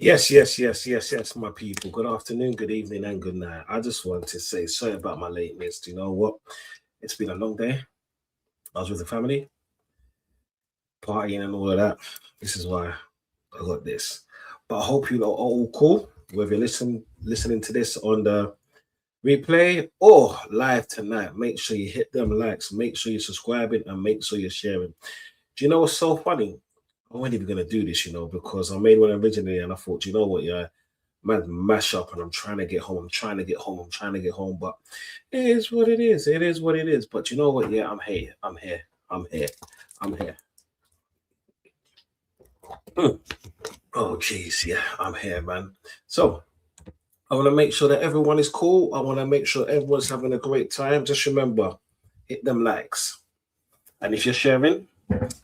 Yes, my people. Good afternoon, good evening, and good night. I just want to say sorry about my lateness. Do you know what? It's been a long day. I was with the family, partying and all of that. This is why I got this. But I hope you know all cool. Whether you're listening to this on the replay or live tonight, make sure you hit them likes, make sure you're subscribing, and make sure you're sharing. Do you know what's so funny? I wasn't even gonna do this, because I made one originally and I thought, you know what, yeah, man, mash up and I'm trying to get home. I'm trying to get home. I'm trying to get home. But it is what it is. It is what it is. But you know what? Yeah, I'm here. I'm here. I'm here. I'm here. Mm. Oh, jeez. Yeah, I'm here, man. So I want to make sure that everyone is cool. I want to make sure everyone's having a great time. Just remember, hit them likes. And if you're sharing,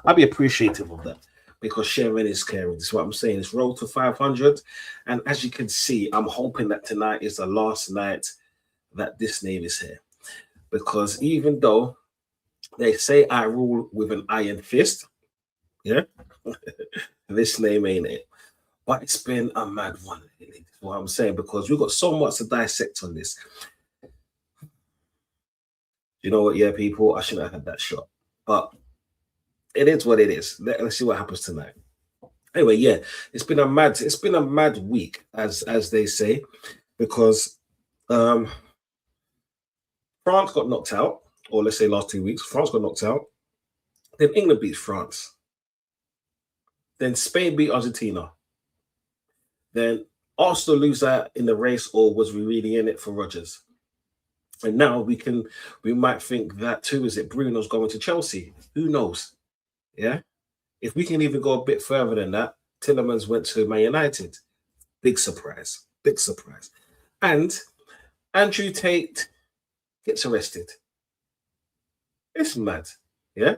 I'll be appreciative of that because sharing is caring. That's what I'm saying. It's roll to 500. And as you can see, I'm hoping that tonight is the last night that this name is here. Because even though they say I rule with an iron fist, yeah, this name ain't it. But it's been a mad one, that's what I'm saying, because we've got so much to dissect on this. You know what, yeah, people, I shouldn't have had that shot. But it is what it is. Let's see what happens tonight. Anyway, yeah, it's been a mad week, as they say, because France got knocked out, or let's say last 2 weeks, France got knocked out. Then England beat France. Then Spain beat Argentina. Then Arsenal lose that in the race, or was we really in it for Rodgers? And now we might think that too. Is it Bruno's going to Chelsea? Who knows? Yeah. If we can even go a bit further than that, Tillemans went to Man United. Big surprise. Big surprise. And Andrew Tate gets arrested. It's mad. Yeah.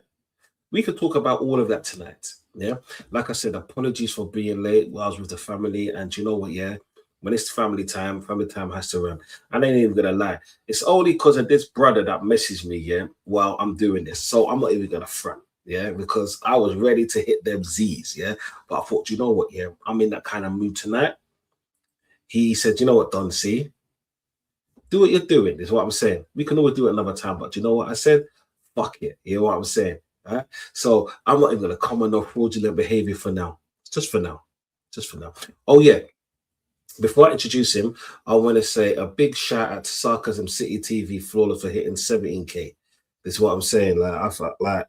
We could talk about all of that tonight. Yeah. Like I said, apologies for being late while I was with the family. And you know what? Yeah. When it's family time has to run. I ain't even gonna lie. It's only because of this brother that messaged me, yeah, while I'm doing this. So I'm not even gonna front, yeah, because I was ready to hit them Z's, yeah. But I thought, you know what, yeah, I'm in that kind of mood tonight. He said, you know what, Don C, do what you're doing, is what I'm saying. We can always do it another time, but you know what I said? Fuck it. You know what I'm saying? Right? So I'm not even gonna comment on fraudulent behavior for now. Just for now. Just for now. Oh yeah. Before I introduce him, I want to say a big shout out to Sarcasm City TV Flawless for hitting 17K. This is what I'm saying. Like I felt like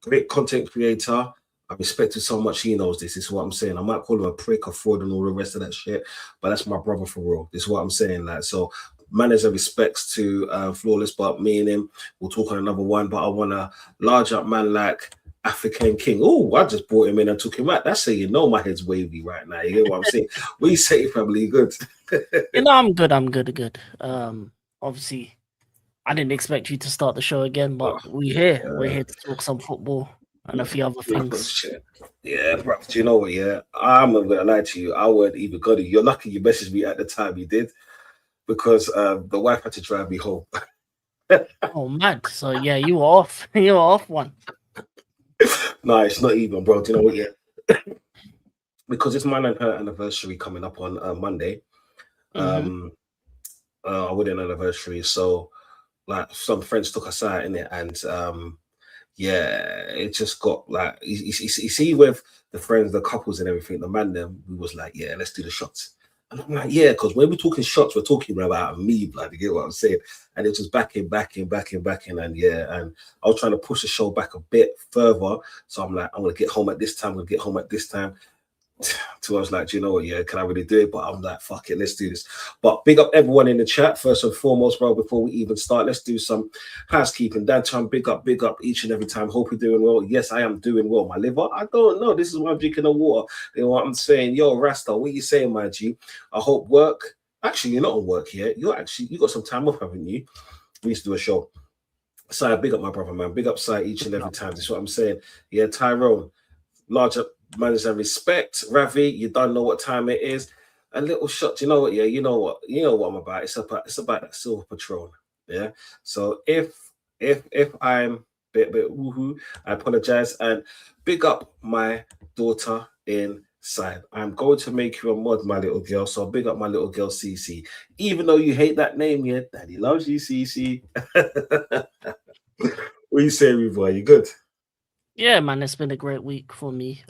great content creator. I respect him so much. He knows this. This is what I'm saying. I might call him a prick, a fraud, and all the rest of that shit, but that's my brother for real. This is what I'm saying. Like so, manners and respects to Flawless, but me and him we'll talk on another one. But I want a large up man like African King. Oh, I just brought him in and took him out. That's how you know my head's wavy right now. You hear what I'm saying? What you say, family? You good? I'm good. I'm good. Obviously, I didn't expect you to start the show again, but we're here. We're here to talk some football and a few other things. Yeah, bro. Do you know what? Yeah, I'm not gonna lie to you. I weren't even gonna. You're lucky you messaged me at the time you did, because the wife had to drive me home. Oh, mad. So yeah, you were off. You were off one. No, it's not even, bro. Do you know what? Yeah, because it's mine and her anniversary coming up on Monday. Our wedding anniversary. So, like, some friends took us out in it, and yeah, it just got like you see with the friends, the couples, and everything. The man, them, we was like, yeah, let's do the shots. And I'm like, yeah, because when we're talking shots, we're talking about me, blood. You get what I'm saying? And it was backing, and yeah, and I was trying to push the show back a bit further. So I'm like, I'm gonna get home at this time. I'm gonna get home at this time. So I was like, you know what, yeah, can I really do it? But I'm like, fuck it, let's do this. But big up everyone in the chat, first and foremost, bro, before we even start, let's do some housekeeping. Dan Chan, big up each and every time. Hope you're doing well. Yes, I am doing well. My liver, I don't know. This is why I'm drinking the water. You know what I'm saying? Yo, Rasta, what you saying, my G? I hope work. Actually, you're not on work here. You got some time off, haven't you? We used to do a show. Si, big up my brother, man. Big up Si each and every time. This is what I'm saying. Yeah, Tyrone, larger manners and respect. Ravi, you don't know what time it is. A little shot. You know what? Yeah, you know what I'm about. It's about that silver Patron. Yeah. So if I'm a bit woohoo, I apologize and big up my daughter in Sign. I'm going to make you a mod, my little girl. So big up my little girl, CC. Even though you hate that name yet, Daddy loves you, CC. What you say, boy? You good? Yeah, man, it's been a great week for me.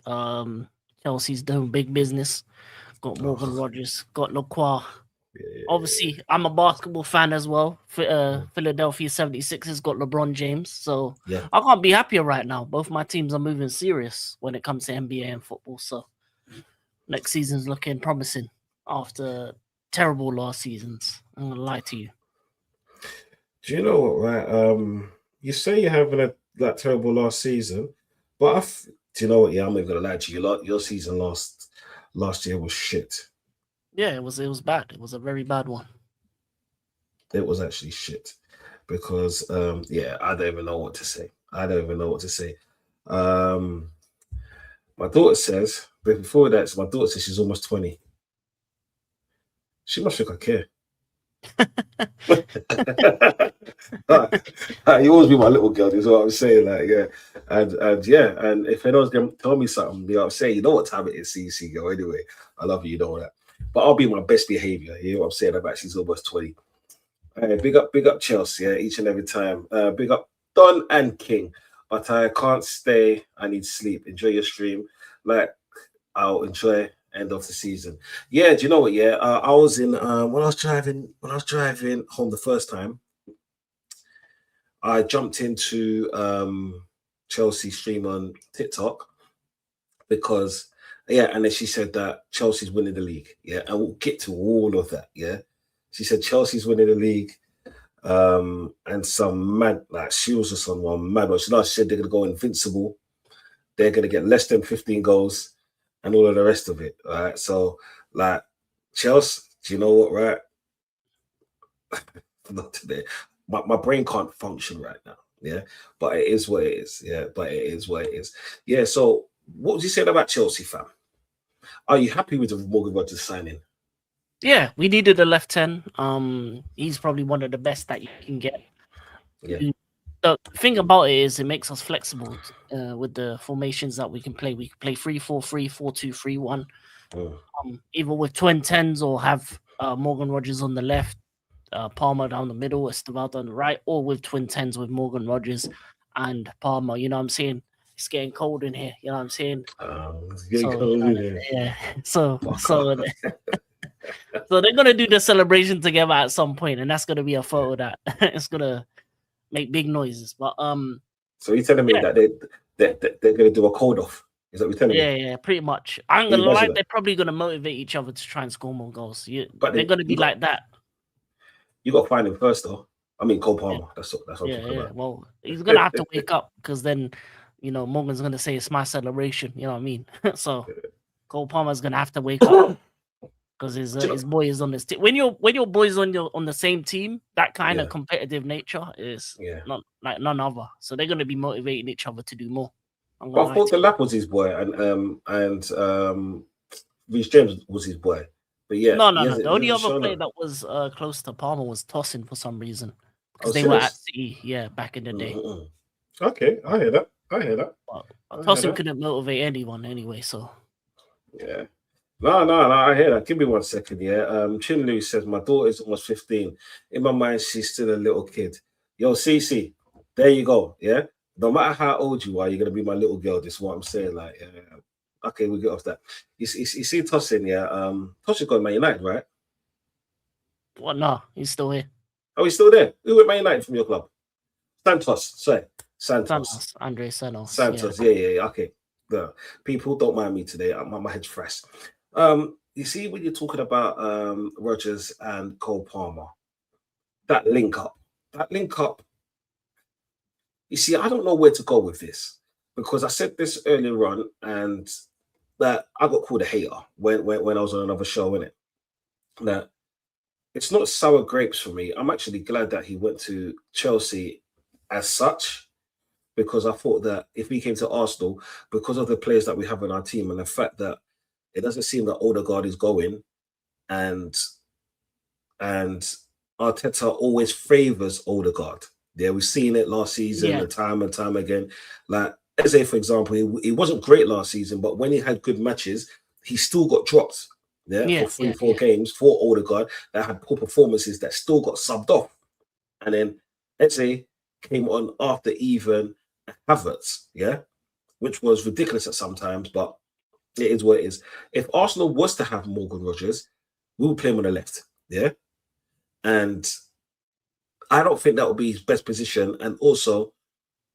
Chelsea's doing big business. Got Morgan Rogers, got Lacroix. Obviously, I'm a basketball fan as well. Philadelphia 76ers got LeBron James. So I can't be happier right now. Both my teams are moving serious when it comes to NBA and football. So next season's looking promising after terrible last seasons. I'm gonna lie to you. Do you know what, right? You say you're having that terrible last season, but do you know what? Yeah, I'm not gonna lie to you. Your season last year was shit. Yeah, it was bad. It was a very bad one. It was actually shit because I don't even know what to say. My daughter says, but before that, my daughter says she's almost 20. She must think I care. You always be my little girl, is what I'm saying. Like, yeah. And if anyone's gonna tell me something, I'm saying, you know what time it is, CC girl. Anyway, I love you know that. But I'll be my best behavior. You know what I'm saying? About she's almost 20. Big up Chelsea, each and every time. Big up Don and King. But I can't stay. I need sleep. Enjoy your stream. Like, I'll enjoy end of the season. Yeah, do you know what? Yeah, I was in when I was driving home the first time. I jumped into Chelsea stream on TikTok because and then she said that Chelsea's winning the league. Yeah, and we'll get to all of that. Yeah, she said Chelsea's winning the league. And some mad, like she was just on one mad. But she said they're gonna go invincible. They're gonna get less than 15 goals and all of the rest of it. All right. So, like, Chelsea, do you know what, right? Not today. My brain can't function right now. Yeah. But it is what it is. Yeah. But it is what it is. Yeah. So, what was you saying about Chelsea, fam? Are you happy with the Morgan Rogers signing? Yeah, we needed a left 10. He's probably one of the best that you can get. Yeah. The thing about it is it makes us flexible with the formations that we can play. We can play 3-4-3, 4-2-3-1. Either with twin 10s or have Morgan Rogers on the left, Palmer down the middle, Estevaldo on the right, or with twin 10s with Morgan Rogers and Palmer. You know what I'm saying? It's getting cold in here. You know what I'm saying? It's getting cold in here. Yeah. So they're gonna do the celebration together at some point, and that's gonna be a photo that it's gonna make big noises. But so you're telling me that they're gonna do a cold off? Is that what you're telling me? Yeah, pretty much. I'm gonna lie, they're probably gonna motivate each other to try and score more goals. But they're gonna be like that. You got to find him first, though. I mean, Cole Palmer. That's what I'm talking about. Well, he's gonna have to wake up because then, Morgan's gonna say it's my celebration. You know what I mean? So Cole Palmer's gonna have to wake up because his boy is on this team. When your boys on the same team, that kind of competitive nature is not like none other. So they're gonna be motivating each other to do more. But I thought the Lap was his boy, and Reece James was his boy. But yeah, no. The only other player that was close to Palmer was Tosin for some reason because they were at City, back in the day. Okay, I hear that. But Tosin couldn't motivate anyone anyway, so yeah. No, I hear that. Give me 1 second, yeah. Chinlu says my daughter is almost 15. In my mind, she's still a little kid. Yo, Cece, there you go. Yeah. No matter how old you are, you're gonna be my little girl. This is what I'm saying. Like, okay, we get off that. You see Tosin, yeah. Tosin got Man United, right? What? No, he's still here. Oh, he's still there. Who went Man United from your club? Santos. Andre Santos. Santos. Yeah. Okay. The people don't mind me today. My head's fresh. You see, when you're talking about Rogers and Cole Palmer, that link up. You see, I don't know where to go with this because I said this earlier on, and that I got called a hater when I was on another show, innit? That it's not sour grapes for me. I'm actually glad that he went to Chelsea as such, because I thought that if he came to Arsenal, because of the players that we have in our team and the fact that it doesn't seem that Odegaard is going, and Arteta always favours Odegaard. Yeah, we've seen it last season and time again. Like Eze, for example, he wasn't great last season, but when he had good matches, he still got dropped. For 3-4 games for Odegaard that had poor performances that still got subbed off. And then Eze came on after even Havertz, which was ridiculous at sometimes, but it is what it is. If Arsenal was to have Morgan Rogers, we would play him on the left, and I don't think that would be his best position, and also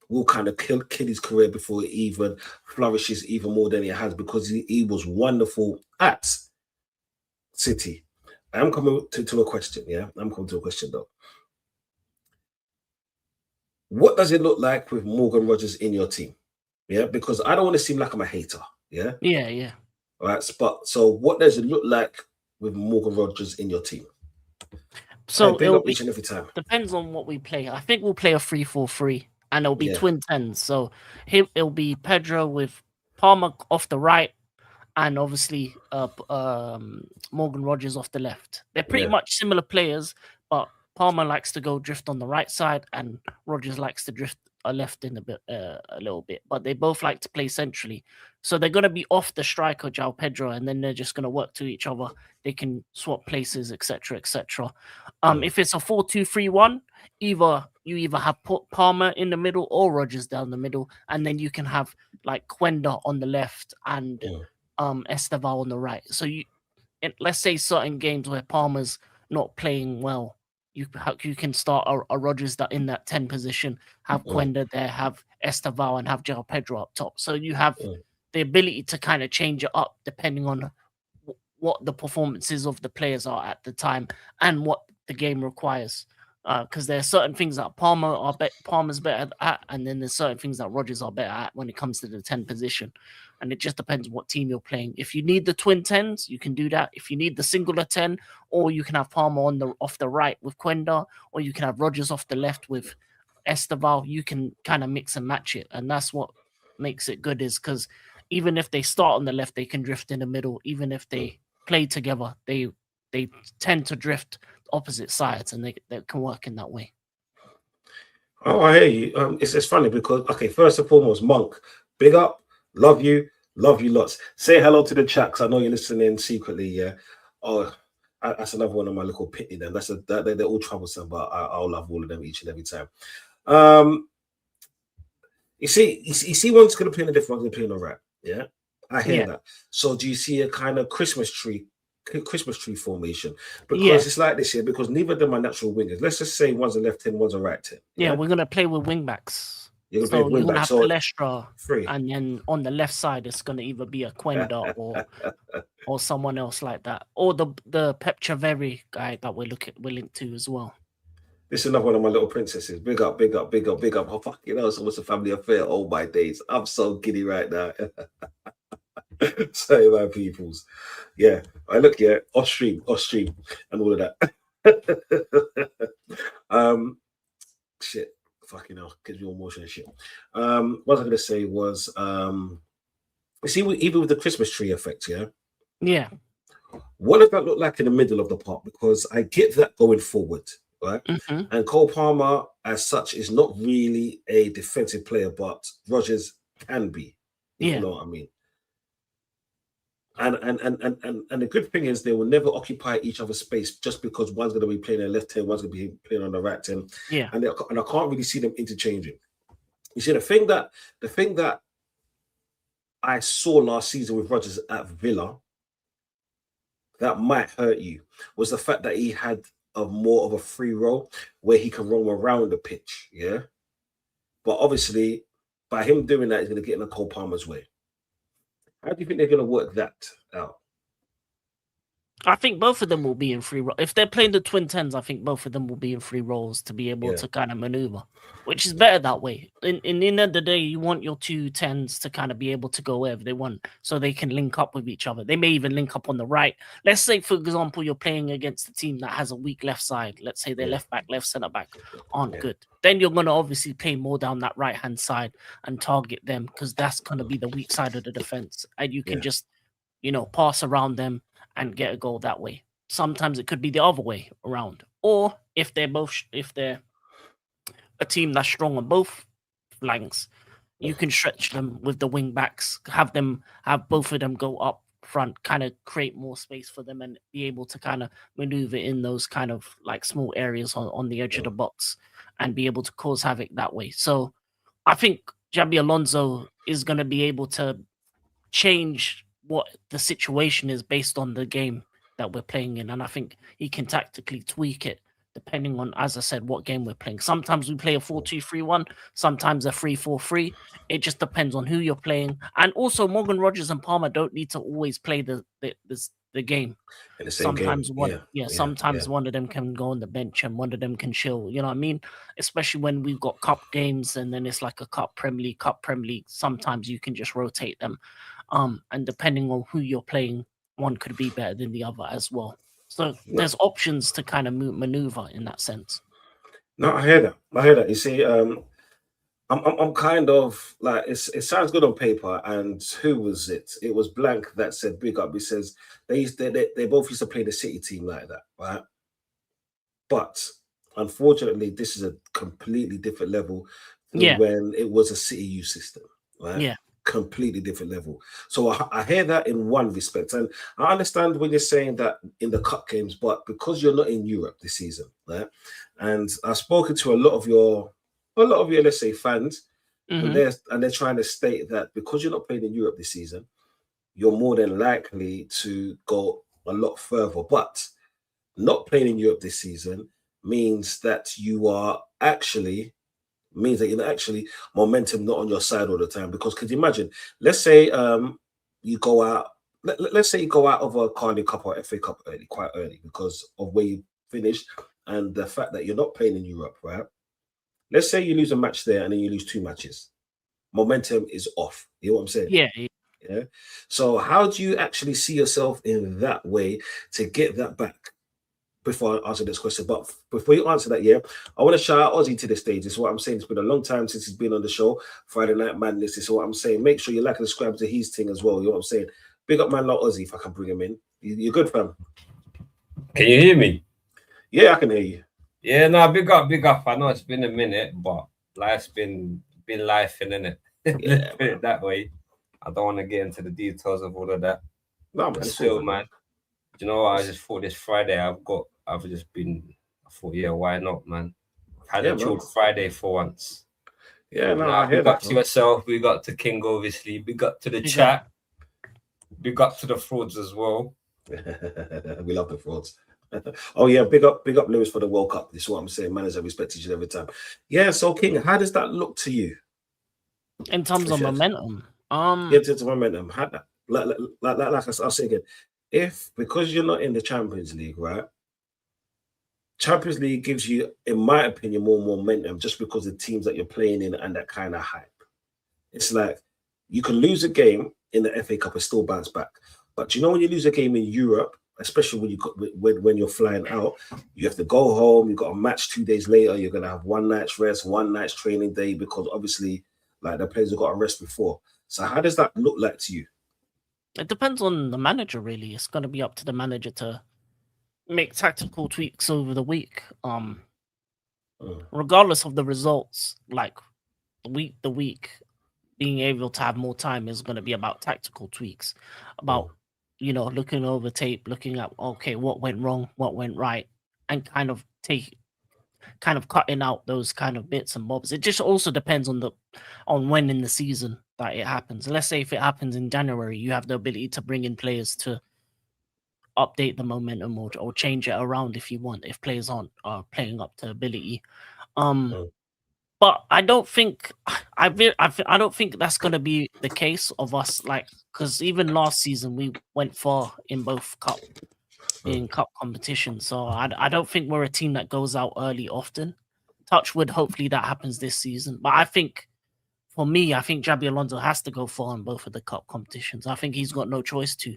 will kind of kill his career before it even flourishes even more than it has, because he was wonderful at City. I'm coming to a question, I'm coming to a question though. What does it look like with Morgan Rogers in your team? Because I don't want to seem like I'm a hater. Yeah. All right, so what does it look like with Morgan Rogers in your team? So each and every time. Depends on what we play. I think we'll play a 3-4-3, and it'll be twin tens. So it'll be Pedro with Palmer off the right, and obviously Morgan Rogers off the left. They're pretty much similar players, but Palmer likes to go drift on the right side, and Rogers likes to drift left in a little bit. But they both like to play centrally, so they're going to be off the striker, João Pedro, and then they're just going to work to each other. They can swap places, etc., etc. If it's a 4-2-3-1, you either have Palmer in the middle or Rogers down the middle, and then you can have like Quenda on the left and Esteval on the right. So let's say certain games where Palmer's not playing well, you can start a Rogers in that 10 position, have Quenda there, have Esteval, and have João Pedro up top. So you have the ability to kind of change it up depending on what the performances of the players are at the time and what the game requires. Because there are certain things that Palmer's better at, and then there's certain things that Rogers are better at when it comes to the 10 position. And it just depends what team you're playing. If you need the twin 10s, you can do that. If you need the singular 10, or you can have Palmer off the right with Quenda, or you can have Rogers off the left with Esteval, you can kind of mix and match it. And that's what makes it good, is because even if they start on the left, they can drift in the middle. Even if they play together, they tend to drift opposite sides, and they can work in that way. Oh, I hear you. It's funny because, first and foremost, Monk, big up, love you lots. Say hello to the chat, because I know you're listening secretly, Oh, that's another one of my little pity then. They're all troublesome, but I'll love all of them each and every time. You see one's going to play on the left, one's going to play on the right, I hear that. So do you see a kind of Christmas tree formation? Because it's like this, because neither of them are natural wingers. Let's just say one's a left 10, one's a right 10. We're gonna play with wing backs. You're gonna have Palestra, and then on the left side it's gonna either be a Quenda or someone else like that, or the Pep Chaveri guy that we're linked to as well. This is another one of my little princesses. Big up. Oh, fucking hell, so it's a family affair. Oh my days, I'm so giddy right now. Say my peoples. I look off stream and all of that. Shit, fucking hell, gives me all emotion and shit. What I was I gonna say was you see, even with the Christmas tree effect, what does that look like in the middle of the park? Because I get that going forward, right? And Cole Palmer as such is not really a defensive player, but Rogers can be. You know what I mean? And the good thing is they will never occupy each other's space, just because one's going to be playing on the left 10, one's going to be playing on the right 10. And I can't really see them interchanging. You see, the thing that I saw last season with Rogers at Villa that might hurt you was the fact that he had more of a free role where he can roam around the pitch. But obviously, by him doing that, he's going to get in Cole Palmer's way. How do you think they're going to work that out? I think both of them will be in free roles. If they're playing the twin 10s, I think both of them will be in free roles to be able to kind of maneuver, which is better that way. In the end of the day, you want your two 10s to kind of be able to go wherever they want, so they can link up with each other. They may even link up on the right. Let's say, for example, you're playing against a team that has a weak left side. Let's say their left back, left centre back aren't good. Then you're going to obviously play more down that right-hand side and target them, because that's going to be the weak side of the defense. And you can just, pass around them and get a goal that way. Sometimes it could be the other way around. Or if they're a team that's strong on both flanks, you can stretch them with the wing backs, have both of them go up front, kind of create more space for them and be able to kind of maneuver in those kind of like small areas on the edge of the box and be able to cause havoc that way. So I think Jabi Alonso is going to be able to change what the situation is based on the game that we're playing in. And I think he can tactically tweak it depending on, as I said, what game we're playing. Sometimes we play a 4-2-3-1, sometimes a 3-4-3. It just depends on who you're playing. And also, Morgan Rogers and Palmer don't need to always play the game. In the same Sometimes game. sometimes one of them can go on the bench and one of them can chill. You know what I mean? Especially when we've got cup games and then it's like a cup Premier League. Sometimes you can just rotate them. And depending on who you're playing, one could be better than the other as well. So there's options to kind of maneuver in that sense. No, I hear that. You see, I'm kind of like it sounds good on paper. And who was it? It was Blank that said big up. He says they both used to play the City team like that, right? But unfortunately, this is a completely different level than when it was a City U system, right? Yeah. Completely different level. So I hear that in one respect, and I understand when you're saying that in the cup games, but because you're not in Europe this season, right? And I've spoken to a lot of your let's say fans, and they're trying to state that because you're not playing in Europe this season, you're more than likely to go a lot further. But not playing in Europe this season means that you're actually momentum not on your side all the time. Because could you imagine, let's say you go out, let's say you go out of a Carling Cup or FA Cup quite early because of where you finished and the fact that you're not playing in Europe, right? Let's say you lose a match there and then you lose 2 matches. Momentum is off. You know what I'm saying? Yeah. So how do you actually see yourself in that way to get that back? Before I answer this question, but before you answer that, I want to shout out Ozzy to the stage. This is what I'm saying. It's been a long time since he's been on the show. Friday Night Madness. This is what I'm saying. Make sure you like and subscribe to his thing as well. You know what I'm saying? Big up man like Ozzy if I can bring him in. You're good, fam. Can you hear me? Yeah, I can hear you. Yeah, no, big up. I know it's been a minute, but life's been life, innit? Let's put it that way. I don't want to get into the details of all of that. No, man. Still, man. You know what? I just thought this Friday I thought, why not, man? I've had a chilled Friday for once. Yeah, no, I hear big that. Up to yourself, big up to King, obviously. Big up to the chat. Big up to the frauds as well. We love the frauds. Oh yeah, big up Lewis for the World Cup. This is what I'm saying. Man, I respect each and every time. Yeah, so King, how does that look to you? In terms of momentum? In terms of momentum. How that, like I was saying again, because you're not in the Champions League, right? Champions League gives you, in my opinion, more momentum just because the teams that you're playing in and that kind of hype. It's like you can lose a game in the FA Cup and still bounce back. But you know when you lose a game in Europe, especially when you're flying out, you have to go home, you've got a match 2 days later, you're going to have 1 night's rest, 1 night's training day, because obviously like the players have got a rest before. So how does that look like to you? It depends on the manager, really. It's going to be up to the manager to make tactical tweaks over the week. Regardless of the results, like week to week, being able to have more time is going to be about tactical tweaks, about looking over tape, looking at what went wrong, what went right, and kind of cutting out those kind of bits and bobs. It just also depends on when in the season that it happens. Let's say if it happens in January, you have the ability to bring in players to update the momentum or change it around if you want, if players aren't playing up to ability. But I don't think I don't think that's going to be the case of us, like, because even last season we went far in both cup competitions. So I don't think we're a team that goes out early often. Touchwood, hopefully that happens this season. But I think for me, I think Jabi Alonso has to go far in both of the cup competitions. I think he's got no choice to.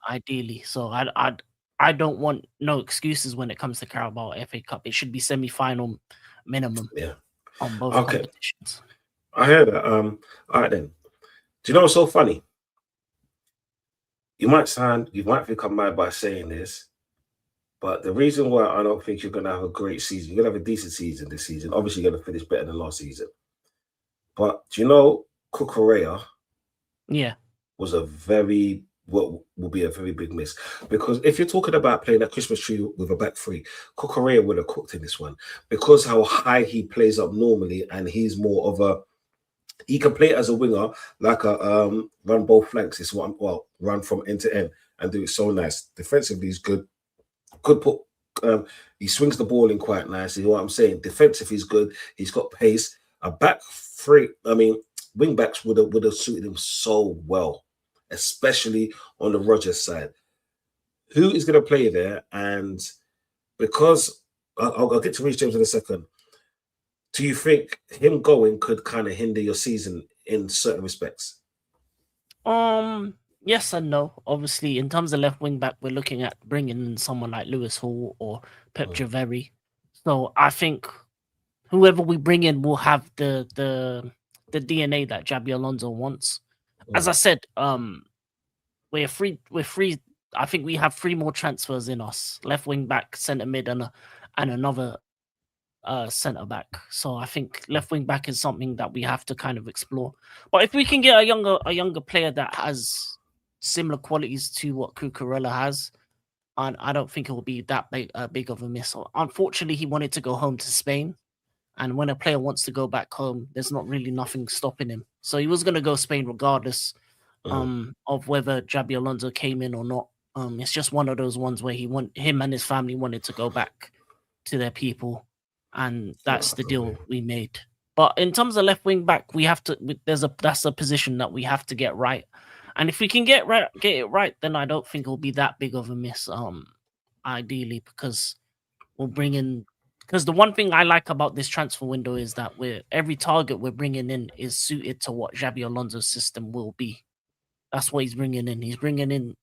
Ideally. So I don't want no excuses when it comes to Carabao FA Cup. It should be semi-final minimum on both competitions. I heard that. All right then. Do you know what's so funny? You might think I'm mad by saying this, but the reason why I don't think you're gonna have a great season, you're gonna have a decent season this season. Obviously, you're gonna finish better than last season. But do you know Cucurella? Yeah. was what will be a very big miss. Because if you're talking about playing a Christmas tree with a back three, Cucurella would have cooked in this one because how high he plays up normally, and he's more of he can play it as a winger, like a run both flanks. It's run from end to end and do it so nice. Defensively, he's good. Could put he swings the ball in quite nicely. You know what I'm saying? Defensive, he's good. He's got pace. A back three, wing backs would have suited him so well, especially on the Rodgers side. Who is going to play there? And because I'll get to Reece James in a second. Do you think him going could kind of hinder your season in certain respects? Yes and no. Obviously, in terms of left wing back, we're looking at bringing in someone like Lewis Hall or Pep Javeri. So I think whoever we bring in will have the DNA that Jabi Alonso wants. As I said, we're free. I think we have 3 more transfers in us: left wing back, centre mid, and another centre back. So I think left wing back is something that we have to kind of explore. But if we can get a younger player that has similar qualities to what Cucurella has, and I don't think it will be that big of a miss. Unfortunately, he wanted to go home to Spain, and when a player wants to go back home, there's not really nothing stopping him. So he was going to go Spain regardless of whether Jabi Alonso came in or not. It's just one of those ones where him and his family wanted to go back to their people, and that's the deal we made. But in terms of left wing back, we have to. That's a position that we have to get right, and if we can get it right, then I don't think it'll be that big of a miss. Ideally, because we'll bring in. Because the one thing I like about this transfer window is that every target we're bringing in is suited to what Jabi Alonso's system will be. That's what he's bringing in. He's bringing in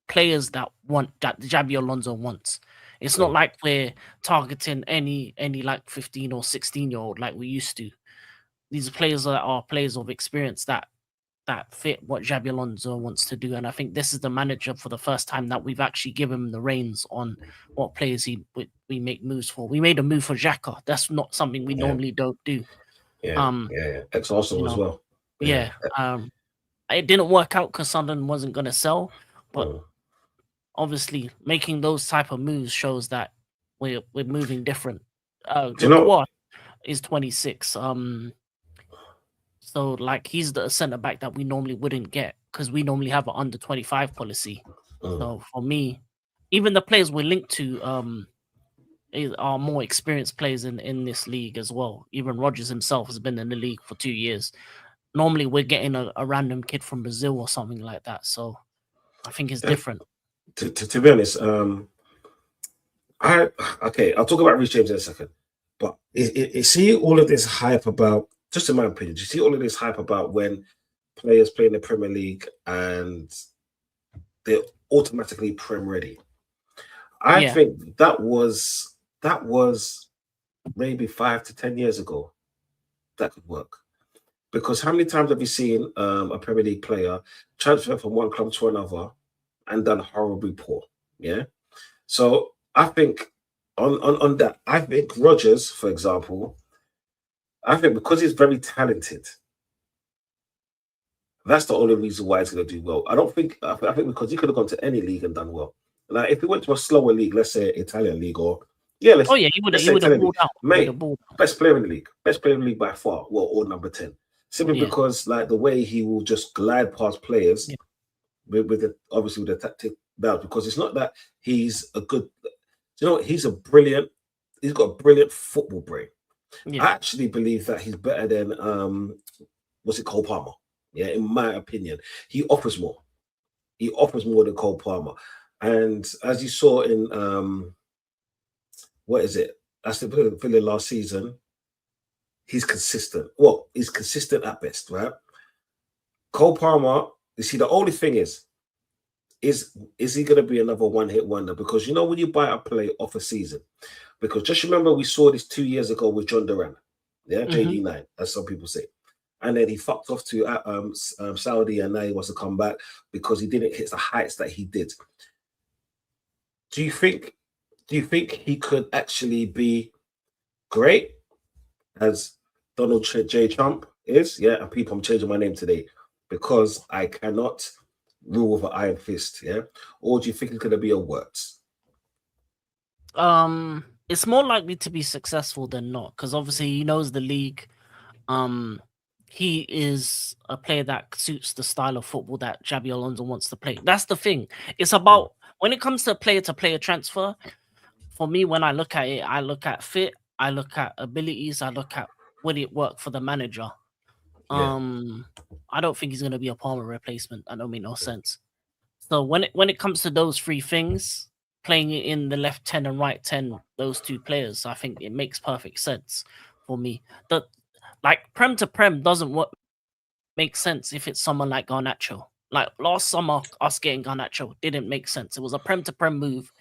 players that Jabi Alonso wants. It's not like we're targeting any like 15 or 16-year-old like we used to. These players are players of experience that fit what Jabi Alonso wants to do. And I think this is the manager for the first time that we've actually given him the reins on what players we make moves for. We made a move for Xhaka. That's not something we normally don't do. Ex-Arsenal as well. Yeah. It didn't work out because Sunderland wasn't going to sell, but obviously making those type of moves shows that we're moving different. What is 26. So like he's the centre back that we normally wouldn't get because we normally have an under 25 policy. So for me, even the players we're linked to are more experienced players in this league as well. Even Rodgers himself has been in the league for 2 years. Normally we're getting a random kid from Brazil or something like that. So I think it's different. To be honest, I'll talk about Reece James in a second. But you see all of this hype about, just in my opinion, you see all of this hype about when players play in the Premier League and they're automatically Prem ready. I think that was maybe 5 to 10 years ago. That could work. Because how many times have you seen a Premier League player transfer from one club to another and done horribly poor? Yeah. So I think on that, I think Rodgers, for example, I think because he's very talented, that's the only reason why he's going to do well. I think because he could have gone to any league and done well. Like if he went to a slower league, let's say Italian league or he would have balled out. Mate, best player in the league by far. Well, or number 10. Simply because like the way he will just glide past players with the tactic balance, because it's not that he's a good, he's got a brilliant football brain. I actually believe that he's better than Cole Palmer. Yeah, in my opinion. He offers more. He offers more than Cole Palmer. And as you saw in Aston Villa last season, he's consistent. Well, he's consistent at best, right? Cole Palmer, you see, the only thing is he going to be another one-hit wonder? Because when you buy a player off a season, because just remember we saw this 2 years ago with John Duran, JD9, as some people say, and then he fucked off to Saudi, and now he wants to come back because he didn't hit the heights that he did. Do you think he could actually be great as Donald J. Trump is? Yeah, and people, I'm changing my name today. because I cannot rule with an iron fist, yeah? Or do you think it's going to be a words? It's more likely to be successful than not, because obviously he knows the league. He is a player that suits the style of football that Xabi Alonso wants to play. That's the thing. It's about when it comes to player transfer. For me, when I look at it, I look at fit, I look at abilities, I look at would it work for the manager. Yeah. I don't think he's going to be a Palmer replacement. That don't make no sense. So when it comes to those three things, playing it in the left 10 and right 10, those two players, I think it makes perfect sense for me. That like prem to prem doesn't make sense if it's someone like Garnacho. Like last summer, us getting Garnacho didn't make sense. It was a prem to prem move,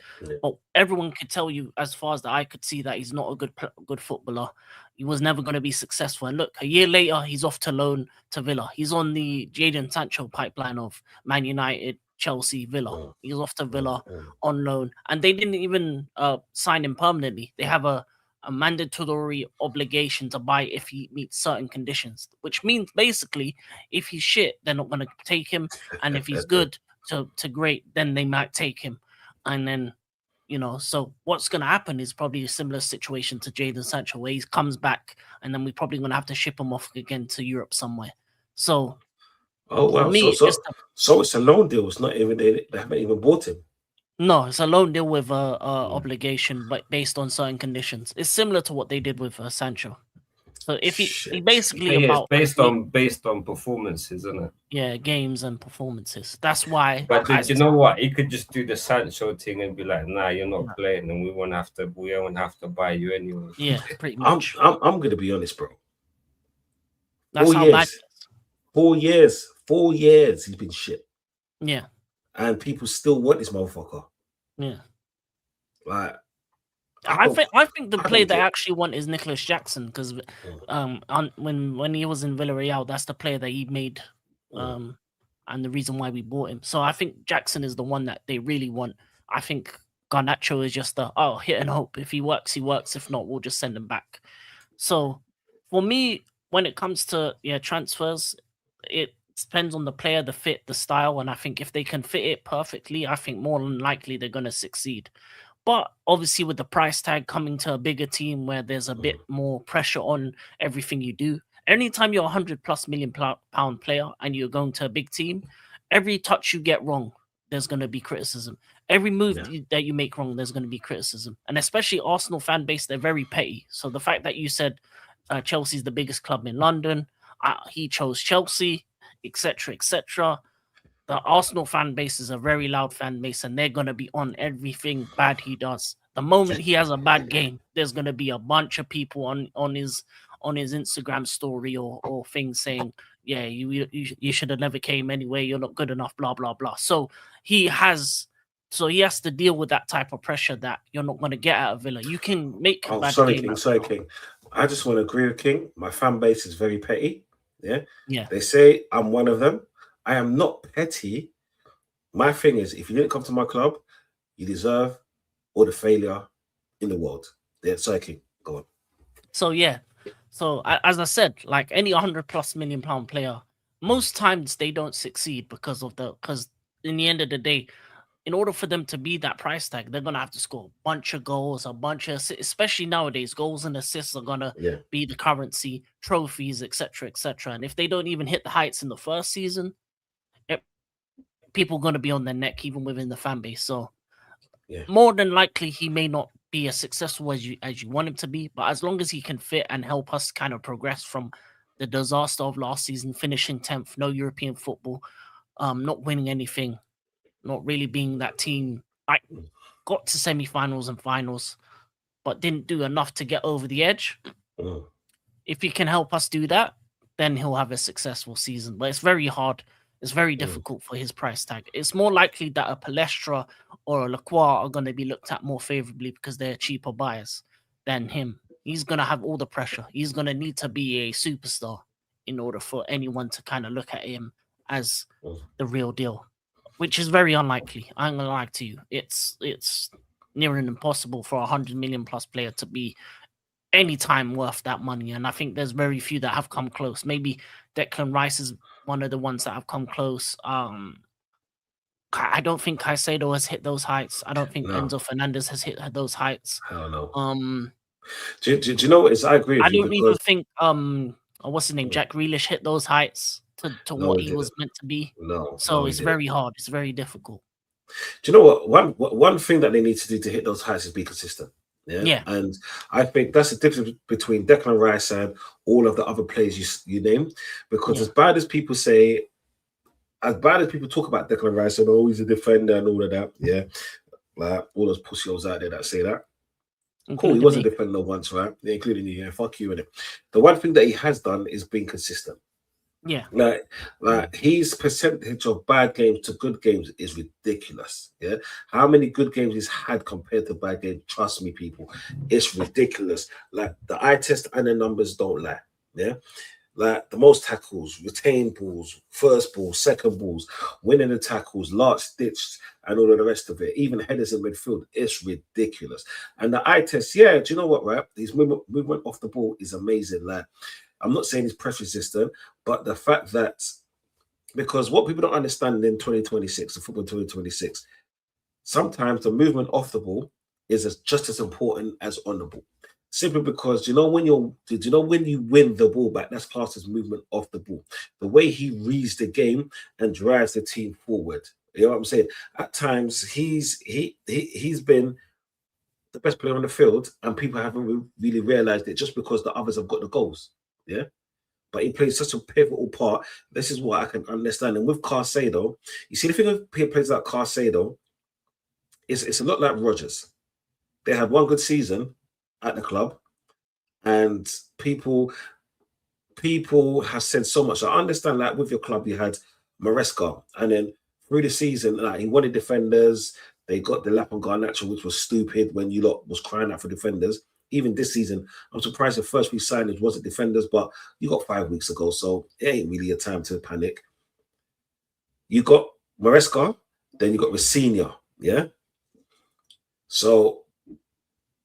but everyone could tell you, as far as that I could see, that he's not a good footballer. He was never going to be successful. And look, a year later, he's off to loan to Villa. He's on the Jadon Sancho pipeline of Man United, Chelsea, Villa. He's off to Villa on loan, and they didn't even sign him permanently. They have a mandatory obligation to buy if he meets certain conditions, which means basically if he's shit, they're not going to take him, and if he's good to great, then they might take him. And then, so what's going to happen is probably a similar situation to Jadon Sancho, where he comes back, and then we're probably going to have to ship him off again to Europe somewhere. So, for me, so it's a loan deal. It's not even they haven't even bought him. No, it's a loan deal with obligation, but based on certain conditions. It's similar to what they did with Sancho. So if he basically based on performances, isn't it? Yeah, games and performances. That's why. But you know what? He could just do the Sancho thing and be like, "Nah, you're not playing, and we won't have to buy you anyway." Yeah, pretty much. I'm gonna be honest, bro. That's how bad. 4 years. 4 years he's been shit. Yeah. And people still want this motherfucker. Yeah. Like, I think the player they actually want is Nicholas Jackson, because when he was in Villarreal, that's the player that he made, and the reason why we bought him. So I think Jackson is the one that they really want. I think Garnacho is just hit and hope. If he works, he works. If not, we'll just send him back. So for me, when it comes to transfers, it depends on the player, the fit, the style, and I think if they can fit it perfectly, I think more than likely they're going to succeed. But obviously with the price tag coming to a bigger team where there's a bit more pressure on everything you do, anytime you're a £100+ million player and you're going to a big team, every touch you get wrong, there's going to be criticism. Every move that you make wrong, there's going to be criticism. And especially Arsenal fan base, they're very petty. So the fact that you said Chelsea's the biggest club in London, he chose Chelsea, etc., etc. The Arsenal fan base is a very loud fan base, and they're going to be on everything bad he does. The moment he has a bad game, there's going to be a bunch of people on his Instagram story or things saying, yeah, you should have never came anyway, you're not good enough, blah, blah, blah. So he has to deal with that type of pressure that you're not going to get out of Villa. You can make a bad game. Sorry, King. I just want to agree with King. My fan base is very petty. Yeah. They say I'm one of them. I am not petty. My thing is, if you didn't come to my club, you deserve all the failure in the world. Yeah, sorry, King. Go on. So yeah. So as I said, like any £100+ million player, most times they don't succeed because in the end of the day, in order for them to be that price tag, they're gonna have to score a bunch of goals, a bunch of assists, especially nowadays. Goals and assists are gonna be the currency, trophies, etc., etc. And if they don't even hit the heights in the first season, people are gonna be on their neck even within the fan base. So more than likely, he may not be as successful as you want him to be, but as long as he can fit and help us kind of progress from the disaster of last season, finishing 10th, no European football, not winning anything, not really being that team. I got to semi-finals and finals, but didn't do enough to get over the edge. If he can help us do that, then he'll have a successful season. But it's very hard. It's very difficult for his price tag. It's more likely that a Palestra or a Lacroix are going to be looked at more favorably because they're cheaper buyers than him. He's going to have all the pressure. He's going to need to be a superstar in order for anyone to kind of look at him as the real deal, which is very unlikely. I'm going to lie to you. It's near and impossible for a £100 million+ player to be any time worth that money. And I think there's very few that have come close. Maybe Declan Rice is one of the ones that have come close. I don't think Caicedo has hit those heights. I don't think No. Enzo Fernandez has hit those heights. Hell no. Um, Do you know what is? I agree with I you don't even think what's his name, Jack Grealish hit those heights to No, what he he was didn't. meant to be. No, So he it's didn't. very hard. It's very difficult. Do you know what? One thing that they need to do to hit those heights is be consistent. Yeah. Yeah. And I think that's the difference between Declan Rice and all of the other players you name. Because Yeah. as bad as people say, as bad as people talk about Declan Rice and he's a defender and all of that, yeah, like all those pussies out there that say that. Cool, he was a defender once, right? Yeah, including you. Yeah, fuck you in it. The one thing that he has done is being consistent. Yeah. Like his percentage of bad games to good games is ridiculous. Yeah. How many good games he's had compared to bad games? Trust me, people, it's ridiculous. Like the eye test and the numbers don't lie. Yeah. Like the most tackles, retained balls, first ball, second balls, winning the tackles, last stitched, and all of the rest of it. Even headers in midfield, it's ridiculous. And the eye test, yeah, do you know what, right? His movement off the ball is amazing. Like, I'm not saying he's press resistant, but the fact that, because what people don't understand in 2026, the football 2026, sometimes the movement off the ball is just as important as on the ball. Simply because when you win the ball back, that's classed as movement off the ball. The way he reads the game and drives the team forward. You know what I'm saying? At times he's been the best player on the field, and people haven't really realized it just because the others have got the goals. Yeah. But he plays such a pivotal part. This is what I can understand. And with Caicedo, you see the thing with players like Caicedo, it's a lot like Rodgers. They had one good season at the club, and people have said so much. I understand, like with your club, you had Maresca, and then through the season, like he wanted defenders. They got the Lap and Garnacho, which was stupid when you lot was crying out for defenders. Even this season, I'm surprised the first week signings wasn't defenders, but you got 5 weeks ago, so it ain't really a time to panic. You got Maresca, then you got Racina, yeah? So,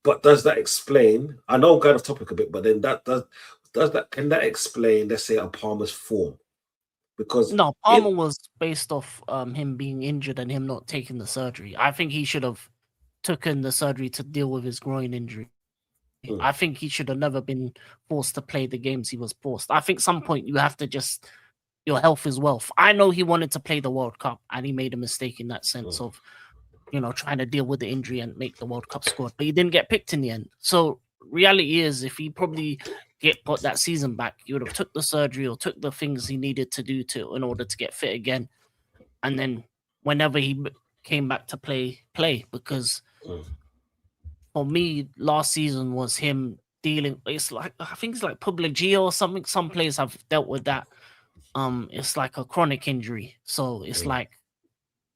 but does that explain? I know I'm going off topic a bit, but then can that explain, let's say, a Palmer's form? Because no, Palmer was based off him being injured and him not taking the surgery. I think he should have taken the surgery to deal with his groin injury. I think he should have never been forced to play the games he was forced. I think some point you have to just, your health is wealth. I know he wanted to play the World Cup and he made a mistake in that sense of, trying to deal with the injury and make the World Cup squad, but he didn't get picked in the end. So reality is, if he probably got that season back, he would have took the surgery or took the things he needed to do in order to get fit again. And then whenever he came back to play, because for me, last season was him dealing. It's like, I think it's like pubalgia or something. Some players have dealt with that. It's like a chronic injury. So it's like,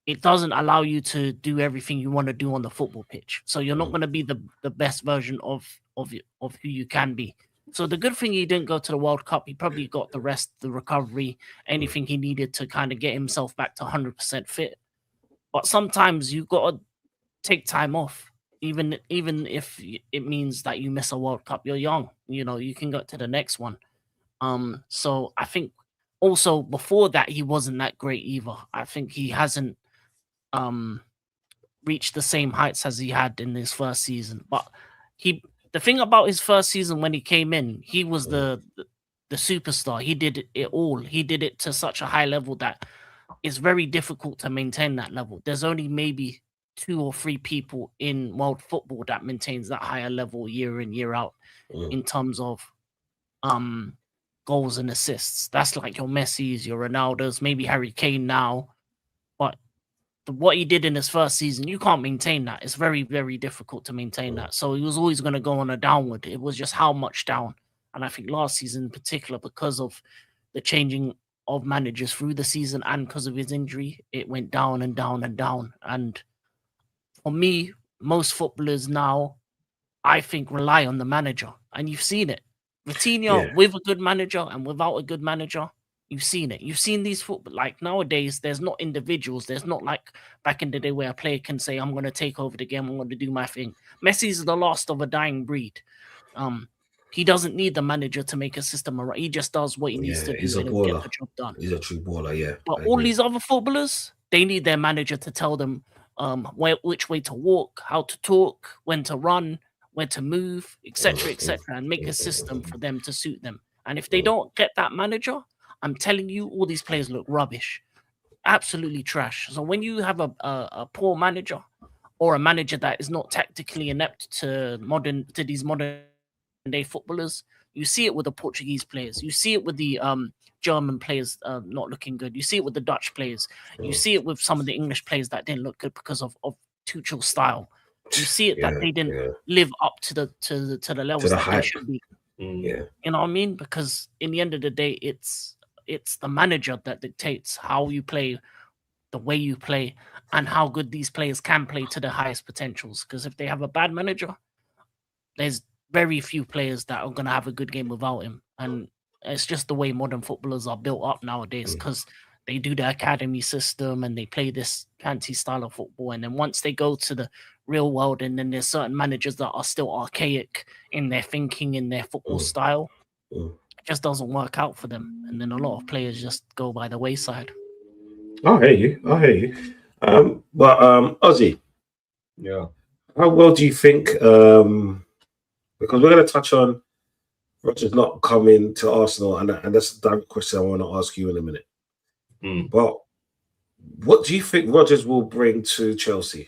it doesn't allow you to do everything you want to do on the football pitch. So you're not going to be the best version of who you can be. So the good thing he didn't go to the World Cup. He probably got the rest, the recovery, anything he needed to kind of get himself back to 100% fit. But sometimes you got to take time off, even if it means that you miss a World Cup. You're young, you can go to the next one. So I think also before that he wasn't that great either. I think he hasn't reached the same heights as he had in his first season. But the thing about his first season when he came in, he was the superstar. He did it all. He did it to such a high level that it's very difficult to maintain that level. There's only maybe 2 or 3 people in world football that maintains that higher level year in, year out in terms of goals and assists. That's like your Messi's, your Ronaldo's, maybe Harry Kane now. But what he did in his first season, you can't maintain that. It's very, very difficult to maintain that. So he was always going to go on a downward. It was just how much down. And I think last season in particular, because of the changing of managers through the season and because of his injury, it went down and down and down. And for me, most footballers now, I think, rely on the manager. And you've seen it. Vitinha with a good manager and without a good manager, you've seen it. You've seen these football. Like nowadays, there's not individuals. There's not like back in the day where a player can say, I'm going to take over the game. I'm going to do my thing. Messi's the last of a dying breed. He doesn't need the manager to make a system around. He just does what he needs to do he's a and get baller. the job done. He's a true baller, yeah. But all these other footballers, they need their manager to tell them which way to walk, how to talk, when to run, where to move, etc., and make a system for them to suit them. And if they don't get that manager, I'm telling you, all these players look rubbish, absolutely trash. So when you have a poor manager or a manager that is not tactically inept to these modern day footballers, you see it with the Portuguese players, you see it with the German players not looking good. You see it with the Dutch players. You see it with some of the English players that didn't look good because of Tuchel's style. You see it that they didn't live up to the levels that they should be. Yeah, you know what I mean? Because in the end of the day, it's the manager that dictates how you play, the way you play, and how good these players can play to their highest potentials. Because if they have a bad manager, there's very few players that are going to have a good game without him. And it's just the way modern footballers are built up nowadays, because they do the academy system and they play this fancy style of football. And then once they go to the real world, and then there's certain managers that are still archaic in their thinking, in their football style, it just doesn't work out for them. And then a lot of players just go by the wayside. I hear you. But Ozzy, yeah, how well do you think? Because we're going to touch on Rodgers not coming to Arsenal, and that's the question I want to ask you in a minute. But what do you think Rodgers will bring to Chelsea?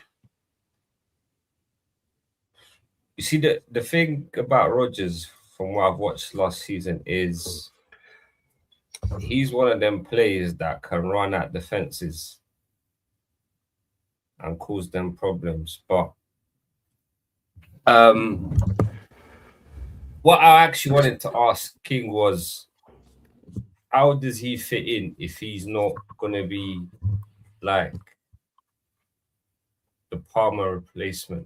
You see, the thing about Rodgers, from what I've watched last season, is he's one of them players that can run at defenses and cause them problems. But what I actually wanted to ask King was, how does he fit in if he's not going to be like the Palmer replacement?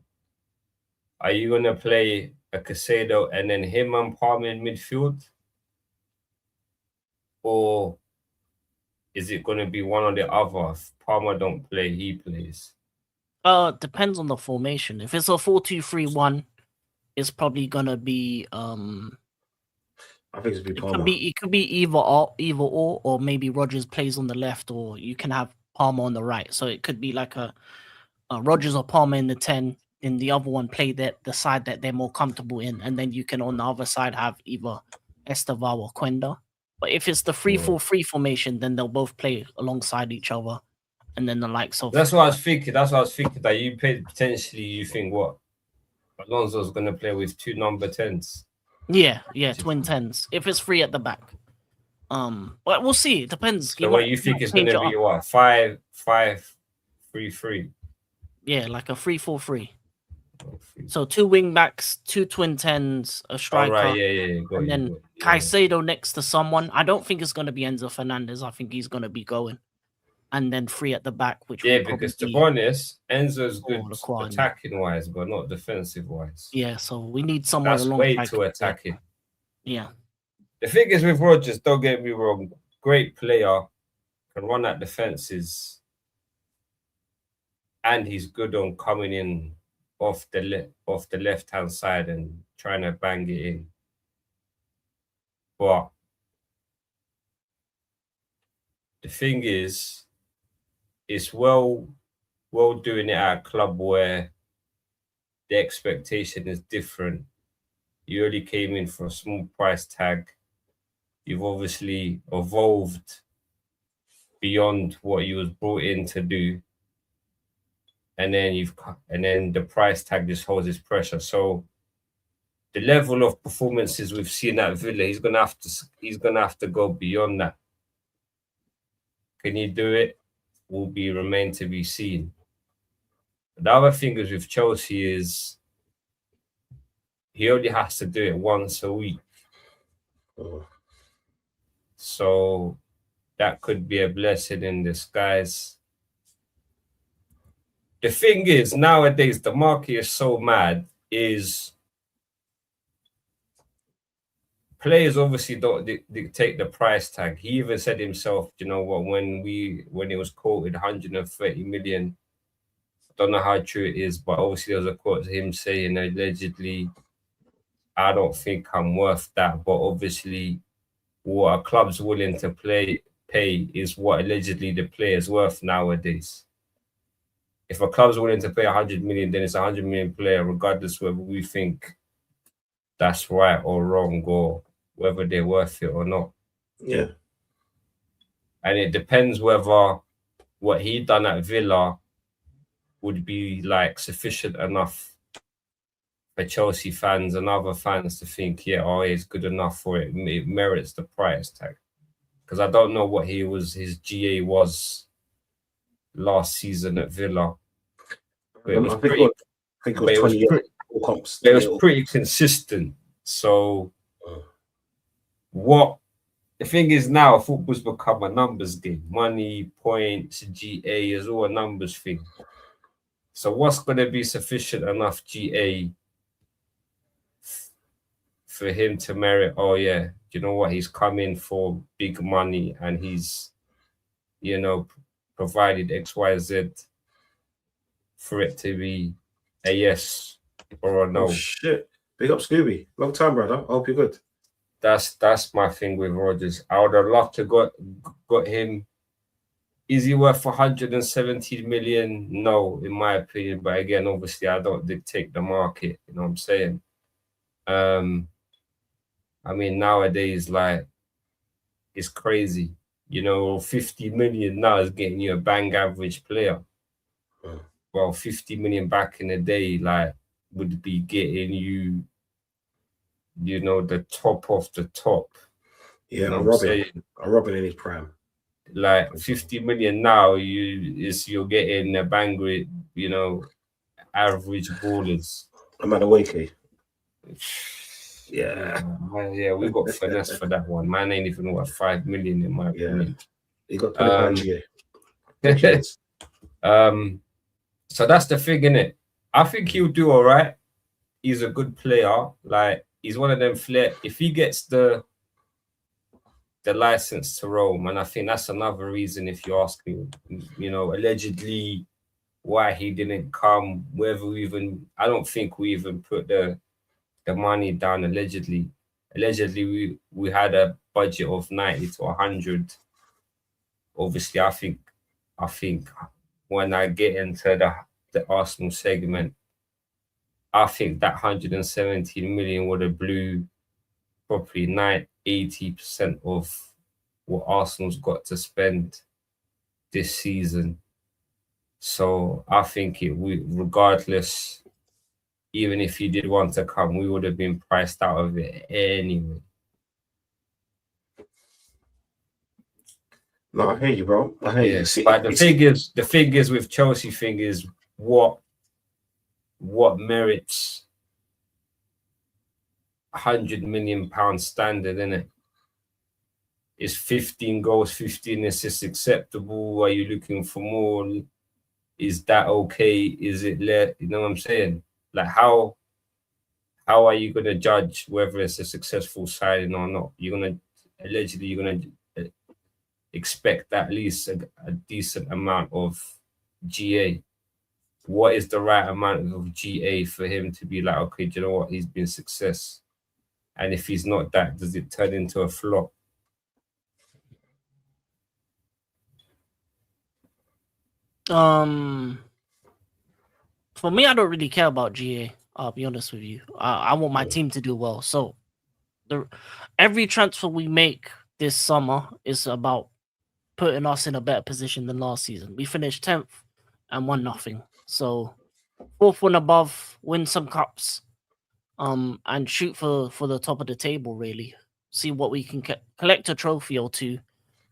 Are you going to play a Caicedo and then him and Palmer in midfield? Or is it going to be one or the other? If Palmer don't play, he plays. Depends on the formation. If it's a 4-2-3-1, it's probably going to be I think it's be Palmer. It could be either or maybe Rodgers plays on the left, or you can have Palmer on the right. So it could be like a Rodgers or Palmer in the 10, and the other one play the side that they're more comfortable in, and then you can on the other side have either Esteval or Quenda. But if it's the 3-4-3 formation, then they'll both play alongside each other, and then the likes of. That's what I was thinking. That you potentially you think what Alonso's going to play with 2 number 10s. Yeah, twin 10s. If it's 3 at the back. But we'll see. It depends. So what you think is going to be what 5-5-3-3? Yeah, like a 3-4-3. So 2 wing backs, 2 twin 10s, a striker, right, yeah. And then Caicedo next to someone. I don't think it's going to be Enzo Fernandez. I think he's going to be going. And then 3 at the back, which because to be honest, Enzo's good attacking wise, but not defensive wise. Yeah, so we need someone that's way too attacking. Yeah. The thing is with Rodgers, don't get me wrong, great player, can run at defenses, and he's good on coming in off the left hand side and trying to bang it in. But the thing is, it's well doing it at a club where the expectation is different. You only came in for a small price tag. You've obviously evolved beyond what you was brought in to do, and then the price tag just holds its pressure. So the level of performances we've seen at Villa, he's gonna have to go beyond that. Can he do it? Will remain to be seen. The other thing is with Chelsea is he only has to do it once a week. So that could be a blessing in disguise. The thing is, nowadays, the market is so mad, is players obviously don't dictate the price tag. He even said himself, you know what, when it was quoted 130 million, I don't know how true it is, but obviously there was a quote to him saying allegedly I don't think I'm worth that. But obviously, what a club's willing to pay is what allegedly the player's worth nowadays. If a club's willing to pay 100 million, then it's 100 million player, regardless whether we think that's right or wrong or whether they're worth it or not. Yeah. And it depends whether what he done at Villa would be like sufficient enough for Chelsea fans and other fans to think, yeah, oh, it's good enough for it. It merits the price tag. Because I don't know what his GA was last season at Villa. But it was pretty, I think it was 20 years comps. It was pretty consistent. So what the thing is now, football's become a numbers game. Money, points, GA is all a numbers thing. So what's going to be sufficient enough GA for him to merit, oh yeah, you know what, he's come in for big money and he's, you know, provided XYZ for it to be a yes or a no. Oh, shit. Big up Scooby. Long time, brother. I hope you're good. That's my thing with Rodgers. I would have loved to got him. Is he worth 170 million? No, in my opinion. But again, obviously, I don't dictate the market. You know what I'm saying? I mean, nowadays, like, it's crazy. You know, 50 million now is getting you a bang average player. Well, 50 million back in the day, like, would be getting you, you know, the top of the top. Yeah, you know Robin in his prime. Like 50 million now, you're getting a bang with, you know, average ballers. I'm at a wakey. Yeah. Yeah, we got finesse for that one. Man ain't even worth 5 million in my opinion. He got 20 GA. So that's the thing, innit? I think he'll do all right. He's a good player. Like, he's one of them if he gets the license to roam, and I think that's another reason, if you ask me, you know, allegedly why he didn't come, I don't think we even put the money down allegedly. Allegedly, we had a budget of 90 to 100. Obviously, I think when I get into the Arsenal segment, I think that 117 million would have blew probably 80% of what Arsenal's got to spend this season. So I think regardless, even if he did want to come, we would have been priced out of it anyway. No, I hear you, bro. I hear you. See, but the thing is with Chelsea thing is what merits £100 million standard, innit? Is 15 goals, 15 assists acceptable? Are you looking for more? Is that okay? Is it less? You know what I'm saying? Like, how are you going to judge whether it's a successful signing or not? You're going to expect at least a decent amount of GA. What is the right amount of GA for him to be like, okay, do you know what? He's been success. And if he's not that, does it turn into a flop? For me, I don't really care about GA. I'll be honest with you. I want my team to do well. So every transfer we make this summer is about putting us in a better position than last season. We finished 10th and won nothing. So 4th and above, win some cups, and shoot for the top of the table, really. See what we can collect a trophy or two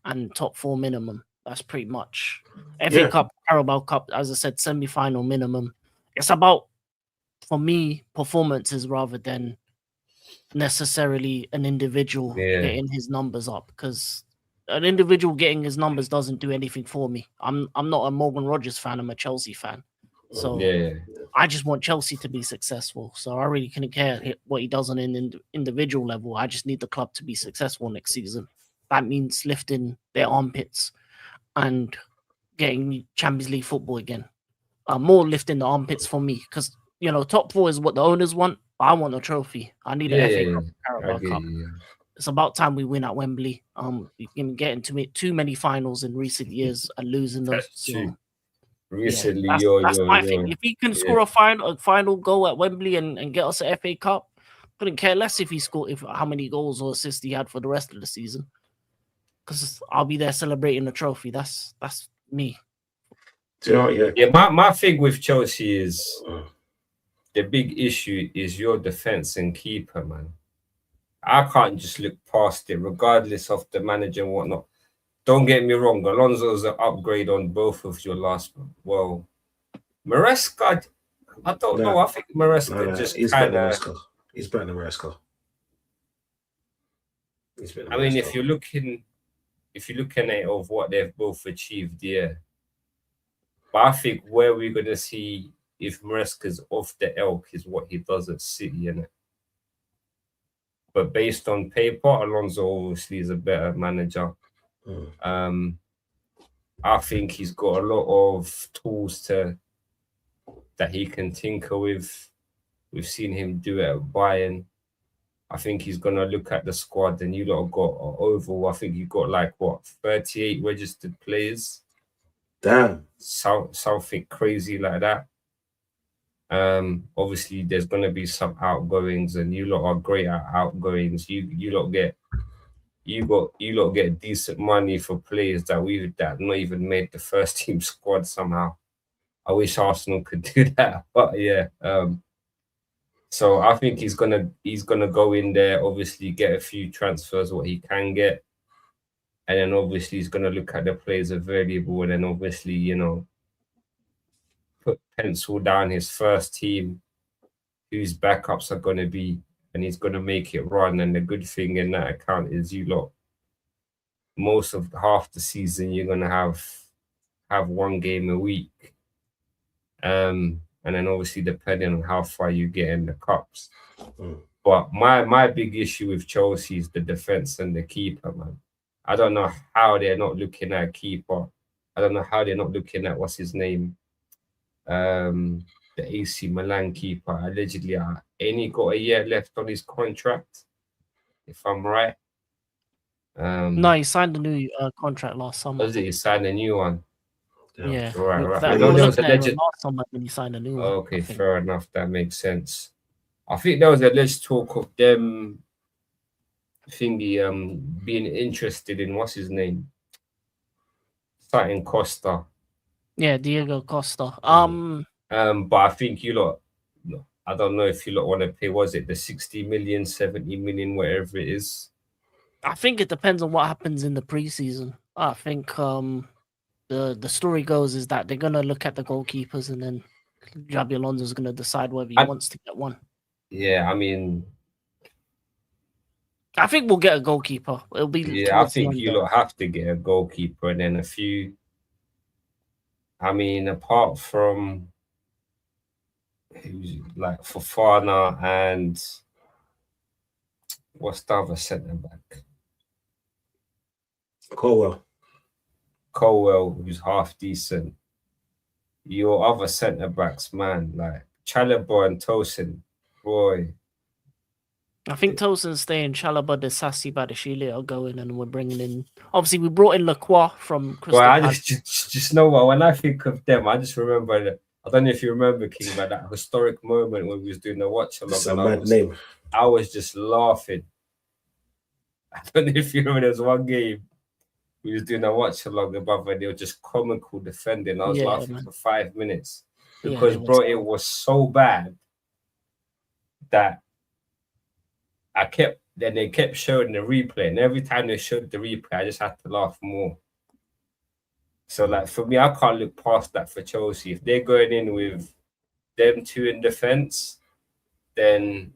and top 4 minimum. That's pretty much FA Cup, Carabao Cup, as I said, semi-final minimum. It's about, for me, performances rather than necessarily an individual getting his numbers up, because an individual getting his numbers doesn't do anything for me. I'm not a Morgan Rodgers fan. I'm a Chelsea fan. So I just want Chelsea to be successful. So I really couldn't care what he does on an individual level. I just need the club to be successful next season. That means lifting their armpits and getting Champions League football again. More lifting the armpits for me, because, you know, top 4 is what the owners want. But I want a trophy. I need an FA Cup, Carabao Cup. It's about time we win at Wembley. We've been getting too many finals in recent years and losing them. That's true. So, Recently, that's my thing. If he can score a final goal at Wembley and get us an FA Cup, couldn't care less if he scored how many goals or assists he had for the rest of the season. Because I'll be there celebrating the trophy. That's me. Yeah, my thing with Chelsea is the big issue is your defense and keeper, man. I can't just look past it, regardless of the manager and whatnot. Don't get me wrong, Alonso's an upgrade on both of your last. Well, Maresca, I don't know. I think Maresca just kind of. He's better than Maresca. I mean, if you're looking at it of what they've both achieved, yeah. But I think where we're gonna see if Maresca's off the elk is what he does at City, innit? But based on paper, Alonso obviously is a better manager. I think he's got a lot of tools that he can tinker with. We've seen him do it at Bayern. I think he's gonna look at the squad, and you lot have got overall. I think you've got 38 registered players. Damn, something crazy like that. Obviously, there's gonna be some outgoings, and you lot are great at outgoings. You lot get decent money for players that not even made the first team squad somehow. I wish Arsenal could do that, but yeah. So I think he's gonna go in there, obviously get a few transfers what he can get, and then obviously he's gonna look at the players available, and then obviously put pencil down his first team, whose backups are gonna be, and he's gonna make it run. And the good thing in that account is you lot, most of half the season you're gonna have one game a week. And then obviously depending on how far you get in the cups. But my big issue with Chelsea is the defense and the keeper, man. I don't know how they're not looking at a keeper. I don't know how they're not looking at what's his name, the AC Milan keeper. Allegedly, only got a year left on his contract, if I'm right. No, he signed a new contract last summer. He signed a new one? Yeah, right. There was a legend last summer when he signed a new one. Okay, fair enough. That makes sense. I think there was alleged talk of them being interested in what's his name, starting Costa. Yeah, Diego Costa. But I think you lot, I don't know if you lot want to pay. Was it the 60 million, 70 million, whatever it is? I think it depends on what happens in the preseason. I think the story goes is that they're gonna look at the goalkeepers, and then Xabi Alonso's gonna decide whether he wants to get one. Yeah, I mean, I think we'll get a goalkeeper. It'll be I think you lot have to get a goalkeeper, and then a few. I mean, apart from like Fofana and what's the other centre back? Colwell, who's half decent. Your other centre backs, man, like Chalobah and Tosin, boy. I think Tosin's staying. Chalobah, Disasi, Badashile are going, and we're bringing in. Obviously, we brought in Lacroix from Crystal Palace. I just know what, when I think of them, I just remember that. I don't know if you remember, King, but that historic moment when we was doing the watch along. I was just laughing. I don't know if you remember, there was one game we was doing a watch along above, and they were just comical defending. I was laughing for 5 minutes because, it was so bad that they kept showing the replay, and every time they showed the replay, I just had to laugh more. So, like, for me, I can't look past that for Chelsea. If they're going in with them two in defense, then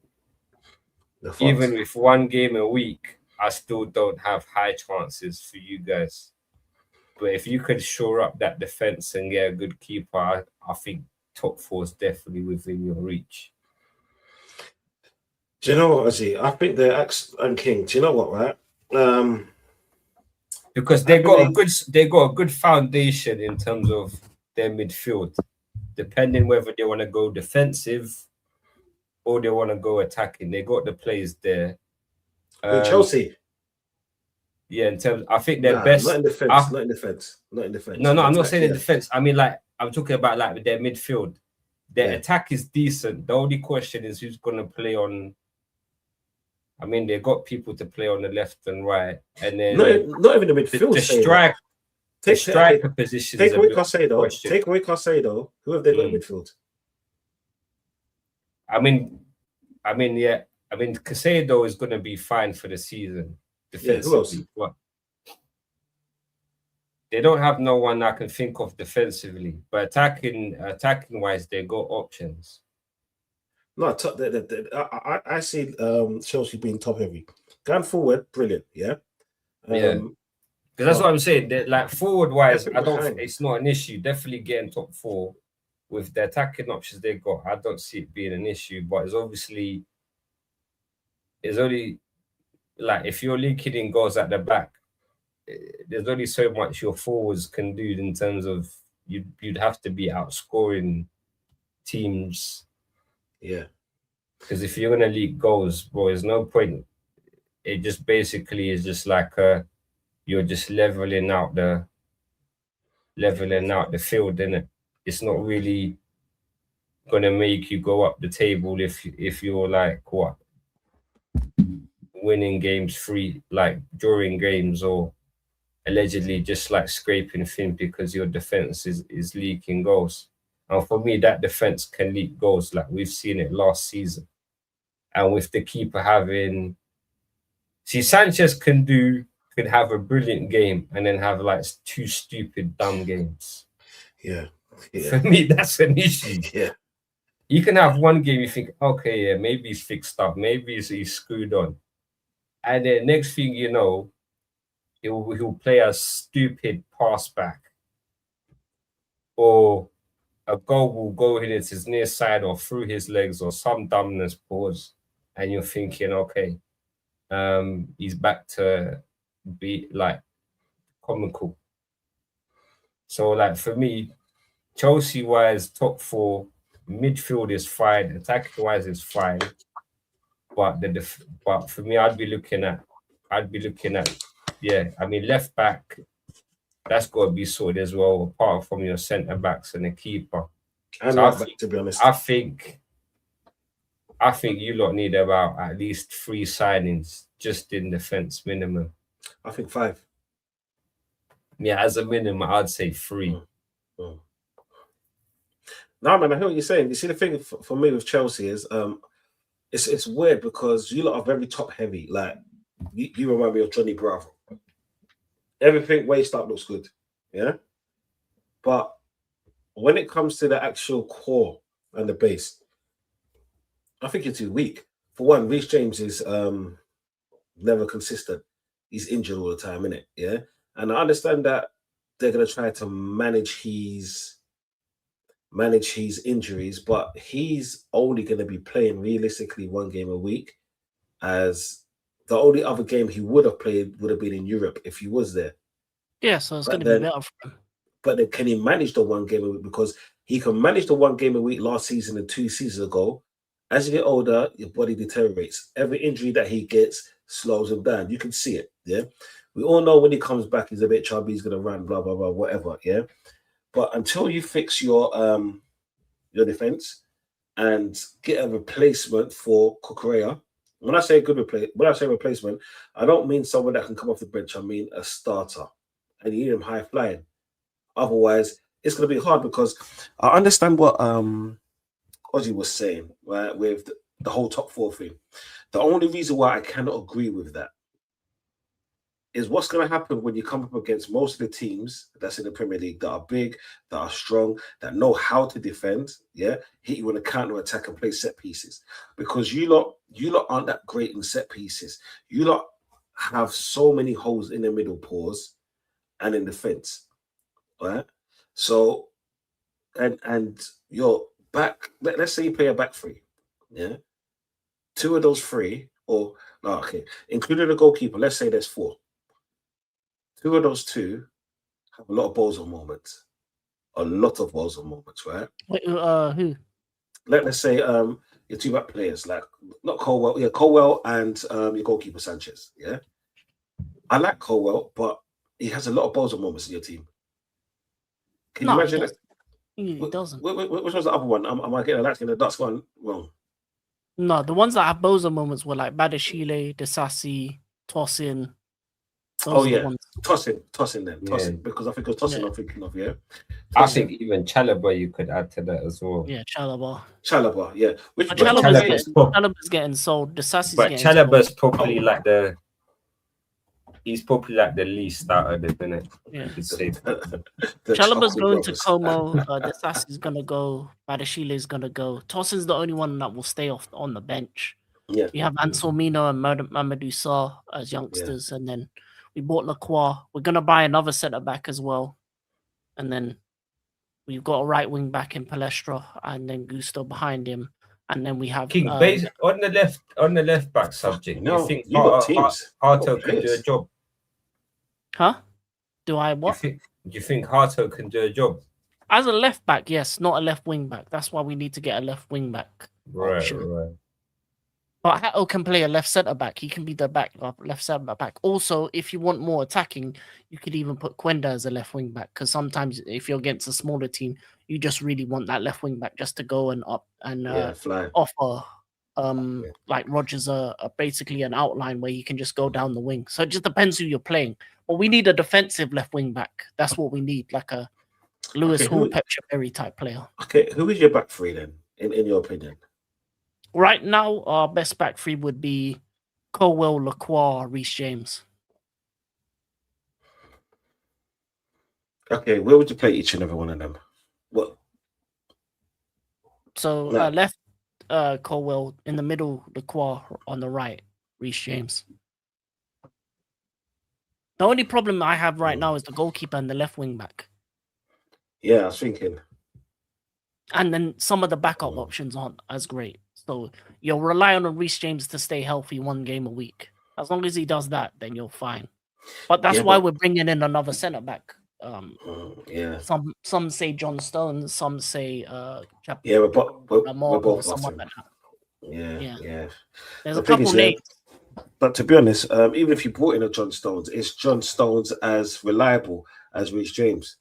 even with one game a week, I still don't have high chances for you guys. But if you could shore up that defense and get a good keeper, I think top four is definitely within your reach. Do you know what, Ozzy? I think they're King. Do you know what, right? Because they got a good foundation in terms of their midfield. Depending whether they want to go defensive or they want to go attacking. They got the players there. Chelsea. Yeah, in terms, I think they're best. Not in defense. Not in defense. Not in defense. No, I'm not saying in defense. I mean, like, I'm talking about like their midfield. Their attack is decent. The only question is who's going to play on. I mean, they got people to play on the left and right, and then not even the midfield. The striker position. Take away Caicedo. Who have they got in midfield? I mean, Caicedo is going to be fine for the season. Who else? But they don't have no one I can think of defensively, but attacking wise, they got options. No, I see Chelsea being top heavy. Going forward, brilliant. Yeah. Because that's what I'm saying. Like forward wise, I don't think it's not an issue. Definitely getting top 4 with the attacking options they got. I don't see it being an issue, but it's only like if you're leaking in goals at the back, there's only so much your forwards can do in terms of you'd have to be outscoring teams. Yeah. Because if you're gonna leak goals, bro, there's no point. It just basically is just like you're just leveling out the field, innit? It's not really gonna make you go up the table if you're like what? Winning games free, like during games, or allegedly just like scraping thin because your defense is leaking goals. And for me, that defense can leak goals, like we've seen it last season. And with the keeper Sanchez can have a brilliant game and then have like 2 stupid dumb games. Yeah. For me, that's an issue. Yeah. You can have one game you think, okay, yeah, maybe he's fixed up, maybe he's screwed on. And then next thing you know, he'll play a stupid pass back, or a goal will go in at his near side or through his legs or some dumbness pause, and you're thinking, okay, he's back to be like comical. So like for me, Chelsea wise, top 4, midfield is fine, attacking wise is fine. But but for me, I'd be looking at, left back, that's got to be sorted as well, apart from your centre backs and the keeper. And so right back, to be honest, I think you lot need about at least 3 signings just in defence minimum. I think 5. Yeah, as a minimum, I'd say 3. No, man, I hear what you're saying. You see, the thing for me with Chelsea is it's weird because you lot are very top heavy. Like you remind me of Johnny Bravo. Everything waist up looks good, yeah. But when it comes to the actual core and the base, I think you're too weak. For one, Reece James is never consistent. He's injured all the time, innit? Yeah. And I understand that they're gonna try to manage his injuries, but he's only going to be playing realistically 1 game a week, as the only other game he would have played would have been in Europe if he was there. Yeah, so it's going to be better for him. But then can he manage the 1 game a week? Because he can manage the 1 game a week last season and 2 seasons ago. As you get older, your body deteriorates. Every injury that he gets slows him down. You can see it, yeah? We all know when he comes back, he's a bit chubby, he's going to run, blah, blah, blah, whatever, yeah? But until you fix your defense and get a replacement for Cucurella, when I say replacement, I don't mean someone that can come off the bench. I mean a starter, and you need him high flying. Otherwise, it's going to be hard, because I understand what Ozzy was saying, right, with the whole top 4 thing. The only reason why I cannot agree with that is what's going to happen when you come up against most of the teams that's in the Premier League that are big, that are strong, that know how to defend, yeah, hit you on a counter attack and play set pieces. Because you lot aren't that great in set pieces. You lot have so many holes in the middle pause and in defense, right? So, and your back, let's say you play a back 3, yeah, 2 of those 3, including the goalkeeper, let's say there's 4. 2 of those 2 have a lot of bozo moments. A lot of bozo moments, right? Wait, who? Let's say your two back players, like not Colwell, Colwell and your goalkeeper Sanchez. Yeah, I like Colwell, but he has a lot of balls moments in your team. Can you imagine it? He doesn't. Which was the other one? Am I getting the Dutch one wrong? No, the ones that have Bozo moments were like Badashile, Desassi, Tosin. Those are the ones. Tossing them, because I think it was Tosin I'm thinking of, I think even Chalobah you could add to that as well. Yeah, Chalobah, yeah. Which Chalobah's getting sold. Desassi's getting sold. Chalobah's probably he's probably like the least out of it, isn't it? Yeah. Chalobah's going to Como. Desassi's gonna go. Badashile's gonna go. Tosin's the only one that will stay on the bench. Yeah. You have Anselmino and Mamadou Sarr as youngsters, and then we bought Lacroix. We're gonna buy another centre back as well, and then we've got a right wing back in Palestra, and then Gusto behind him, and then we have King. On the left back subject. You think Harto can do a job? Huh? Do I what? You think Harto can do a job? As a left back, yes, not a left wing back. That's why we need to get a left wing back. Right. But Hato can play a left centre back. He can be the left centre back. Also, if you want more attacking, you could even put Quenda as a left wing back. Because sometimes if you're against a smaller team, you just really want that left wing back just to go and up and offer like Rogers basically an outline where you can just go down the wing. So it just depends who you're playing. But we need a defensive left wing back. That's what we need, like a Lewis Hall, Pep Shaberi type player. Okay, who is your back three then, in your opinion? Right now, our best back three would be Colwell, Lacroix, Reece James. Okay, where would you play each and every one of them? What? So left, Colwell, in the middle, Lacroix, on the right, Reece James. The only problem I have right now is the goalkeeper and the left wing back. Yeah, I was thinking. And then some of the backup options aren't as great. So you're relying on Reece James to stay healthy 1 game a week. As long as he does that, then you're fine. But that's why we're bringing in another centre back. Some say John Stones, some say we're both someone like that. Yeah. There's a couple names. But to be honest, even if you brought in a John Stones, is John Stones as reliable as Reece James?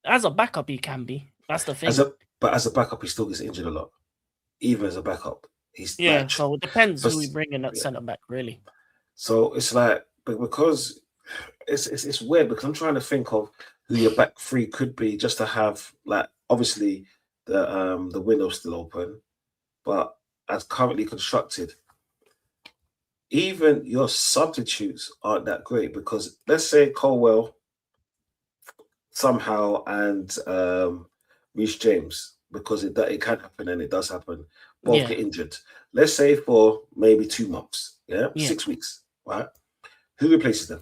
As a backup, he can be. That's the thing. But as a backup, he still gets injured a lot. Even as a backup, so it depends who we bring in at centre back, really. So it's like, but because it's weird because I'm trying to think of who your back three could be, just to have, like, obviously the window's still open, but as currently constructed, even your substitutes aren't that great, because let's say Colwell somehow and Reece James, because it can happen and it does happen, both get injured. Let's say for maybe 2 months, 6 weeks, right? Who replaces them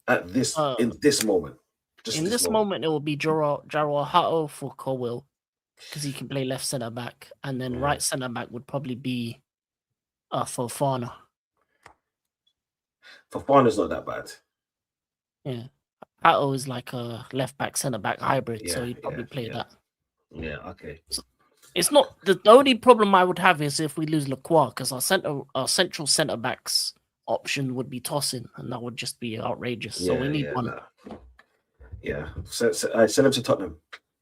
at this in this moment? In this moment, it will be Jarrell Hato for Colwell, because he can play left centre back, and then right centre back would probably be Fofana. Fofana's not that bad. Yeah, Hato is like a left back centre back hybrid, so he'd probably play that. Yeah, okay. So it's not the only problem I would have is if we lose Lacroix, because our central centre backs option would be Tosin, and that would just be outrageous. So we need one. Yeah, send him to Tottenham.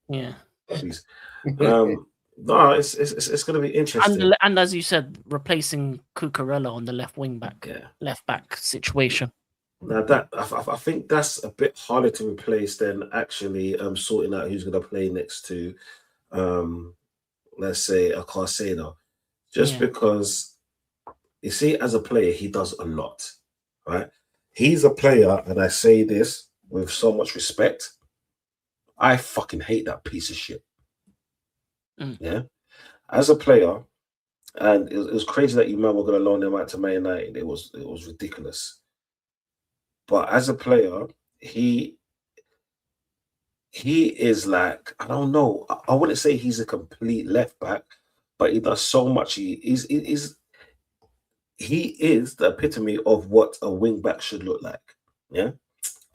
Yeah, please. No, it's going to be interesting. And as you said, replacing Cucurella on the left wing back, left back situation. Now that I think that's a bit harder to replace than actually sorting out who's going to play next to, let's say, a Caicedo, just because you see, as a player, he does a lot, right? He's a player, and I say this with so much respect. I fucking hate that piece of shit. Yeah, as a player, and it was crazy that you man were going to loan him out to Man United. It was ridiculous. But as a player, he is like, I don't know. I wouldn't say he's a complete left back, but he does so much. He is the epitome of what a wing back should look like. Yeah,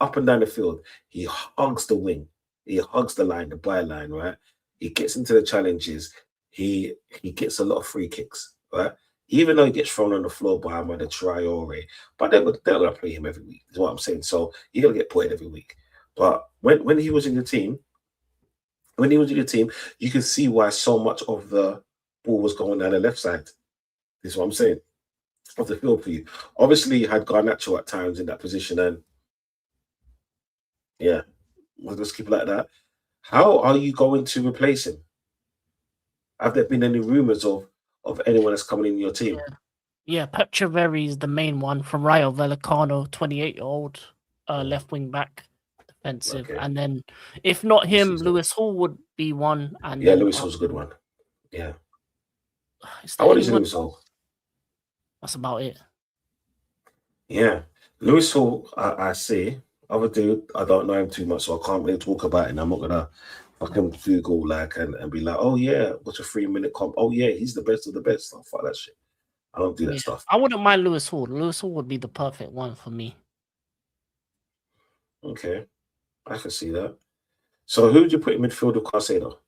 up and down the field, he hugs the wing, he hugs the line, the byline, right? He gets into the challenges. He gets a lot of free kicks. right? Even though he gets thrown on the floor by Amanda Traore, but they're gonna play him every week, is what I'm saying. So you're gonna get played every week. But when he was in the team, you can see why so much of the ball was going down the left side. Is what I'm saying. Of the field for you. Obviously, you had Garnacho at times in that position, and yeah, we'll just keep it like that. How are you going to replace him? Have there been any rumors of anyone that's coming in your team? Yeah, Petroveri is the main one from Rayo Vallecano, 28-year-old left wing back, defensive. Okay. And then if not him, Season. Lewis Hall would be one. And Yeah, then, Lewis Hall's a good one. Yeah. is How there old is anyone Lewis Hall? else? That's about it. Yeah. Lewis Hall, I see. Other dude, I don't know him too much, so I can't really talk about it. And I'm not gonna fucking Google like and be like, oh yeah, what's a 3-minute comp? Oh yeah, he's the best of the best. I'll fuck that shit. I don't do that stuff. I wouldn't mind Lewis Hall. Lewis Hall would be the perfect one for me. Okay. I can see that. So who would you put in midfield with Caicedo?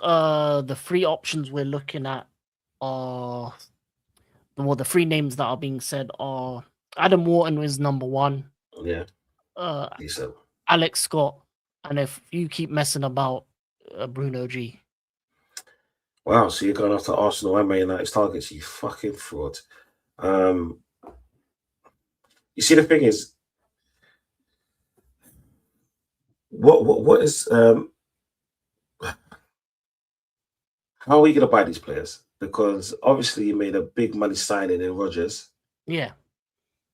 The three options we're looking at are the three names that are being said are Adam Wharton is number one. Yeah. Decent. Alex Scott, and if you keep messing about, Bruno G. Wow, so you're going after Arsenal and Man United's targets, you fucking fraud. You see, the thing is, what is how are we going to buy these players? Because obviously you made a big money signing in Rodgers. Yeah,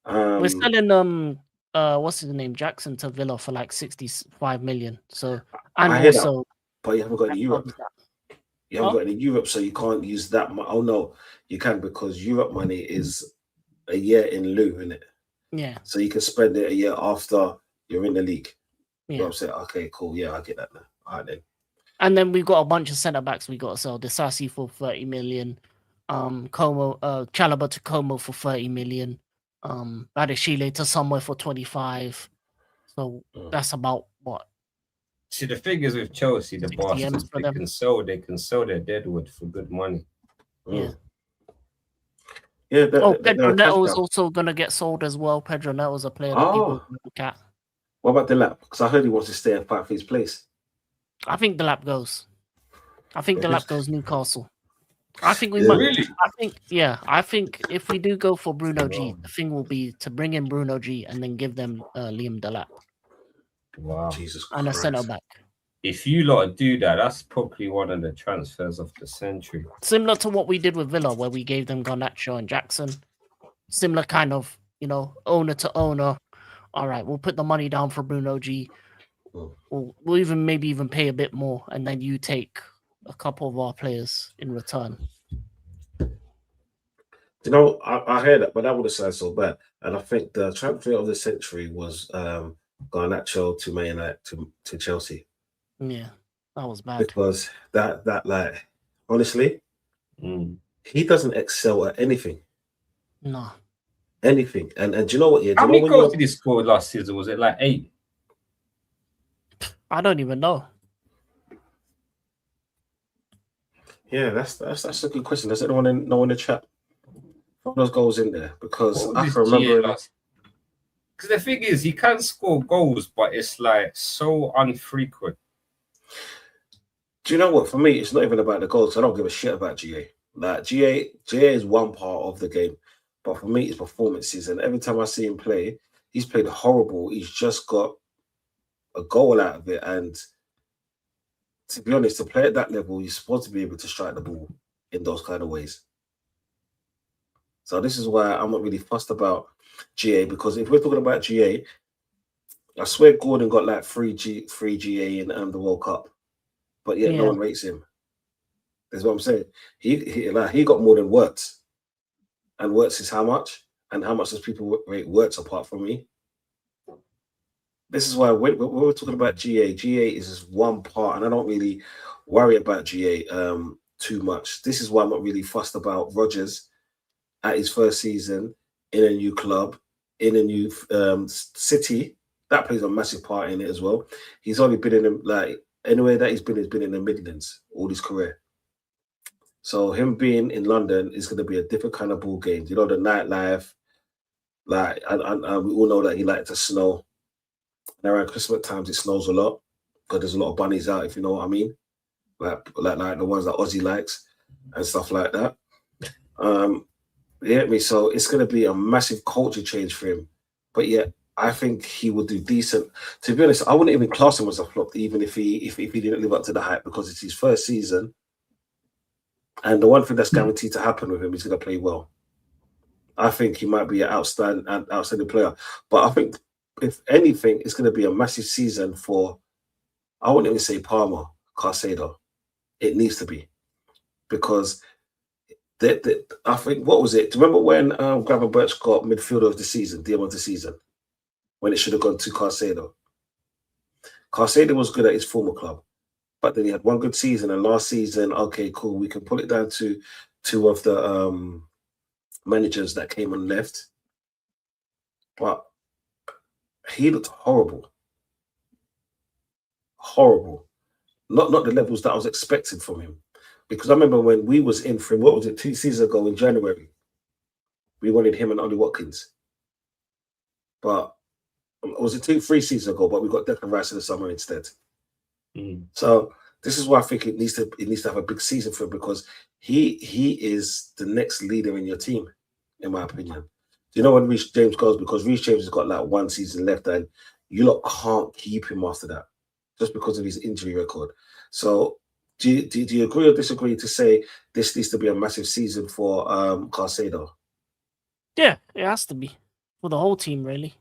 we're selling what's his name, Jackson, to Villa for like 65 million. So and I hear also, that, but you haven't got any Europe. You haven't got any Europe, so you can't use that. Oh no, you can, because Europe money is a year in lieu, isn't it? Yeah. So you can spend it a year after you're in the league. Yeah. You know what I'm saying? Okay, cool. Yeah, I get that now. All right then. And then we've got a bunch of centre backs we got to sell. Disasi for 30 million. Como, Chalobah to Como for 30 million. Badashile to somewhere for 25. So that's about what? See, the thing is with Chelsea, the 60 bastards, M's for them. they can sell their deadwood for good money. Yeah. Yeah. Pedro Neto is also going to get sold as well. Pedro Neto is a player that people look at. What about Delap? Because I heard he wants to stay and fight for his place. I think Delap goes. I think Delap goes Newcastle. I think we Yeah. might. Really? I think if we do go for Bruno G, the thing will be to bring in Bruno G and then give them Liam Delap. Wow. Jesus and Christ. a centre back. If you lot do that, that's probably one of the transfers of the century. Similar to what we did with Villa, where we gave them Garnacho and Jackson. Similar kind of, owner to owner. All right, we'll put the money down for Bruno G. We'll maybe even pay a bit more, and then you take a couple of our players in return. I heard that, but that would have sounded so bad. And I think the transfer of the century was Garnacho to Man United to Chelsea. Yeah, that was bad. Because that like, honestly, he doesn't excel at anything. No. Anything. And do you know what? Yeah, how many goals did he score last season? Was it like 8? I don't even know. Yeah, that's a good question. Does anyone know in the chat? Put those goals in there, because I can remember. Because the thing is, he can score goals, but it's like so unfrequent. Do you know what? For me, it's not even about the goals. I don't give a shit about GA. Like GA is one part of the game, but for me, it's performances. And every time I see him play, he's played horrible. He's just got a goal out of it. And to be honest, to play at that level, you're supposed to be able to strike the ball in those kind of ways. So this is why I'm not really fussed about GA, because if we're talking about GA, I swear Gordon got like free GA in the World Cup, but yet no one rates him. That's what I'm saying. He got more than Wirtz, and Wirtz is how much? And how much does people rate Wirtz apart from me? This is why when we're talking about GA is just one part, and I don't really worry about GA too much. This is why I'm not really fussed about Rodgers at his first season in a new club, in a new city. That plays a massive part in it as well. He's only been in like anywhere that he's been in the Midlands all his career. So him being in London is going to be a different kind of ball game. You know, the nightlife, like, and we all know that he likes to snow. And around Christmas times, it snows a lot because there's a lot of bunnies out, if you know what I mean. Like the ones that Ozzy likes and stuff like that. You get me? So it's going to be a massive culture change for him. But yeah, I think he will do decent. To be honest, I wouldn't even class him as a flop, even if he didn't live up to the hype, because it's his first season. And the one thing that's guaranteed to happen with him is going to play well. I think he might be an outstanding player. But I think, if anything, it's going to be a massive season for, I wouldn't even say Palmer, Caicedo. It needs to be. Because I think, what was it? Do you remember when Gravenberch got midfielder of the season, DM of the season? When it should have gone to Caicedo. Caicedo was good at his former club. But then he had one good season, and last season, okay, cool, we can put it down to two of the managers that came and left. But he looked horrible. Horrible. Not the levels that I was expecting from him. Because I remember when we was in for him, what was it, 2 seasons ago in January? We wanted him and Ollie Watkins. But was it 3 seasons ago? But we got Declan Rice in the summer instead. So this is why I think it needs to have a big season for him, because he is the next leader in your team, in my opinion. Do you know when Reece James goes? Because Reece James has got like 1 season left, and you lot can't keep him after that, just because of his injury record. So do you agree or disagree to say this needs to be a massive season for Caicedo? Yeah, it has to be for the whole team, really.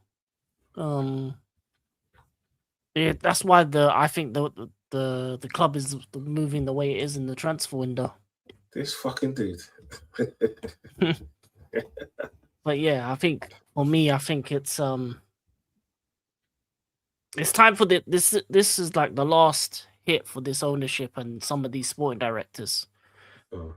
Yeah, that's why I think the club is moving the way it is in the transfer window. This fucking dude. But yeah, I think for me, I think it's time for this is like the last hit for this ownership and some of these sporting directors.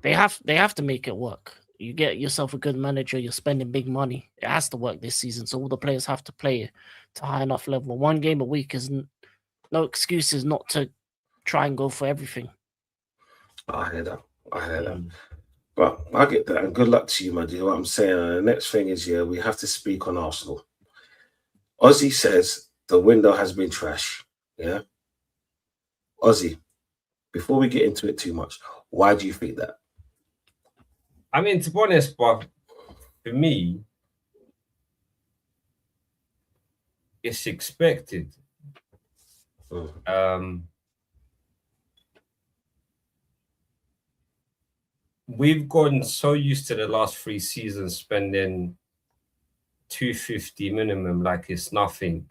They have to make it work. You get yourself a good manager, you're spending big money. It has to work this season. So all the players have to play to high enough level. 1 game a week isn't no excuses not to try and go for everything. I hear that. But I get that, and good luck to you, man. Do you know what I'm saying? And the next thing is, yeah, we have to speak on Arsenal. Ozzy says the window has been trash. Yeah, Ozzy. Before we get into it too much, why do you think that? I mean, to be honest, but for me, it's expected. We've gotten so used to the last 3 seasons spending 250 minimum like it's nothing,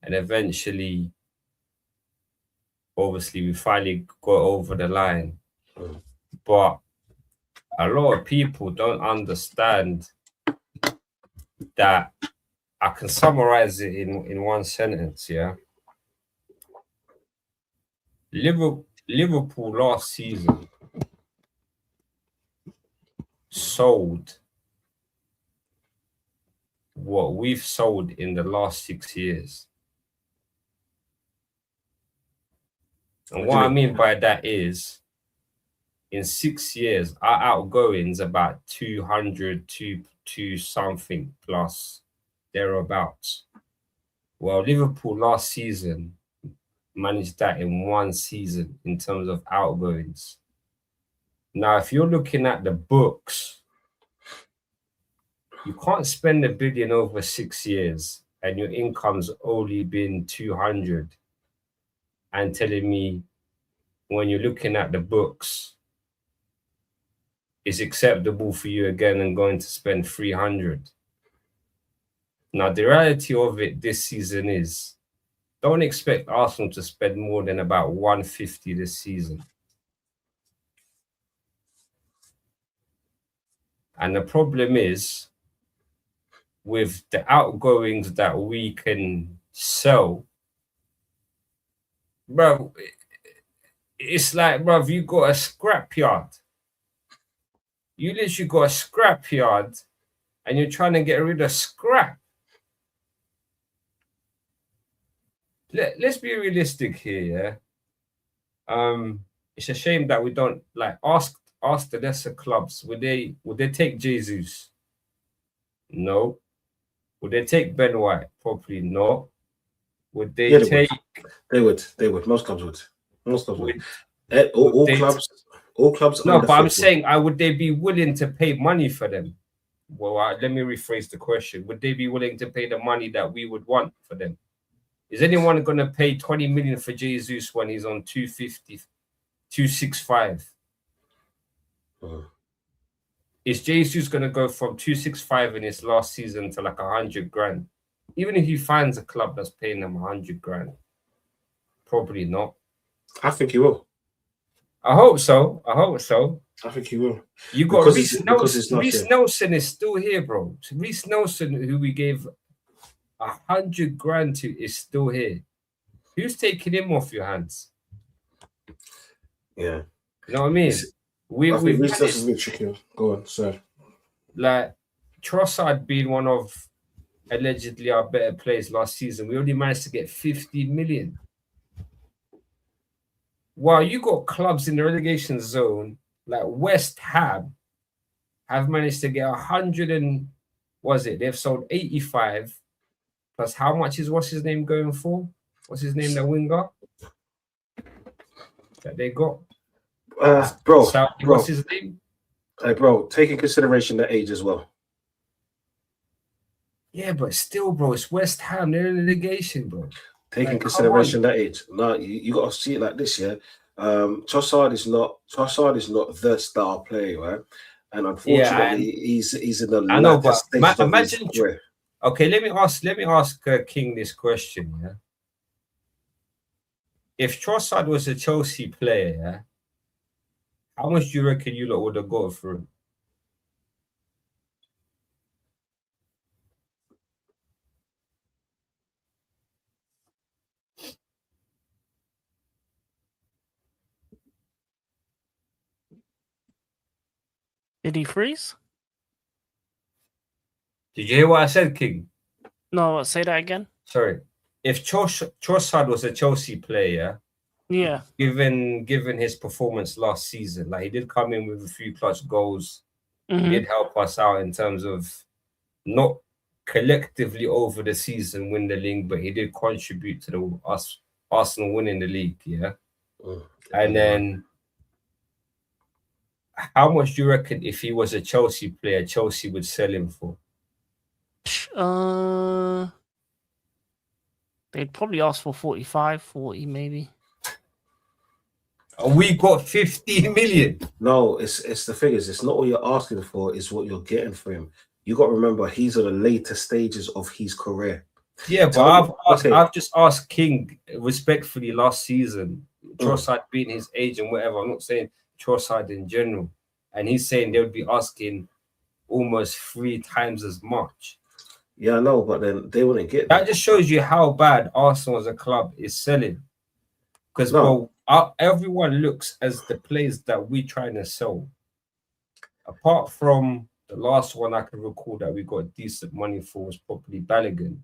and eventually, obviously, we finally got over the line. But a lot of people don't understand that. I can summarize it in 1 sentence, yeah. Liverpool last season sold what we've sold in the last 6 years. And what I mean by that is, in 6 years, our outgoings about 200 to something plus, thereabouts. Well, Liverpool last season managed that in 1 season in terms of outgoings. Now, if you're looking at the books, you can't spend $1 billion over 6 years and your income's only been 200, and telling me when you're looking at the books, it's acceptable for you again and going to spend 300. Now, the reality of it this season is, don't expect Arsenal to spend more than about 150 this season. And the problem is, with the outgoings that we can sell, bro, it's like, bro, you got a scrapyard. You literally got a scrapyard and you're trying to get rid of scrap. Let's be realistic here, yeah. It's a shame that we don't like ask ask the lesser clubs, would they take Jesus? No. Would they take Ben White? Probably not. Would they take? They would. Most clubs would. Most clubs would. Would All clubs. No, but I'm saying, would they be willing to pay money for them? Well, let me rephrase the question. Would they be willing to pay the money that we would want for them? Is anyone going to pay 20 million for Jesus when he's on 250, 265? Is Jesus going to go from 265 in his last season to like 100 grand? Even if he finds a club that's paying him 100 grand, probably not. I think he will. I hope so. I think he will. You got Reece Nelson. Reece Nelson is still here, bro. Reece Nelson, who we gave 100 grand to, is still here. Who's taking him off your hands? Yeah. You know what I mean? Reece Nelson's a bit tricky. Go on, sir. Like Trossard being one of allegedly our better players last season, we only managed to get 50 million. While you got clubs in the relegation zone like West Ham have managed to get 100 and they've sold 85 plus how much is what's his name going for? What's his name, the winger that they got? Bro, what's his name? Hey, bro, take in consideration the age as well. Yeah, but still, bro, it's West Ham. They're in relegation, bro. Take in consideration that age. No, you got to see it like this, yeah. Trossard is not the star player, right? And unfortunately, he's in the. I know, but imagine. Okay, let me ask King this question. Yeah, if Trossard was a Chelsea player, yeah, how much do you reckon you lot would have got for him? Did he freeze? Did you hear what I said, King? No, say that again. Sorry. If Trossard was a Chelsea player, yeah, given his performance last season, like he did come in with a few clutch goals, he did help us out in terms of not collectively over the season win the league, but he did contribute to Arsenal winning the league, yeah. And then, how much do you reckon if he was a Chelsea player, Chelsea would sell him for? They'd probably ask for 45, 40 maybe. We got 50 million. No, it's the thing is, it's not what you're asking for, it's what you're getting for him. You got to remember, he's at the later stages of his career. Yeah, but I've just asked King respectfully last season, Trossard being his age and whatever. I'm not saying Trossard in general. And he's saying they would be asking almost 3 times as much. Yeah, I know, but then they wouldn't get that. That just shows you how bad Arsenal as a club is selling. Because everyone looks as the players that we're trying to sell. Apart from the last one I can recall that we got decent money for was probably Balogun.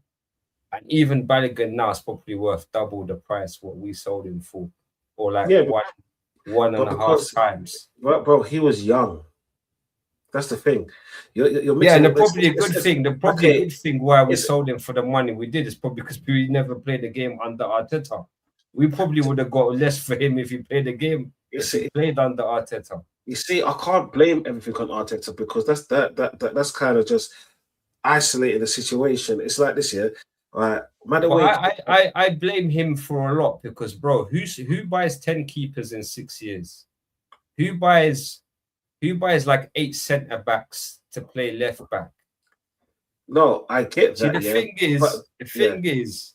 And even Balogun now is probably worth double the price what we sold him for. Or like one and a half times. Bro, he was young. That's the thing. You're and probably a good thing. The probably a good thing why we sold him for the money we did is probably because we never played the game under Arteta. We probably would have got less for him if he played the game. He played under Arteta. You see, I can't blame everything on Arteta because that's kind of just isolating the situation. It's like this, yeah. Right. I blame him for a lot because, bro, who buys 10 keepers in 6 years? Who buys like 8 centre backs to play left back? No, I get that. The thing is,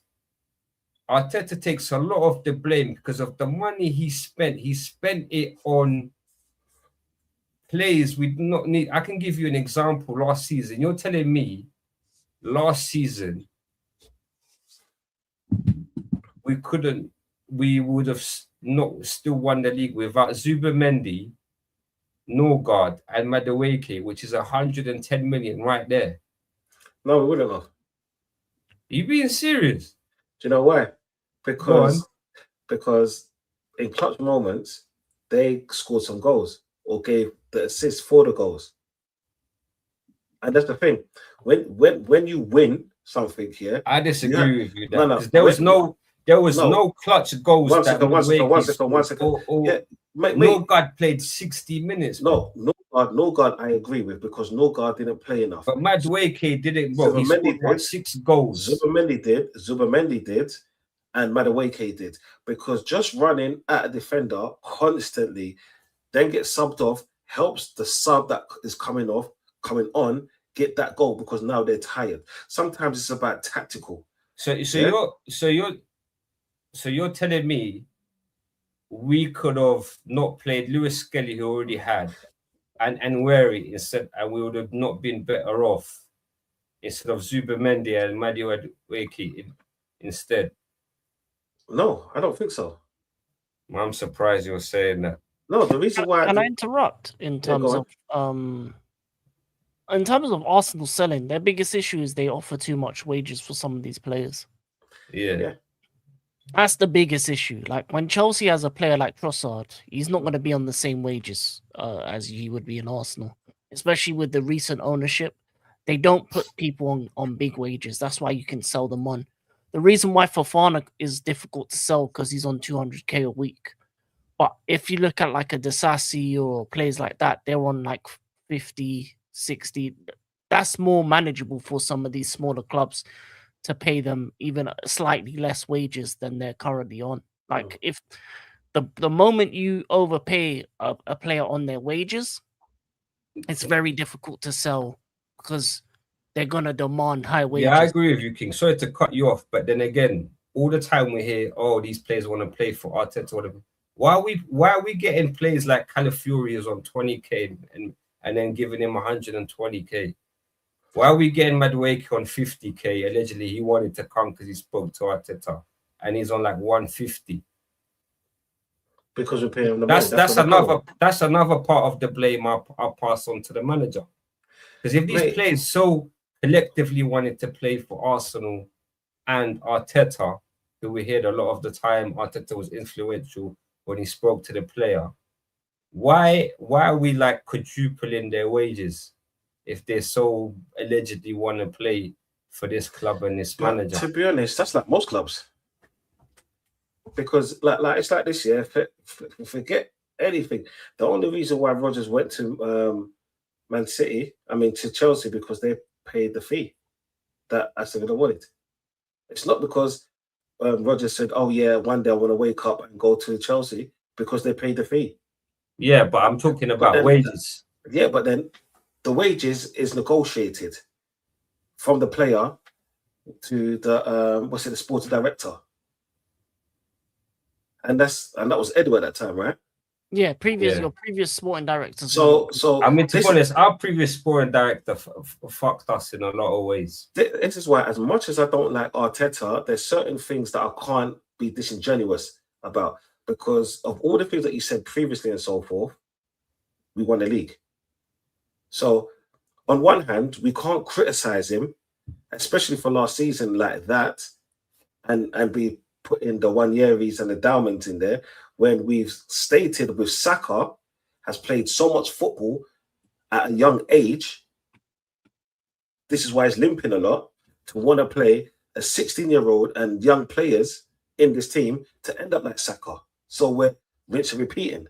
Arteta takes a lot of the blame because of the money he spent. He spent it on players we do not need. I can give you an example. Last season, you're telling me last season we would have not still won the league without Zubimendi, Norgard, and Madueke, which is 110 million right there. No, we wouldn't have. Are you being serious? Do you know why? Because in clutch moments, they scored some goals. or gave the assist for the goals. And that's the thing. When you win something here, I disagree with you no, because there was no clutch goals. One second. Yeah, mate, Norgard played 60 minutes. No guard. I agree with, because Norgard didn't play enough. But Madueke didn't. Bro, he scored what, 6 goals. Zubomendi did, and Madueke did, because just running at a defender constantly, then get subbed off, helps the sub that is coming on, get that goal, because now they're tired. Sometimes it's about tactical. So you're telling me we could have not played Lewis Skelly, who already had, and Wary instead, and we would have not been better off instead of Zubomendi and Madueke instead? No, I don't think so. I'm surprised you're saying that. No, the reason why. Can I interrupt in terms of Arsenal selling? Their biggest issue is they offer too much wages for some of these players. Yeah. That's the biggest issue. Like when Chelsea has a player like Trossard, he's not going to be on the same wages as he would be in Arsenal, especially with the recent ownership. They don't put people on big wages. That's why you can sell them on. The reason why Fofana is difficult to sell because he's on 200k a week. But if you look at like a Disasi or players like that, they're on like 50, 60. That's more manageable for some of these smaller clubs to pay them even slightly less wages than they're currently on. Like if the moment you overpay a player on their wages, it's very difficult to sell because they're gonna demand high wages. Yeah, I agree with you, King. Sorry to cut you off, but then again, all the time we hear, oh, these players want to play for Arteta, whatever. Why are we getting players like Calafiori on 20k and then giving him 120k? Why are we getting Madueke on 50k? Allegedly, he wanted to come because he spoke to Arteta, and he's on like 150. Because we're paying him the money. That's another part of the blame I'll pass on to the manager. Because if these players so collectively wanted to play for Arsenal and Arteta, who we heard a lot of the time Arteta was influential when he spoke to the player, why are we like quadrupling their wages if they so allegedly want to play for this club and this manager? To be honest, that's like most clubs. Because like it's like this year, forget anything. The only reason why Rodgers went to to Chelsea, because they paid the fee that Aston Villa wanted. It's not because Rodgers said, "Oh yeah, one day I want to wake up and go to Chelsea," because they paid the fee. Yeah, but I'm talking about wages. Yeah, but then the wages is negotiated from the player to the the sporting director, and that was Edward at that time, right? Yeah, your previous sporting director. So I mean, to be honest, our previous sporting director fucked us in a lot of ways. This is why, as much as I don't like Arteta, there's certain things that I can't be disingenuous about, because of all the things that you said previously and so forth. We won the league. So on one hand, we can't criticize him, especially for last season like that, and be putting the 1 yearies and endowment in there, when we've stated with Saka has played so much football at a young age. This is why he's limping a lot, to want to play a 16-year-old and young players in this team to end up like Saka. So we're rinse and repeating.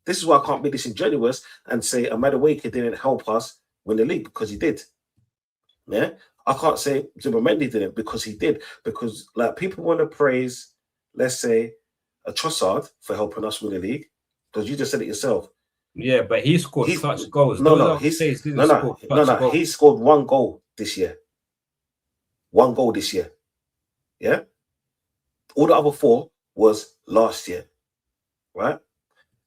This is why I can't be disingenuous and say Madueke didn't help us win the league, because he did. Yeah, I can't say Zubomendi didn't, because he did. Because like people want to praise, let's say, a Trossard for helping us win the league, because you just said it yourself. Yeah, but he scored clutch goals. He scored 1 goal this year. 1 goal this year. Yeah, all the other 4 was last year, right?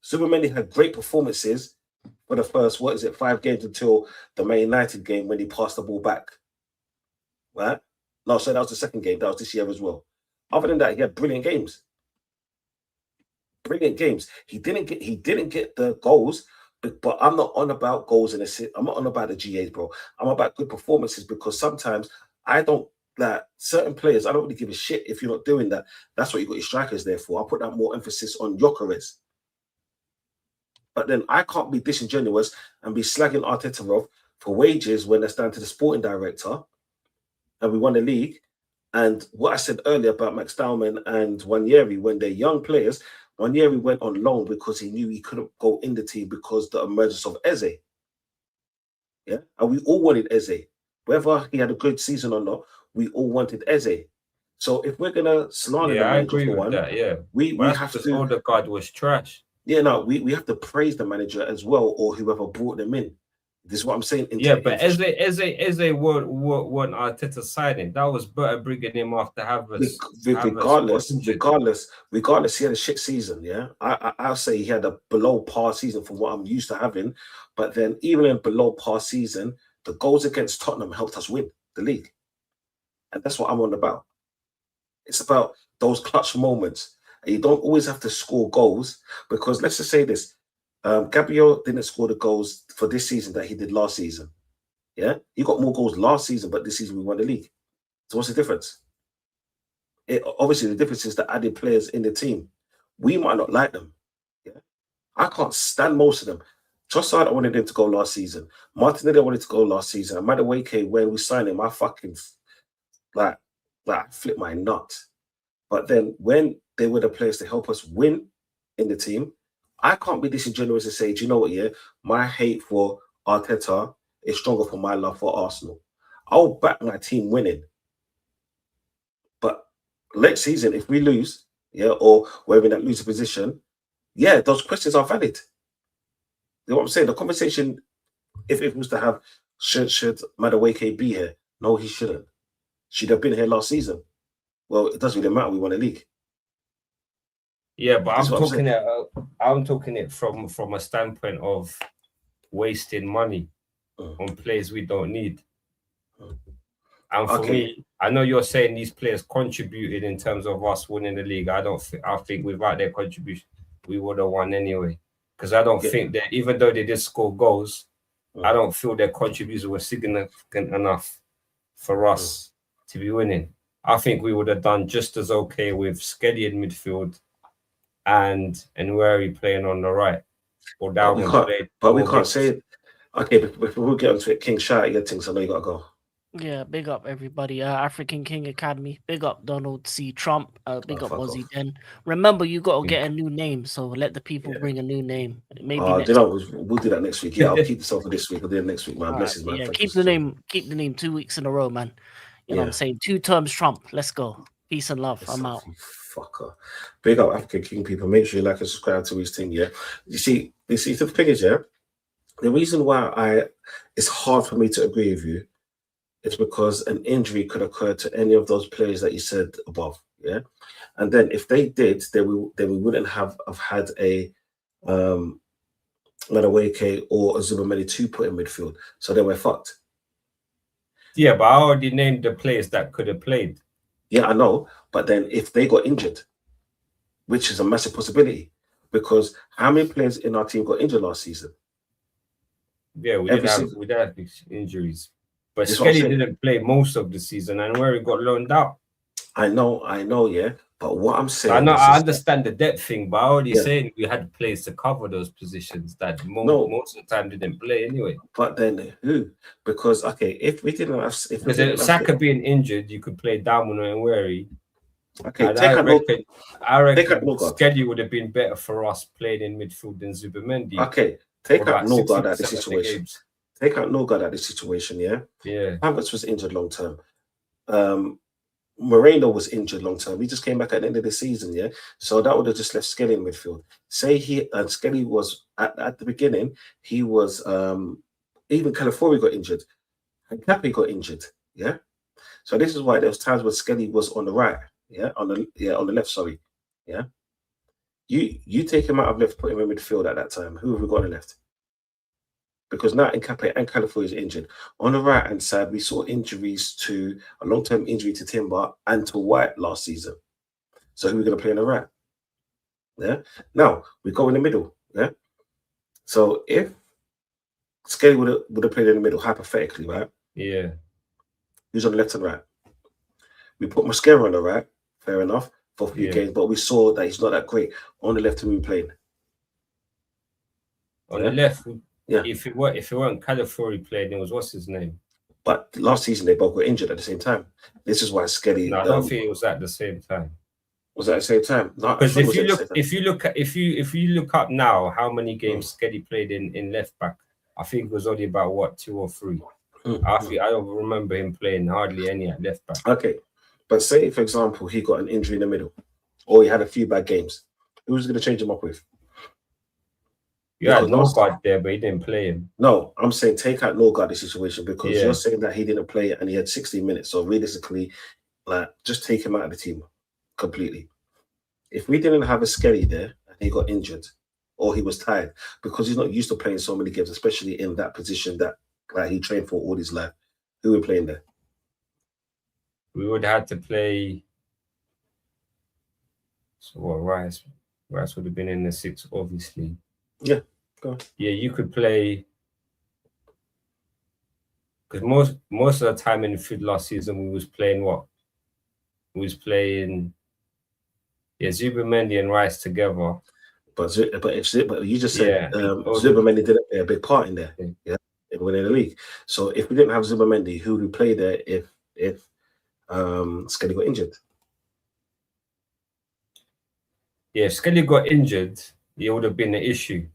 Zubomendi had great performances for the first 5 games until the Man United game when he passed the ball back, right? No, so that was the second game. That was this year as well. Other than that, he had brilliant games. Brilliant games. He didn't get the goals, but I'm not on about goals in a. I'm not on about the GAs, bro. I'm about good performances, because sometimes I don't like certain players. I don't really give a shit if you're not doing that. That's what you got your strikers there for. I put that more emphasis on Gyökeres. But then I can't be disingenuous and be slagging Arteta off for wages when they're down to the sporting director and we won the league. And what I said earlier about Max Dowman and Wanyeri, when they're young players, Wanyeri went on loan because he knew he couldn't go in the team because the emergence of Eze. Yeah, and we all wanted Eze. Whether he had a good season or not, we all wanted Eze. So if we're gonna slander the manager for one, we have to. Odegaard was trash. Yeah, no, we have to praise the manager as well, or whoever brought them in. This is what I'm saying. But Eze weren't Arteta signing. That was better bringing him after Havertz. Regardless, he had a shit season. Yeah, I'll say he had a below par season from what I'm used to having. But then even in below par season, the goals against Tottenham helped us win the league, and that's what I'm on about. It's about those clutch moments. And you don't always have to score goals because let's just say this. Gabriel didn't score the goals for this season that he did last season. Yeah, he got more goals last season, but this season we won the league. So what's the difference? Obviously, the difference is the added players in the team. We might not like them. Yeah, I can't stand most of them. Trossard, I wanted him to go last season. Martinelli, I wanted to go last season. Madueke, when we signed him, I fucking like flip my nut. But then when they were the players to help us win in the team, I can't be disingenuous and say, do you know what, yeah, my hate for Arteta is stronger for my love for Arsenal. I'll back my team winning. But next season, if we lose, yeah, or we're in that loser position, yeah, those questions are valid. You know what I'm saying? The conversation, if it was to have, should Madueke be here? No, he shouldn't. Should have been here last season. Well, it doesn't really matter. We won a league. Yeah, but I'm talking it from a standpoint of wasting money on players we don't need. And for me, I know you're saying these players contributed in terms of us winning the league. I think without their contribution, we would have won anyway. Because I don't think that even though they did score goals, I don't feel their contributions were significant enough for us to be winning. I think we would have done just as okay with Skelly in midfield and Nweri playing on the right. Or down but we can't say it. Okay, before we get onto it, King, shout out your things. I know you gotta go. Yeah, big up everybody. African King Academy. Big up Donald C. Trump. Big up OzzysDen. Remember, you got to get a new name, so let the people bring a new name. Maybe we'll do that next week. Yeah, I'll keep this over this week. I'll do it next week, man. Blessings, man. Yeah, keep the name 2 weeks in a row, man. You know what I'm saying? 2 terms Trump. Let's go. Peace and love. I'm out. Fucker. Big up African King people. Make sure you like and subscribe to his thing, yeah? You see the thing is, yeah? The reason why it's hard for me to agree with you is because an injury could occur to any of those players that you said above, yeah? And then if they did, then we wouldn't have had a Madueke or a Zubameli to put in midfield. So then we're fucked. Yeah, but I already named the players that could have played. Yeah, I know. But then if they got injured, which is a massive possibility, because how many players in our team got injured last season? Yeah, we did have injuries. But Skelly didn't play most of the season and where he got loaned out. I know, yeah. But what I'm saying I understand the depth thing, but I already saying we had players to cover those positions that most of the time didn't play anyway. But then who? Because if we didn't have Saka being injured, you could play Diamond and Wary. Okay, I reckon Skelly would have been better for us playing in midfield than Zubamendi. Okay, take out Norgard out of the situation. Take out Norgard out of the situation, yeah? Yeah. Havertz was injured long term. Moreno was injured long term. He just came back at the end of the season, yeah? So that would have just left Skelly in midfield. Say Skelly was, at the beginning, he was, even Calafiori got injured. And Cappy got injured, yeah? So this is why there was times when Skelly was on the right, on the left, sorry, yeah? You take him out of left, put him in midfield at that time. Who have we got on the left? Because now Nkape and Calafiori is injured. On the right-hand side, we saw injuries to a long-term injury to Timber and to White last season. So who are we going to play on the right? Yeah. Now we go in the middle. Yeah. So if Skelly would have played in the middle, hypothetically, right? Yeah. Who's on the left and right? We put Mosquera on the right. Fair enough for a few games, but we saw that he's not that great on the left. Who we playing? On the left, yeah. If it weren't Calafiori playing, it was what's his name? But last season they both got injured at the same time. This is why Skelly. No, I don't think it was at the same time. Was that at the same time? No, because if you look up now how many games Skelly played in left back, I think it was only about what 2 or 3. I don't remember him playing hardly any at left back. Okay, but say for example he got an injury in the middle, or he had a few bad games. Who's going to change him up with? You had Norgard there, but he didn't play him. No, I'm saying take out Norgard the situation because you're saying that he didn't play and he had 16 minutes. So realistically, like just take him out of the team completely. If we didn't have a Skelly there and he got injured or he was tired because he's not used to playing so many games, especially in that position that like he trained for all his life, who were playing there? We would have to play. So what, Rice would have been in the 6, obviously. Yeah, go on. Yeah, you could play because most of the time in the field last season we was playing what? We was playing Zubimendi and Rice together. But you just said Zubimendi didn't play a big part in there. Yeah, in winning the league. So if we didn't have Zubimendi, who would we play there if Skelly got injured? Yeah, if Skelly got injured, it would have been an issue.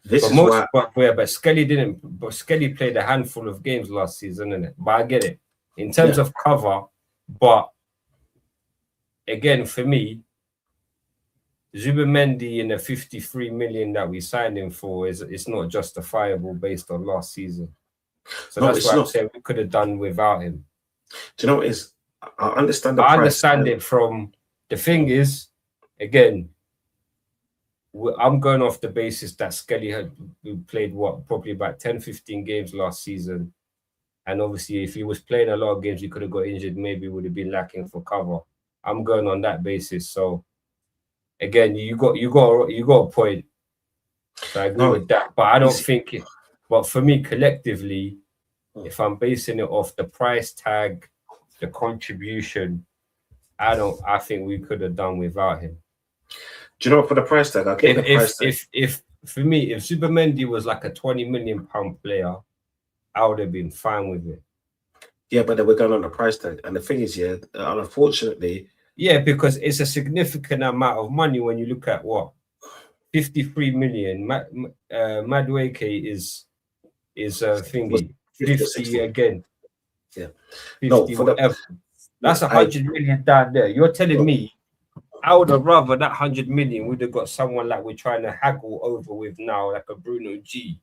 But Skelly didn't. But Skelly played a handful of games last season, innit? But I get it in terms of cover. But again, for me, Zubimendi in the 53 million that we signed him for it's not justifiable based on last season. So that's why I'm saying we could have done without him. Do you know what it is? I understand I understand it from the thing is, again, I'm going off the basis that Skelly had played probably about 10-15 games last season. And obviously if he was playing a lot of games, he could have got injured, maybe would have been lacking for cover. I'm going on that basis. So again, you got a point. So I agree with that. But I don't think it. But for me, collectively, if I'm basing it off the price tag, the contribution, I think we could have done without him. Do you know what, for the price tag? If for me, if Zubimendi was like a £20 million player, I would have been fine with it. Yeah, but then we're going on the price tag. And the thing is, unfortunately. Yeah, because it's a significant amount of money when you look at 53 million. Madueke is a thingy. 50 again. Yeah. 50 whatever. That's 100 million down there. You're telling me I would have rather that 100 million would have got someone like we're trying to haggle over with now, like a Bruno G.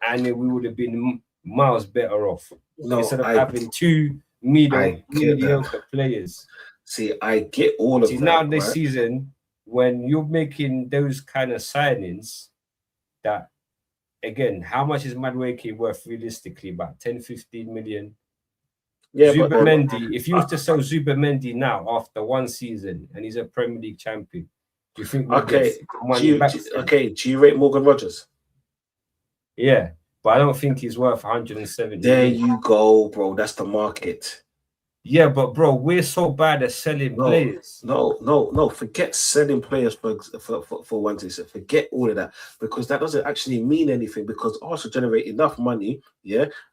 And then we would have been miles better off. Instead of having 2 mediocre players. See, I get all of that. Now this season, when you're making those kind of signings, that again, how much is Madueke worth realistically? About 10-15 million. Yeah, Zubimendi, if you was to sell Zubimendi now after 1 season and he's a Premier League champion, do you think we'll get money back? Do you rate Morgan Rogers? Yeah, but I don't think he's worth 170. There you go, bro. That's the market. Yeah, but bro, we're so bad at selling players. No. Forget selling players for 1 season. Forget all of that because that doesn't actually mean anything because Arsenal generate enough money,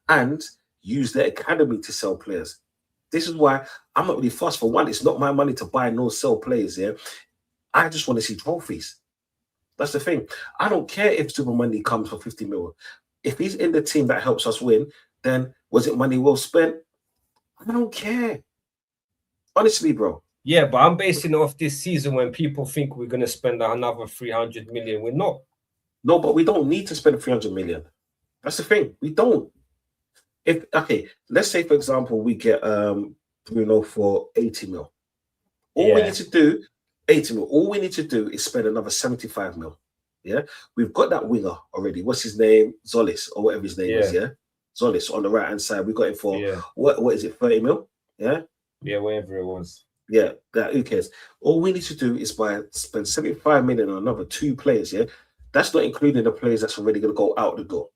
and use their academy to sell players. This is why I'm not really fussed. For one, it's not my money to buy nor sell players. I just want to see trophies. That's the thing. I don't care if Super Money comes for 50 million. If he's in the team that helps us win, then was it money well spent? I don't care. Honestly, bro. Yeah, but I'm basing it off this season when people think we're going to spend another 300 million. We're not. No, but we don't need to spend 300 million. That's the thing. We don't. Let's say, for example, we get Bruno for 80 mil. All we need to do, 80 mil. All we need to do is spend another 75 mil. Yeah, we've got that winger already. What's his name? Zolis or whatever his name is. Yeah, Zolis on the right hand side. We got him for what is it? 30 mil. Yeah, whatever it was. Yeah, who cares? All we need to do is spend 75 million on another 2 players. Yeah, that's not including the players that's already going to go out the door.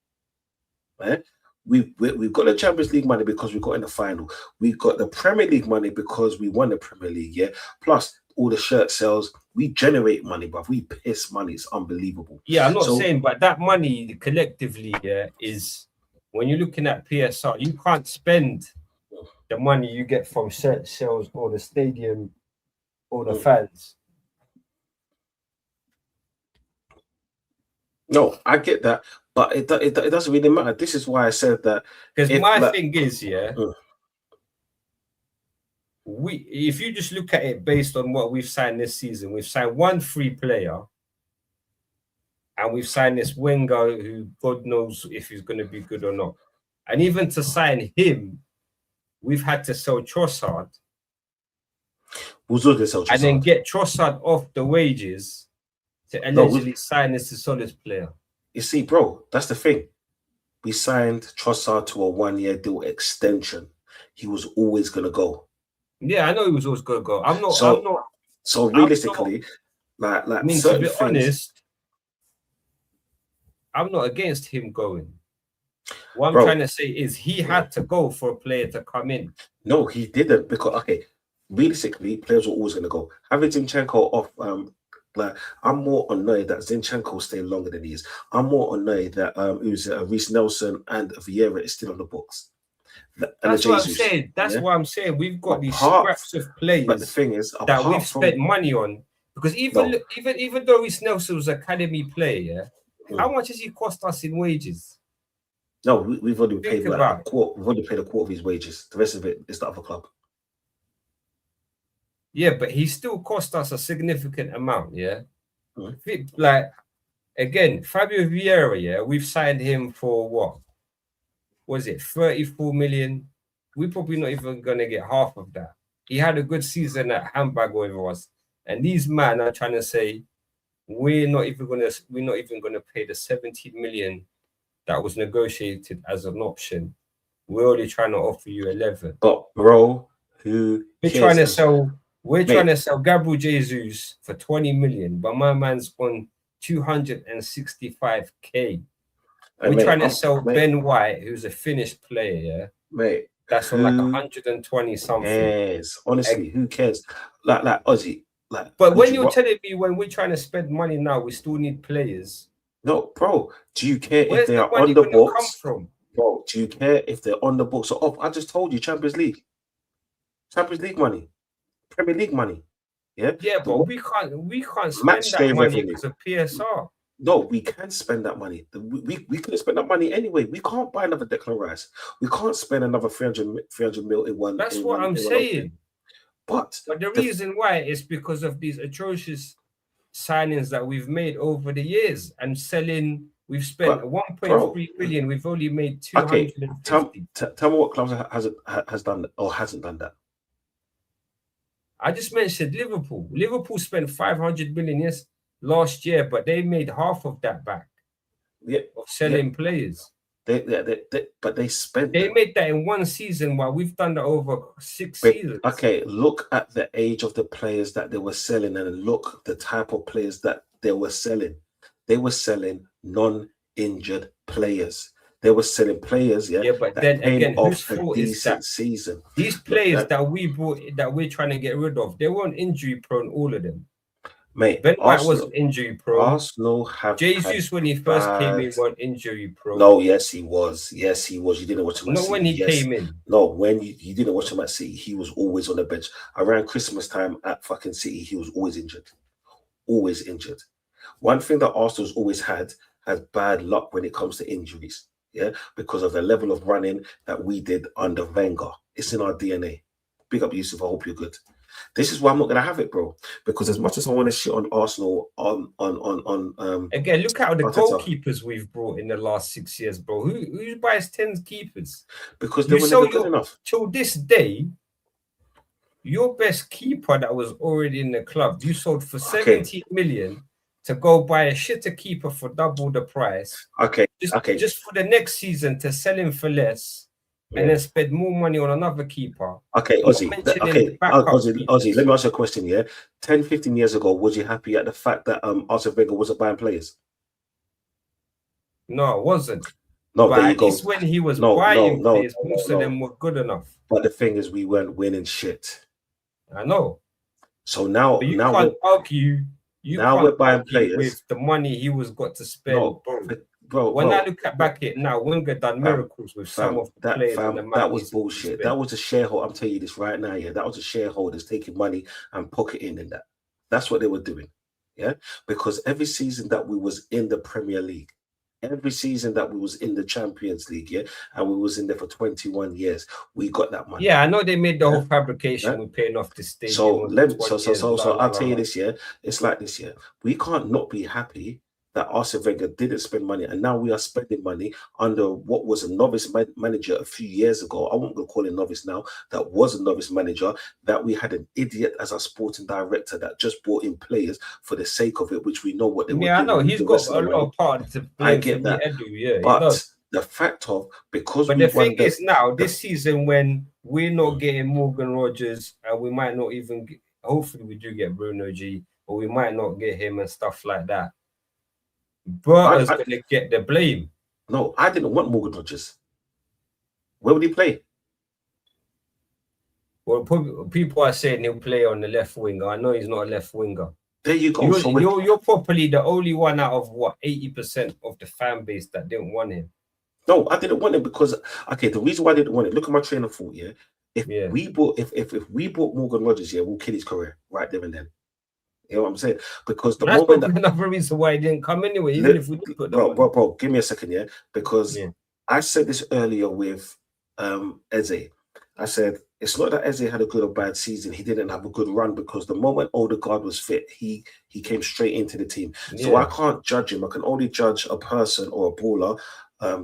Right? We've got the Champions League money because we got in the final. We've got the Premier League money because we won the Premier League. Yeah, plus all the shirt sales, We generate money, bruv. We piss money. It's unbelievable. Yeah, I'm not So- saying, but that money collectively, is when you're looking at PSR, you can't spend the money you get from shirt sales or the stadium or the fans. No, I get that, but it doesn't really matter. This is why I said that. Because If, my like- thing is, if you just look at it based on what we've signed this season, we've signed one free player, and we've signed this winger who God knows if he's going to be good or not. And even to sign him, we've had to sell Trossard. Who's going to sell Trossard? And then get Trossard off the wages to allegedly sign this solid player. You see, bro, that's the thing. We signed Trossard to a 1-year deal extension. He was always going to go. Yeah, I know he was always going to go. I'm not. So realistically, like I mean, to be honest, I'm not against him going. What I'm trying to say is he had to go for a player to come in. No, he didn't, because realistically, players were always going to go. Having Zinchenko off, like, I'm more annoyed that Zinchenko stayed longer than he is. I'm more annoyed that Reece Nelson and Vieira is still on the books. That's what I'm saying. That's what I'm saying. We've got these scraps of players. But the thing is, that we've spent money on, because even though Reece Nelson was an academy player, how much has he cost us in wages? No, we've only paid like a quarter. We've only paid a quarter of his wages. The rest of it is the other club. Yeah, but he still cost us a significant amount. Yeah, like again, Fabio Vieira. Yeah, we've signed him for what? Was it 34 million? We're probably not even gonna get half of that. He had a good season at Hamburg over us, and these men are trying to say we're not even gonna pay the 17 million that was negotiated as an option. We're only trying to offer you 11. But bro, we're trying to sell Gabriel Jesus for 20 million, but my man's on 265k. We're trying to sell Ben White, who's a finished player, mate. That's on like 120 something. Yes, honestly, who cares? Like Ozzy, like. But when you're telling me when we're trying to spend money now, we still need players. No, bro. Do you care if they are on the books? Bro, do you care if they're on the books or off? I just told you, Champions League money, Premier League money. Yeah, but we can't spend that money because of PSR. No, we can spend that money. We couldn't spend that money anyway. We can't buy another Declan Rice. We can't spend another 300 mil in one. That's what I'm saying. But the reason why is because of these atrocious signings that we've made over the years and selling. We've spent 1.3 billion. We've only made 250. Okay, tell me what clubs has done or hasn't done that. I just mentioned Liverpool. Liverpool spent 500 million last year, but they made half of that back. Yeah, of selling players. But they spent. They made that in one season, while we've done that over 6 seasons. Okay, look at the age of the players that they were selling, and look the type of players that they were selling. They were selling non-injured players. They were selling players, but then again, whose fault is that season? These players that we bought, that we're trying to get rid of, they weren't injury prone, all of them. Mate, Ben White wasn't injury prone. Arsenal have Jesus when he first came in weren't injury prone. No, yes he was. Yes he was. You didn't watch him at City. Not when he came in. No, when you didn't watch him at City, he was always on the bench. Around Christmas time at fucking City, he was always injured. Always injured. One thing that Arsenal's always had bad luck when it comes to injuries. Yeah, because of the level of running that we did under Wenger. It's in our DNA. Big up, Yusuf. I hope you're good. This is why I'm not gonna have it, bro. Because as much as I want to shit on Arsenal, again, look at the goalkeepers we've brought in the last 6 years, bro. Who buys 10 keepers? Because they were never good enough. Till this day, your best keeper that was already in the club, you sold for 17 million to go buy a shitter keeper for double the price. Just for the next season to sell him for less. And then spend more money on another keeper. Okay, Ozzy, let me ask you a question, yeah? 10, 15 years ago, was you happy at the fact that Arsene Wenger wasn't buying players? No, I wasn't. No, but at least when he was buying players, most of them were good enough. But the thing is, we weren't winning shit. I know. So now, But you can't argue. We're buying players with the money he was got to spend. No, bro. When I look back at it now, Wenger done miracles with some of the players and the money. That was bullshit. That was a shareholder. I'm telling you this right now. Yeah, that was a shareholders taking money and pocketing in that. That's what they were doing. Yeah, because every season that we was in the Premier League, every season that we was in the Champions League, yeah, and we was in there for 21 years, we got that money. Yeah, I know they made the whole fabrication with paying off the stadium. So I'll tell you this, yeah. It's like this, yeah. We can't not be happy that Arsene Wenger didn't spend money, and now we are spending money under what was a novice manager a few years ago. I won't go call him novice now. That was a novice manager. That we had an idiot as our sporting director that just brought in players for the sake of it, which we know what they were doing. I know he's got a lot of part to blame. I get that, yeah, but the fact of because. But the thing is now this season when we're not getting Morgan Rogers, and we might not even get, hopefully we do get Bruno G, or we might not get him and stuff like that. But going to get the blame. No, I didn't want Morgan Rogers. Where would he play? Well, people are saying he'll play on the left winger. I know he's not a left winger. There you go. You're probably the only one out of 80% of the fan base that didn't want him. No, I didn't want him because the reason why I didn't want it. Look at my train of thought. Yeah, if we bought Morgan Rogers, yeah, we'll kill his career right there and then. You know what I'm saying? Because the moment that's another reason why he didn't come anyway. Even if we did put bro, give me a second, yeah. Because I said this earlier with Eze. I said it's not that Eze had a good or bad season. He didn't have a good run because the moment Odegaard was fit, he came straight into the team. Yeah. So I can't judge him. I can only judge a person or a baller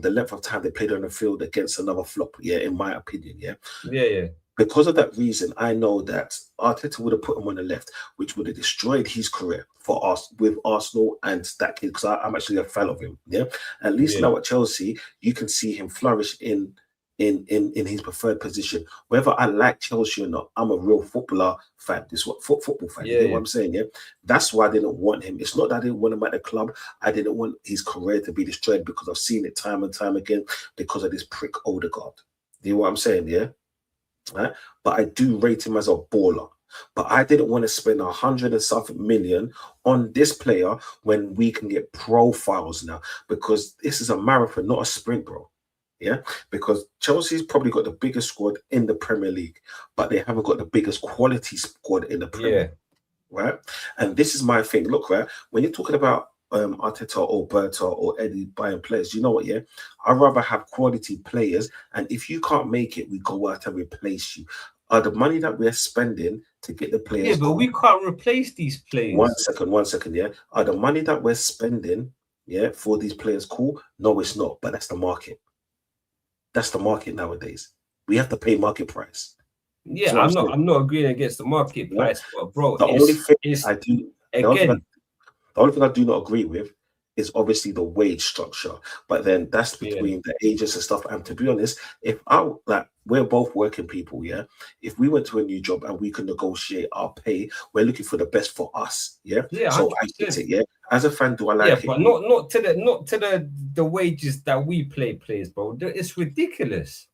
the length of time they played on the field against another flop. Yeah, in my opinion. Yeah. Because of that reason, I know that Arteta would have put him on the left, which would have destroyed his career for us with Arsenal and that kid. Because I'm actually a fan of him. Yeah, at least now at Chelsea, you can see him flourish in his preferred position. Whether I like Chelsea or not, I'm a real footballer fan. This is what football fan. You know what I'm saying? Yeah, that's why I didn't want him. It's not that I didn't want him at the club. I didn't want his career to be destroyed because I've seen it time and time again because of this prick Odegaard. You know what I'm saying? Yeah. Right? But I do rate him as a baller. But I didn't want to spend 100 and something million on this player when we can get profiles now, because this is a marathon, not a sprint, bro. Yeah, because Chelsea's probably got the biggest squad in the Premier League, but they haven't got the biggest quality squad in the Premier League, right? And this is my thing. Look, right, when you're talking about Arteta or Berta or Eddie buying players, you know what? Yeah, I'd rather have quality players, and if you can't make it, we go out and replace you. The money that we're spending to get the players. Yeah, but we can't replace these players. One second. Yeah, the money that we're spending, for these players cool? No, it's not. But that's the market. That's the market nowadays. We have to pay market price. Yeah, so I'm not agreeing against the market price, but bro, the only thing I do not agree with is obviously the wage structure, but then that's between the agents and stuff. And to be honest, if we're both working people, if we went to a new job and we can negotiate our pay, we're looking for the best for us, So 100%. I get it, As a fan, do I like it? But not to the wages that we players, bro. It's ridiculous.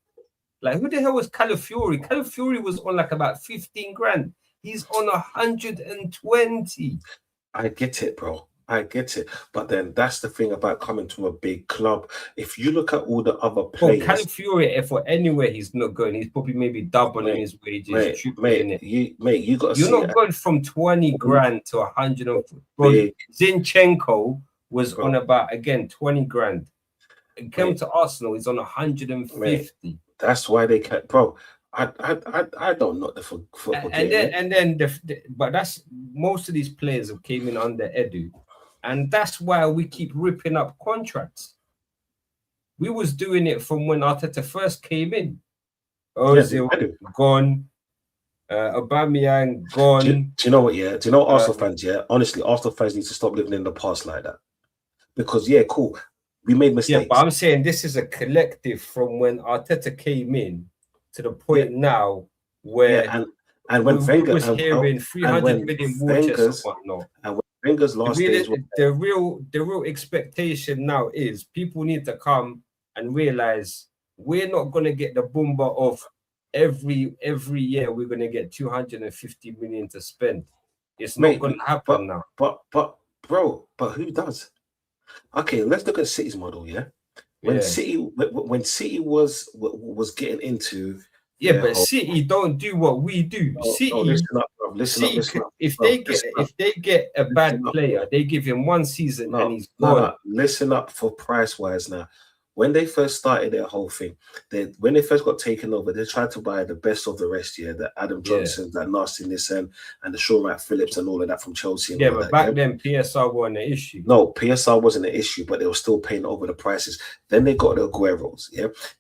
Like, who the hell was Calafiori? Calafiori was on like about 15 grand. He's on 120. I get it, bro. I get it. But then that's the thing about coming to a big club. If you look at all the other players... Calafiori, for anywhere he's not going, he's probably maybe doubling his wages. You got to You're not going from 20 grand to 100. Zinchenko was on about, again, 20 grand. It came to Arsenal, he's on 150. That's why they kept... Bro, I don't know the football game. But that's most of these players have came in under Edu, and that's why we keep ripping up contracts. We was doing it from when Arteta first came in. Ozil gone, Aubameyang gone. Do you know what? Yeah, do you know Arsenal fans? Yeah, honestly, Arsenal fans need to stop living in the past like that, because cool, we made mistakes. Yeah, but I'm saying this is a collective from when Arteta came in to the point now where and when Wenger was hearing 300 million watches and whatnot. And when Wenger's last days, the real expectation now is people need to come and realize we're not going to get the boomba of every year we're going to get 250 million to spend. It's Mate, not going to happen now. But who does? Okay, let's look at City's model. Yeah, when City was getting into but City don't do what we do. listen up, bro. Listen up. If they get a bad player, they give him 1 season and he's gone. No, listen up for price wise now. When they first started their whole thing, when they first got taken over, they tried to buy the best of the rest, the Adam Johnson, that nastiness, and the Sean Wright Phillips and all of that from Chelsea. And all but that, back then PSR wasn't an issue. No, PSR wasn't an issue, but they were still paying over the prices. Then they got the Agueros,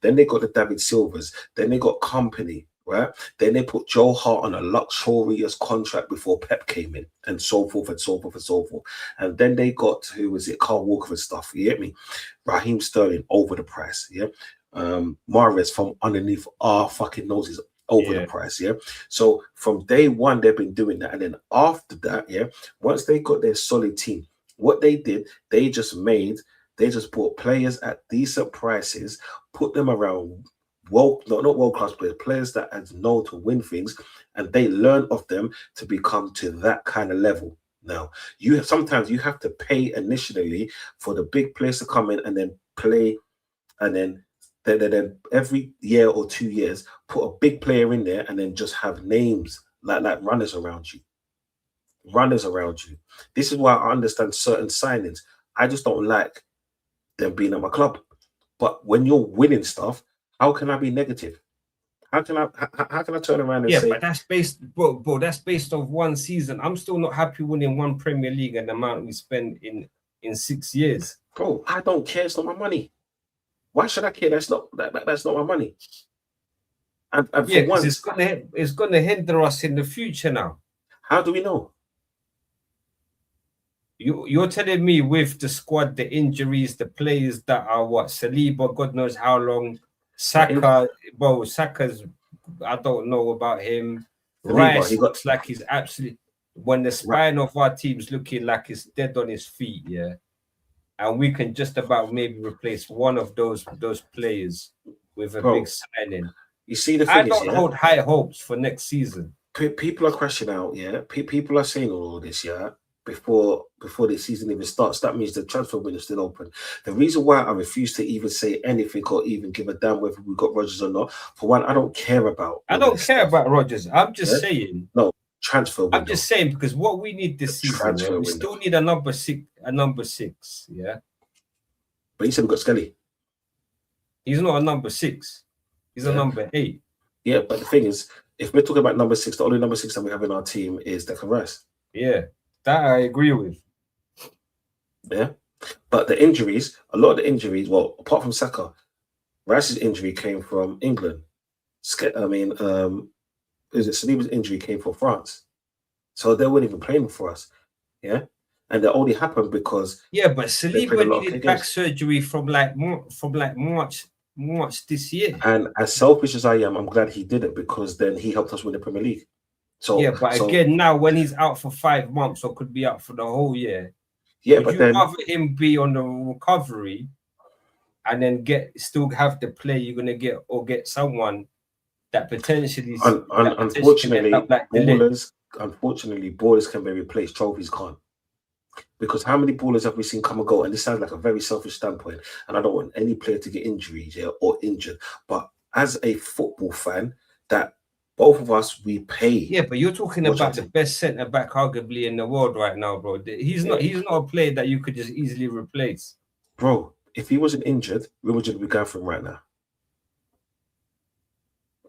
Then they got the David Silvers. Then they got Company, right? Then they put Joe Hart on a luxurious contract before Pep came in, and so forth and so forth and so forth. And then they got, who was it, Carl Walker and stuff, you get me? Raheem Sterling over the price, Mahrez from underneath our fucking noses over the price, So from day one, they've been doing that. And then after that, once they got their solid team, what they did, they just bought players at decent prices, put them around not world-class players that are known to win things, and they learn of them to become to that kind of level. Now, sometimes you have to pay initially for the big players to come in and then play, and then every year or 2 years, put a big player in there and then just have names like runners around you. This is why I understand certain signings. I just don't like them being at my club. But when you're winning stuff, how can I be negative? How can I turn around and say? But that's based, bro. That's based off 1 season. I'm still not happy winning 1 Premier League and the amount we spend in 6 years. Bro, I don't care. It's not my money. Why should I care? That's not my money. And for once, it's gonna hinder us in the future now. How do we know? You're telling me with the squad, the injuries, the players that are Saliba, God knows how long. Saka's, I don't know about him. Rice looks like he's absolutely, when the spine of our team's looking like it's dead on his feet, and we can just about maybe replace one of those players with a big signing. You see, the thing I don't hold high hopes for next season. People are crashing out, People are saying all this, before the season even starts. That means the transfer window is still open. The reason why I refuse to even say anything or even give a damn whether we got Rodgers or not, for one, I don't care about. I don't care about Rodgers. I'm just saying. No, transfer window. I'm just saying because what we need this season, we still need a number six. But you said we got Skelly. He's not a number 6. He's a number 8. Yeah, but the thing is, if we're talking about number 6, the only number 6 that we have in our team is Declan Rice. Yeah, that I agree with. Yeah, but the injuries, a lot of the injuries, well, apart from Saka, Rice's injury came from England. Saliba's injury came from France, so they weren't even playing for us. Yeah, and that only happened because but Saliba needed back surgery from March this year. And as selfish as I am, I'm glad he did it because then he helped us win the Premier League. So again, now when he's out for 5 months or could be out for the whole year, would you rather him be on the recovery and then still have the play you're gonna get, or get someone that potentially unfortunately ballers can be replaced, trophies can't. Because how many ballers have we seen come and go? And this sounds like a very selfish standpoint, and I don't want any player to get injuries or injured. But as a football fan, that both of us, we pay. Yeah, but you're talking about the best centre back arguably in the world right now, bro. He's not a player that you could just easily replace. Bro, if he wasn't injured, Real Madrid would be going for him right now.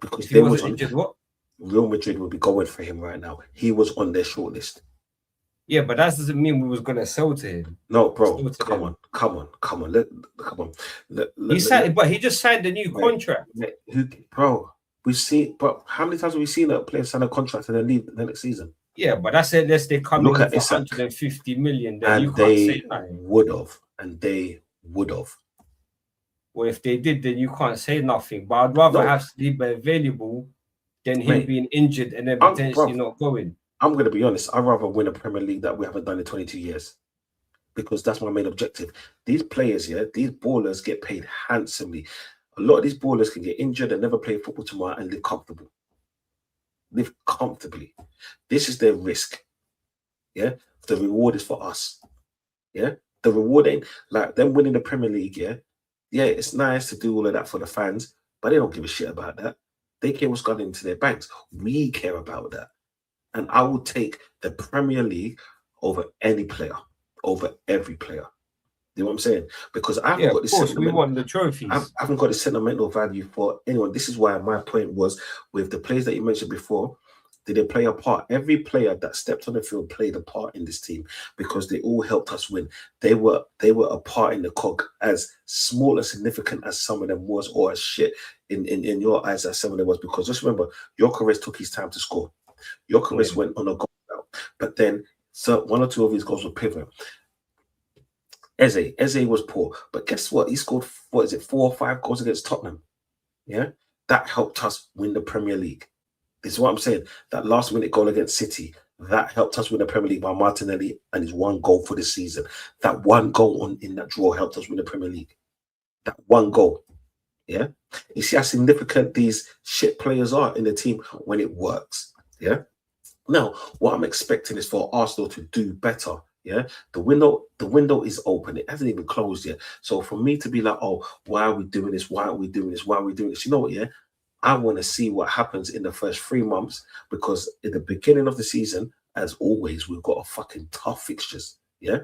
Because he wasn't injured, what? Real Madrid would be going for him right now. He was on their shortlist. Yeah, but that doesn't mean we was gonna sell to him. No, bro. Come on. He signed, but he just signed a new contract. Bro, how many times have we seen a player sign a contract and then leave the next season? Yeah, but that's unless they come in for 150 million. Then you can't say nothing. They would have. Well, if they did, then you can't say nothing. But I'd rather have Saliba available than him being injured and then potentially not going. I'm going to be honest. I'd rather win a Premier League that we haven't done in 22 years. Because that's my main objective. These players, these ballers get paid handsomely. A lot of these ballers can get injured and never play football tomorrow and live comfortably. This is their risk. Yeah, the reward is for us. Yeah, the reward ain't like them winning the Premier League. Yeah, it's nice to do all of that for the fans, but they don't give a shit about that. They care what's gone into their banks. We care about that, and I will take the Premier League over any player, over every player. You know what I'm saying? Because I haven't got this. Of course, we want the trophies. I haven't got a sentimental value for anyone. This is why my point was with the players that you mentioned before. Did they play a part? Every player that stepped on the field played a part in this team because they all helped us win. They were a part in the cog, as small and significant as some of them was, or as shit in your eyes as some of them was. Because just remember, Gyökeres took his time to score. Gyökeres went on a goal out, but then one or two of his goals were pivot. Eze was poor, but guess what? He scored 4 or 5 goals against Tottenham. Yeah, that helped us win the Premier League. This is what I'm saying. That last minute goal against City, that helped us win the Premier League by Martinelli and his 1 goal for the season. That 1 goal in that draw helped us win the Premier League. That 1 goal. Yeah, you see how significant these shit players are in the team when it works. Yeah. Now, what I'm expecting is for Arsenal to do better. Yeah, the window is open. It hasn't even closed yet. So for me to be like, oh, why are we doing this? Why are we doing this? Why are we doing this? You know what? Yeah, I want to see what happens in the first 3 months, because in the beginning of the season, as always, we've got a fucking tough fixtures. Yeah,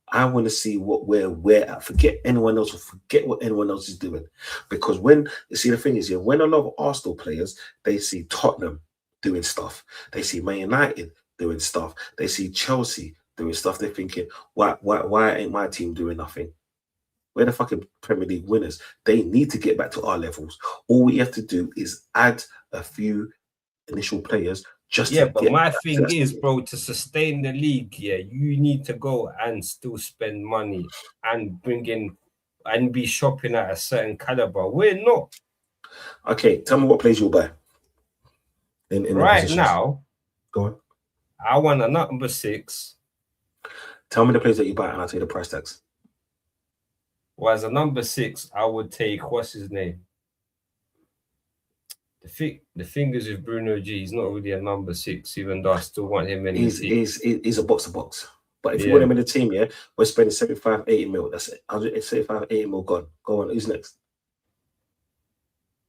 I want to see what we're at. Forget anyone else, or forget what anyone else is doing, because when you see the thing is, yeah, when a lot of Arsenal players, they see Tottenham doing stuff, they see Man United doing stuff, they see Chelsea doing stuff, they're thinking, why ain't my team doing nothing? We're the fucking Premier League winners. They need to get back to our levels. All we have to do is add a few initial players just to but my thing is, bro, to sustain the league, you need to go and still spend money and bring in and be shopping at a certain caliber. We're not. Okay, tell me what players you'll buy. Right now, go on. I want a number 6. Tell me the players that you buy, and I'll tell you the price tags. Well, as a number 6, I would take, what's his name? The thing is with Bruno G, he's not really a number 6, even though I still want him in the team. He's a box to box. But if you want him in the team, we're spending 75, 80 mil. That's it. 175, 80 mil gone. Go on. Who's next?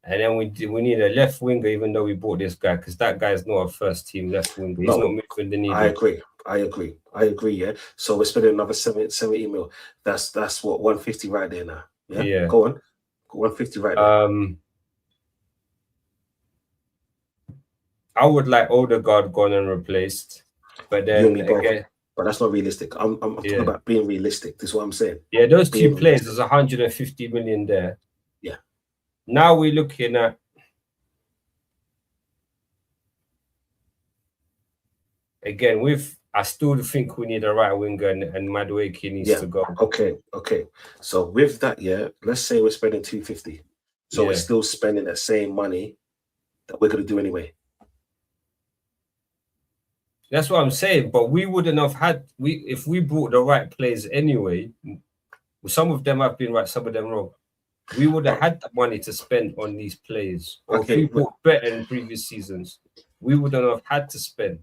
And then we need a left winger, even though we bought this guy, because that guy's not a first team left winger. He's not moving the needle. I agree. Yeah. So we're spending another 70 mil. That's what, 150 right there now. Yeah. Go on. 150 right there. I would like Odegaard gone and replaced, but then again, but that's not realistic. I'm talking about being realistic. This is what I'm saying. Yeah, those 2 players, there's 150 million there. Yeah. Now we're looking at again I still think we need a right winger, and Madueke needs to go. Okay. So with that, let's say we're spending 250. So we're still spending that same money that we're gonna do anyway. That's what I'm saying. But we wouldn't have had if we brought the right players anyway. Some of them have been right, some of them wrong. We would have had the money to spend on these players. Or if we bought better in previous seasons, we wouldn't have had to spend.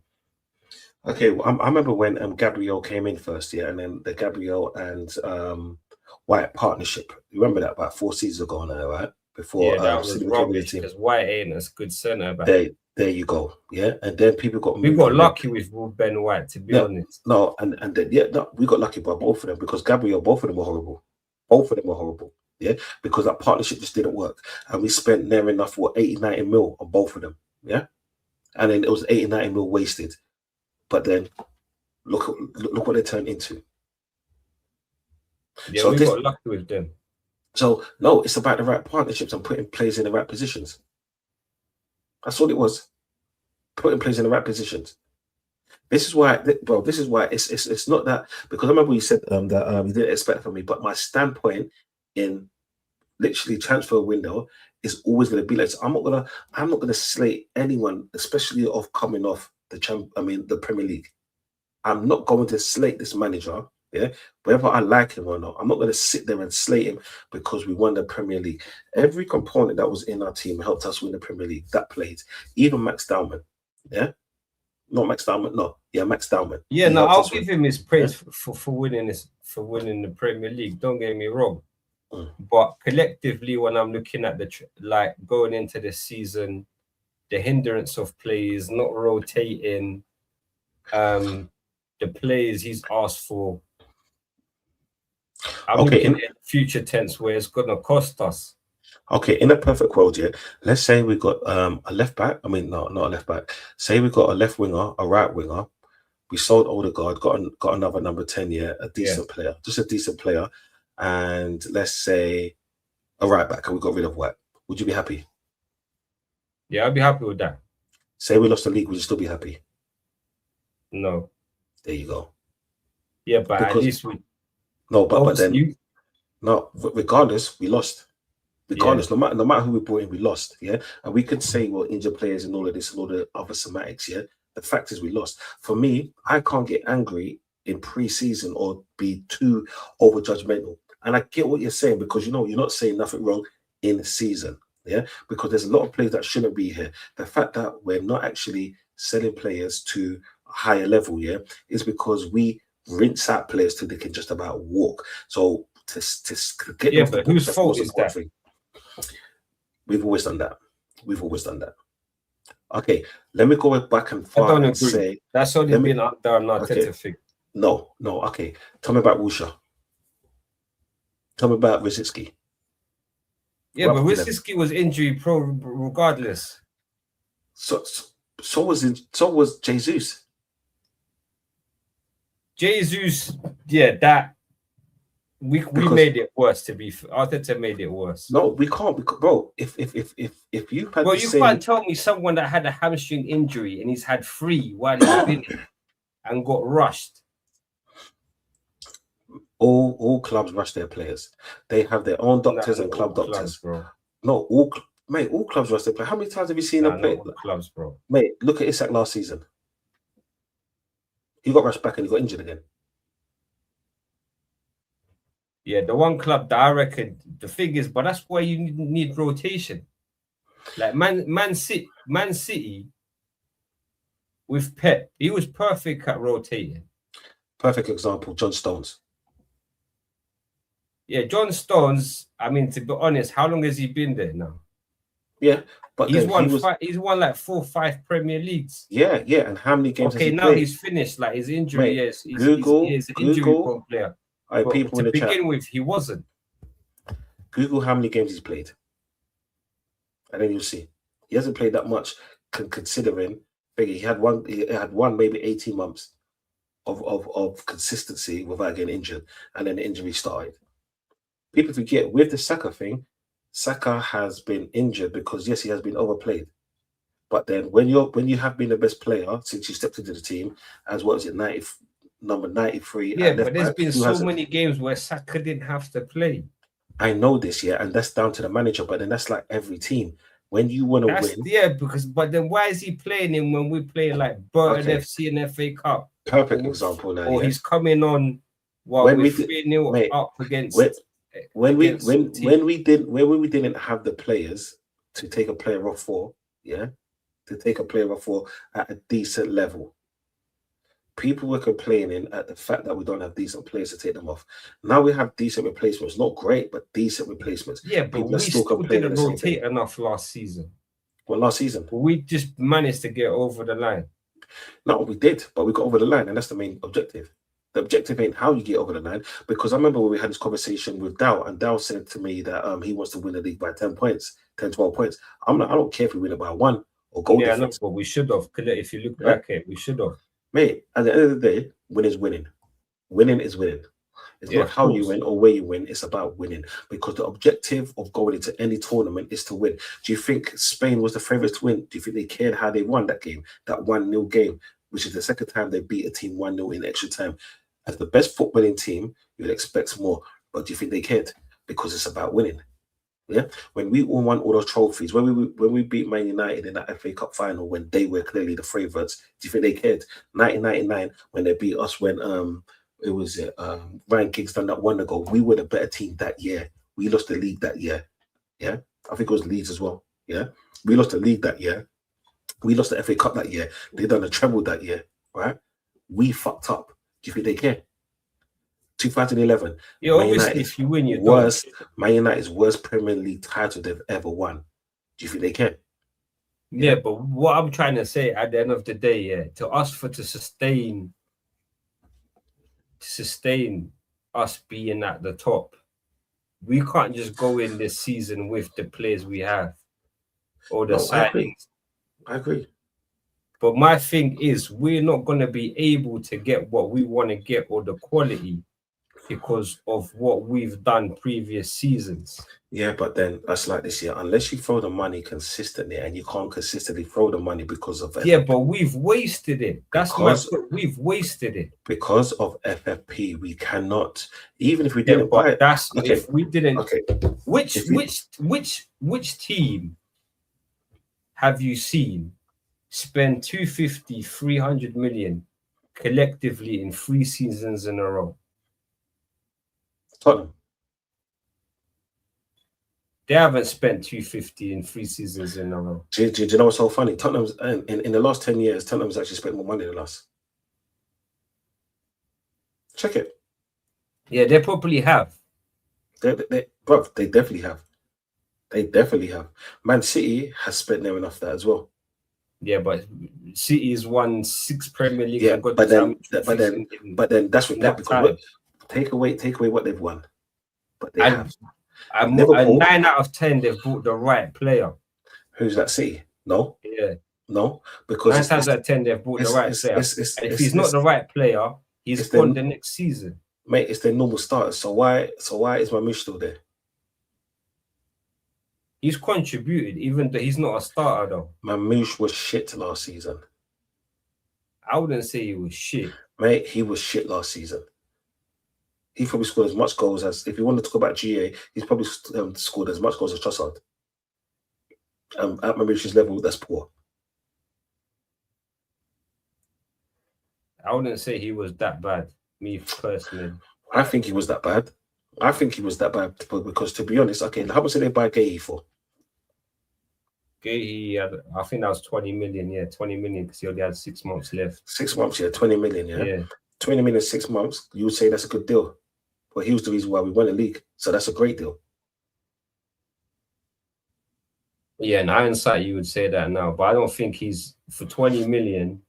Okay, well, I remember when Gabriel came in first, and then the Gabriel and White partnership. You remember that about 4 seasons ago now, right? Before that was rubbish, because White ain't as good centre back. There you go, and then people got we got lucky with Ben White, to be honest. No, and then we got lucky by both of them, because Gabriel, both of them were horrible, because that partnership just didn't work, and we spent near enough 80-90 mil on both of them, and then it was 80-90 mil wasted. But then look what they turned into. Yeah, so we got lucky with them. So no, it's about the right partnerships and putting players in the right positions. That's all it was. Putting players in the right positions. This is why, bro. This is why it's not that, because I remember you said that you didn't expect from me, but my standpoint in literally transfer window is always going to be like, so I'm not gonna slate anyone, especially of coming off the Premier League. I'm not going to slate this manager, whether I like him or not. I'm not going to sit there and slate him because we won the Premier League. Every component that was in our team helped us win the Premier League. That played, even Max Dowman, Not Max Dowman. No, yeah, Max Dowman. Yeah, He no, helped I'll us give win. him his praise for winning the Premier League. Don't get me wrong. Mm. But collectively, when I'm looking at like going into the season, the hindrance of players not rotating, the players he's asked for. I'm looking at future tense where it's gonna cost us. Okay, in a perfect world, yeah. Let's say we got a left back. I mean, no, not a left back. Say we got a left winger, a right winger. We sold Odegaard, got another number 10, yeah, a decent player, just a decent player, and let's say a right back, and we got rid of White. Would you be happy? Yeah, I'd be happy with that. Say we lost the league, would you still be happy? No. There you go. Yeah, but at least we. No, but then no. Regardless, we lost. Regardless, no matter who we brought in, we lost. Yeah, and we could say, well, injured players and all of this and all the other semantics. Yeah, the fact is we lost. For me, I can't get angry in pre-season or be too over judgmental. And I get what you're saying, because you're not saying nothing wrong in the season. Yeah, because there's a lot of players that shouldn't be here. The fact that we're not actually selling players to a higher level, yeah, is because we rinse out players till they can just about walk. So to get them, but whose fault is that? We've always done that. Okay, let me go back and forth and say that's only been done. Arteta. No. Okay, tell me about Wusha. Tell me about Rosicki. Yeah, but Rosicki was injury prone regardless. So was Jesus. Jesus, yeah, that we made it worse. To be Arteta made it worse. No, we can't, bro. If you had, you can't tell me someone that had a hamstring injury and he's had 3 while he's been in and got rushed. All clubs rush their players. They have their own doctors and club doctors, bro. No, all clubs rush their players. How many times have you seen them play? Clubs, bro. Mate, look at Isak last season. He got rushed back and he got injured again. Yeah, the one club that I reckon the thing is, but that's why you need rotation. Like Man City with Pep, he was perfect at rotating. Perfect example, John Stones. Yeah, John Stones. I mean, to be honest, how long has he been there now? Yeah, but he's won like 4 or 5 Premier Leagues. Yeah, and how many games? Okay, now he's finished. Like his injury, Mate, he's an injury player. But people to begin with, he wasn't. Google how many games he's played, and then you'll see he hasn't played that much. Considering he had one maybe 18 months of consistency without getting injured, and then the injury started. People forget with the Saka thing, Saka has been injured because yes, he has been overplayed. But then when you have been the best player since you stepped into the team, as what is it, number 93? Yeah, but there's been so many games where Saka didn't have to play. I know this, yeah, and that's down to the manager. But then that's like every team. When you want to win, yeah, but then why is he playing him when we play like Burton FC and FA Cup? Perfect example now. Or he's coming on while we're 3-0 up against. When we didn't have the players to take a player off for, at a decent level, people were complaining at the fact that we don't have decent players to take them off. Now we have decent replacements, not great, but decent replacements. Yeah, but people we still didn't rotate enough last season. Well, last season, but we just managed to get over the line. No, we did, but we got over the line, and that's the main objective. The objective ain't how you get over the line, because I remember when we had this conversation with Dow, and Dow said to me that he wants to win the league by 10 points, 10, 12 points. I don't care if we win it by 1 or goal difference. No, but we should have. If you look back at it, we should have. Mate, at the end of the day, winning is winning. Winning is winning. It's not how you win or where you win. It's about winning, because the objective of going into any tournament is to win. Do you think Spain was the favourites to win? Do you think they cared how they won that game, that 1-0 game, which is the second time they beat a team 1-0 in extra time? As the best footballing team, you'd expect more. But do you think they cared? Because it's about winning. Yeah. When we all won all those trophies, when we beat Man United in that FA Cup final, when they were clearly the favourites, do you think they cared? 1999, when they beat us, when Ryan Giggs done that one goal, we were the better team that year. We lost the league that year. Yeah. I think it was Leeds as well. Yeah. We lost the league that year. We lost the FA Cup that year. They done a treble that year, right? We fucked up. Do you think they care? 2011. Yeah, obviously, if you win, you worst. Man United's worst Premier League title they've ever won. Do you think they care? Yeah, but what I'm trying to say at the end of the day, yeah, to sustain us being at the top, we can't just go in this season with the players we have or the signings. I agree. But my thing is, we're not going to be able to get what we want to get or the quality because of what we've done previous seasons. Yeah, but then that's like this year. Unless you throw the money consistently, and you can't consistently throw the money because of FFP. Yeah, but we've wasted it. We've wasted it because of FFP. We cannot, even if we didn't buy it. That's okay. If we didn't. Okay. Which team have you seen spend 250, 300 million collectively in 3 seasons in a row? Tottenham. They haven't spent 250 in 3 seasons in a row. Do you know what's so funny? Tottenham's in the last 10 years, Tottenham's actually spent more money than us. Check it. Yeah, they probably have. They definitely have. They definitely have. Man City has spent near enough that as well. Yeah, but City has won 6 Premier League. Yeah, but then that's with that because take away what they've won. But they have. And 9 out of 10, they've bought the right player. Who's that? City? No. Yeah. No, because 9 times out of 10, they've bought the right player. And if he's not the right player, he's gone the next season. Mate, it's their normal starters. So why is Mamouche still there? He's contributed, even though he's not a starter, though. Mamouche was shit last season. I wouldn't say he was shit. Mate, he was shit last season. He probably scored as much goals as, if you want to talk about GA, he's probably scored as much goals as Trossard. At Mamouche's level, that's poor. I wouldn't say he was that bad, me personally. I think he was that bad. Because, to be honest, okay, how much did they buy Gay for? Gay, I think that was 20 million, yeah, 20 million because he only had 6 months left. 6 months, yeah, 20 million, yeah. 20 million, 6 months, you would say that's a good deal. But he was the reason why we won the league, so that's a great deal. Yeah, in hindsight, you would say that now, but I don't think he's for 20 million.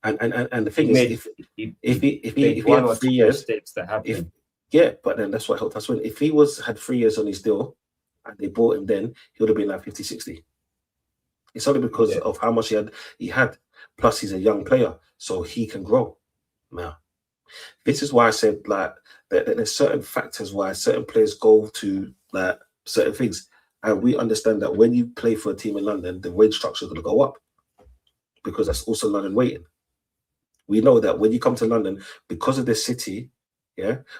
And the thing is, if he had 3 years, mistakes that happen. Yeah, but then that's what helped us win. If he had 3 years on his deal and they bought him then, he would have been like 50, 60. It's only because of how much he had. Plus, he's a young player, so he can grow. Now, this is why I said like that there's certain factors why certain players go to like certain things. And we understand that when you play for a team in London, the wage structure is going to go up because that's also London waiting. We know that when you come to London, because of the city,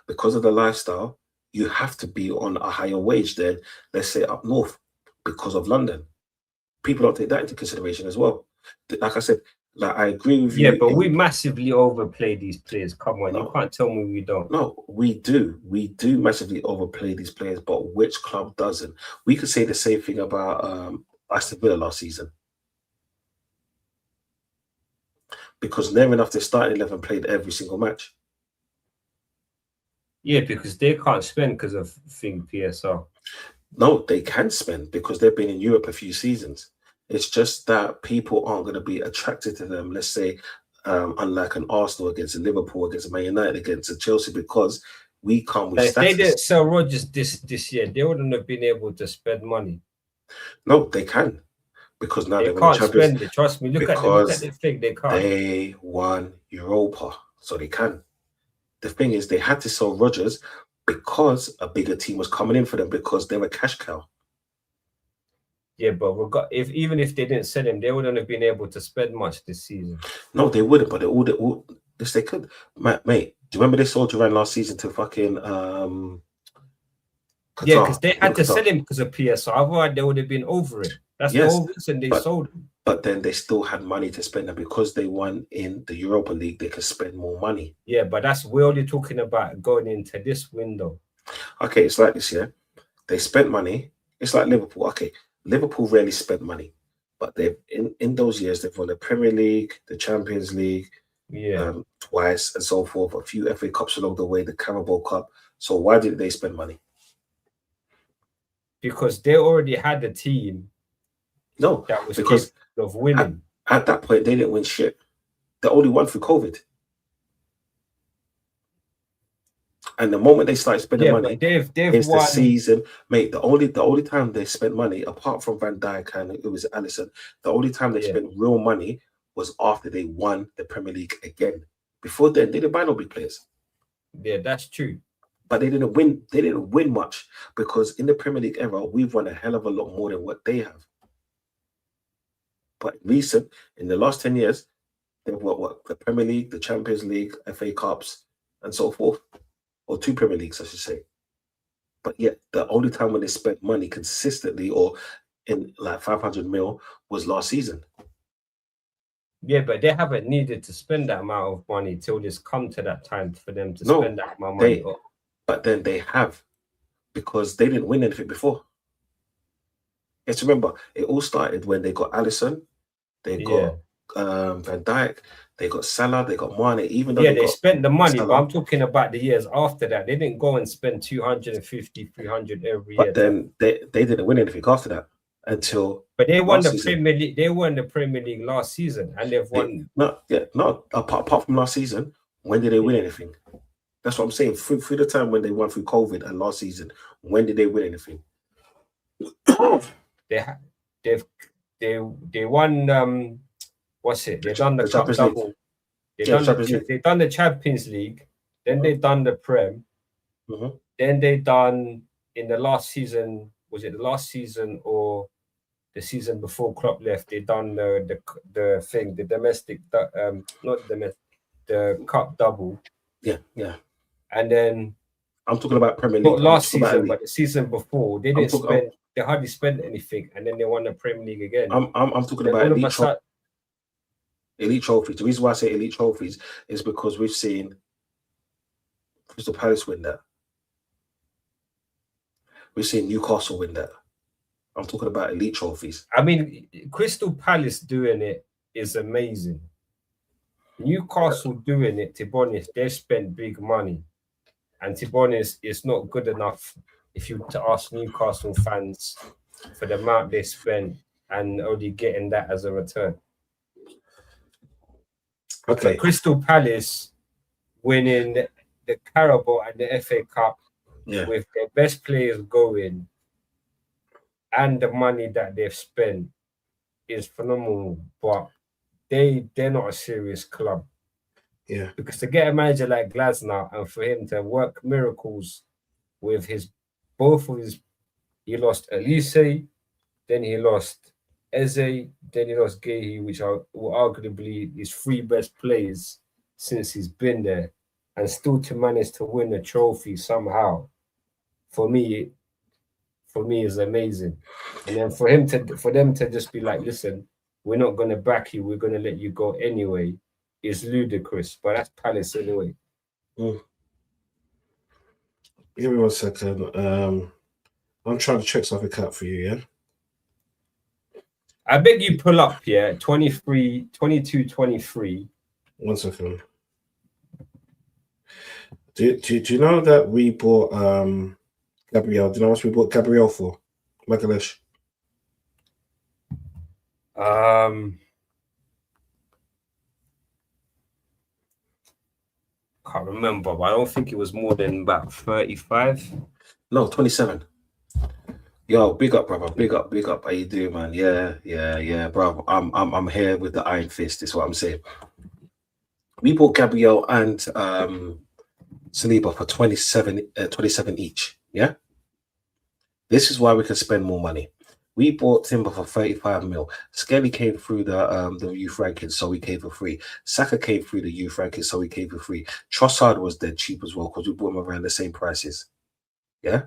because of the lifestyle, you have to be on a higher wage than, let's say, up north because of London. People don't take that into consideration as well. Like I said, like I agree with you. Yeah, but we massively overplay these players. Come on, you can't tell me we don't. No, we do. We do massively overplay these players, but which club doesn't? We could say the same thing about Aston Villa last season. Because near enough, the starting 11 played every single match. Yeah, because they can't spend because of PSR. No, they can spend because they've been in Europe a few seasons. It's just that people aren't going to be attracted to them, let's say, unlike an Arsenal against a Liverpool, against a Man United, against a Chelsea, because we come with status. If they didn't sell Rodgers this year, they wouldn't have been able to spend money. No, they can. Because now they can't spend it. Trust me. Look at the thing. They can't. They won Europa, so they can. The thing is, they had to sell Rodgers because a bigger team was coming in for them because they were cash cow. Yeah, but even if they didn't sell him, they wouldn't have been able to spend much this season. No, they wouldn't. But yes, they could. Mate, do you remember they sold Duran last season to fucking Qatar? Yeah, because they had to sell him because of PSR. Otherwise, they would have been over it. That's the whole reason they sold him. But then they still had money to spend, and because they won in the Europa League, they could spend more money. Yeah, but we're only talking about going into this window. Okay, it's like this, yeah. They spent money. It's like Liverpool. Okay, Liverpool rarely spent money, But they've in those years they've won the Premier League, the Champions League, twice, and so forth. A few FA Cups along the way, the Carabao Cup. So why did they spend money? Because they already had a team. No, that was because capable of winning. At that point, they didn't win shit. They only won through COVID. And the moment they started spending money, they've it's won the season, mate. The only time they spent money, apart from Van Dijk and it was Alisson, the only time they spent real money was after they won the Premier League again. Before then, they didn't buy no big players. Yeah, that's true. But they didn't win. They didn't win much because in the Premier League era, we've won a hell of a lot more than what they have. But in the last 10 years, they've got what? The Premier League, the Champions League, FA Cups, and so forth. Or 2 Premier Leagues, I should say. But yet, the only time when they spent money consistently or in like 500 mil was last season. Yeah, but they haven't needed to spend that amount of money till it's come to that time for them to spend that amount of money. But then they have, because they didn't win anything before. You have to remember, it all started when they got Alisson, they got Van Dijk, they got Salah, they got Mane. Even though they spent the money, Salah, but I'm talking about the years after that. They didn't go and spend 250, 300 every year. But then they didn't win anything after that until. But they won the Premier League. They won the Premier League last season, and they've won. Apart from last season, when did they win anything? That's what I'm saying. Through the time when they won through COVID and last season, when did they win anything? They won. What's it? They've done the Cup double. They've done the Champions League. Then they've done the Prem. Then they done in the last season. Was it the last season or the season before Klopp left? They done the thing, the domestic, not domestic, the Cup double. Yeah. And then I'm talking about Premier League. Not last season, but the season before. They didn't spend. They hardly spent anything, and then they won the Premier League again. I'm talking about elite trophies. The reason why I say elite trophies is because we've seen Crystal Palace win that. We've seen Newcastle win that. I'm talking about elite trophies. I mean, Crystal Palace doing it is amazing. Newcastle doing it, to be honest, they spent big money. And to be honest, it's not good enough if you to ask Newcastle fans for the amount they spent and only getting that as a return. Okay. But Crystal Palace winning the Carabao and the FA Cup with their best players going and the money that they've spent is phenomenal. But they're not a serious club. Yeah. Because to get a manager like Glasner and for him to work miracles with he lost Elise, then he lost Eze, then he lost Gehi, which are arguably his 3 best players since he's been there, and still to manage to win a trophy somehow, for me is amazing. And then for them to just be like, listen, we're not gonna back you, we're gonna let you go anyway, is ludicrous. But that's Palace anyway. Give me 1 second. I'm trying to check something out for you, yeah? I beg you pull up, 22-23. 1 second. Do you know that we bought Gabriel? Do you know what we bought Gabriel for? Magalesh. Can't remember, but I don't think it was more than about 35. No, 27. Yo, big up, brother. Big up. How you doing, man? Yeah, bro. I'm here with the iron fist. Is what I'm saying. We bought Gabriel and Saliba for 27 each. Yeah. This is why we can spend more money. We bought Timber for 35 mil. Skelly came through the youth rankings, so we came for free. Saka came through the youth rankings, so we came for free. Trossard was dead cheap as well because we bought him around the same prices. Yeah.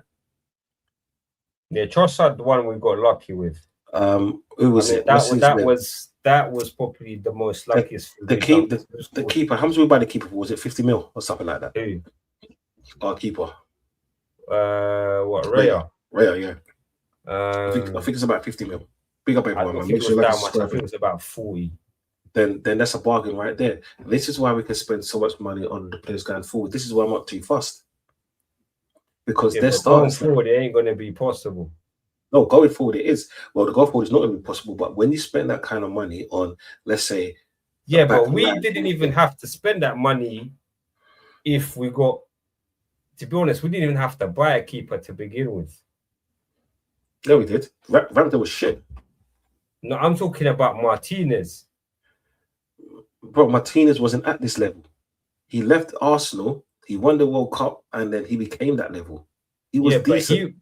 Yeah, Trossard, the one we got lucky with. Who was it? That was probably the most luckiest. The keeper. How much did we buy the keeper for? Was it 50 mil or something like that? Who? Our keeper. Raya? Raya, yeah. I think it's about 50 mil. Big up I everyone, don't man. think Make it sure was you like that and much. I subscribe. think it was about 40. Then that's a bargain right there. This is why we can spend so much money on the players going forward. This is why I'm not too fussed. Because Yeah, they're but going starting. forward, it ain't going to be possible. No, going forward it is. Well, the go forward is not going to be possible. But when you spend that kind of money on, let's say, Yeah, but we line, didn't even have to spend that money if we got, to be honest, we didn't even have to buy a keeper to begin with. Yeah, we did. Ramsdale was shit. No, I'm talking about Martinez. Bro, Martinez wasn't at this level. He left Arsenal, he won the World Cup, and then he became that level. He was decent.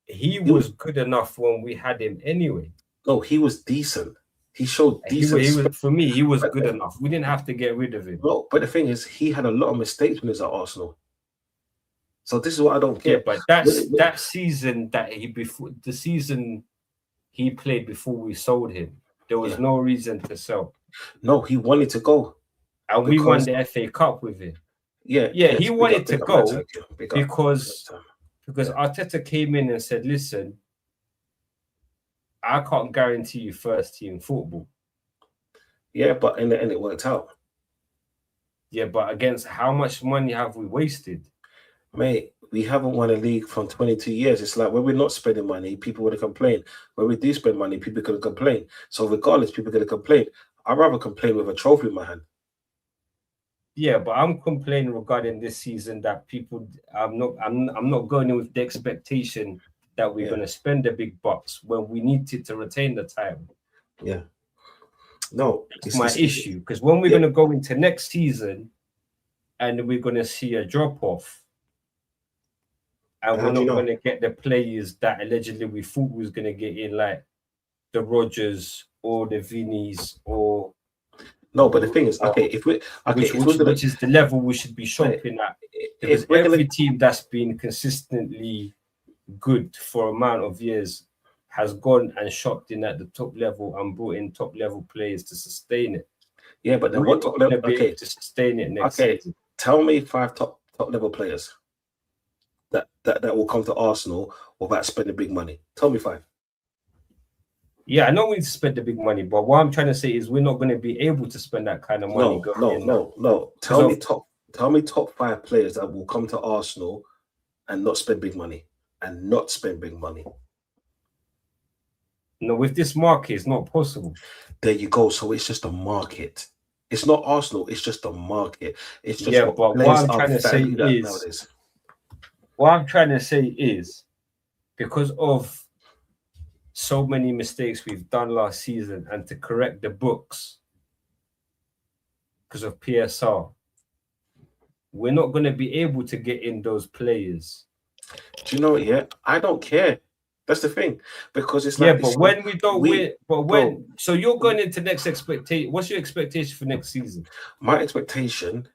But he was good enough when we had him anyway. No, he was decent. He showed decent. He was for me, he was good enough. We didn't have to get rid of him. No, but the thing is, he had a lot of mistakes when he was at Arsenal. So this is what I don't get. Yeah, but that season that the season he played before we sold him, there was no reason to sell. No, he wanted to go. And we won the FA Cup with him. Yeah, he wanted to go because Arteta came in and said, listen, I can't guarantee you first team football. Yeah, but in the end it worked out. Yeah, but against how much money have we wasted? Mate, we haven't won a league from 22 years. It's like when we're not spending money, people want to complain. When we do spend money, people are going to complain. So regardless, people are going to complain. I'd rather complain with a trophy in my hand. Yeah, but I'm complaining regarding this season that people, I'm not going in with the expectation that we're going to spend the big bucks when we needed to retain the title. Yeah. No, it's my issue, because when we're going to go into next season and we're going to see a drop off, and we're not going to get the players that allegedly we thought we was going to get in, like the Rodgers or the Vinnies or. No, but the thing is, which is the level we should be shopping at. Because every team that's been consistently good for amount of years has gone and shopped in at the top level and brought in top level players to sustain it. Yeah, but then what top level? To sustain it next season. Tell me 5 top level players that will come to Arsenal without spending big money. Tell me 5. Yeah, I know we need to spend the big money, but what I'm trying to say is we're not going to be able to spend that kind of money. No. Tell me top 5 players that will come to Arsenal and not spend big money. No, with this market, it's not possible. There you go. So it's just a market. It's not Arsenal. It's just a market. It's just but what I'm trying to say is, because of so many mistakes we've done last season and to correct the books because of PSR, we're not going to be able to get in those players. Do you know what? Yeah, I don't care. That's the thing, because it's like but when we don't win, so you're going into next expectation. What's your expectation for next season? My expectation,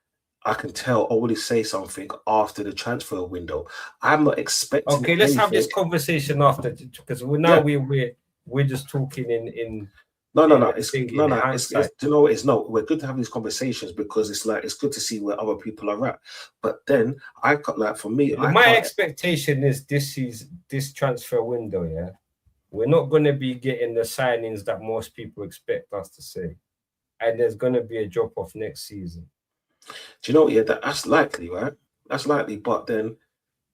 I can tell, I already say something after the transfer window. I'm not expecting. Okay, let's have this conversation after, because we're just talking in. No. It's do you know what? It's not. We're good to have these conversations because it's like it's good to see where other people are at. But then I got like for me, my expectation is this transfer window. Yeah, we're not going to be getting the signings that most people expect us to say, and there's going to be a drop off next season. Do you know what? Yeah, that's likely, right? That's likely, but then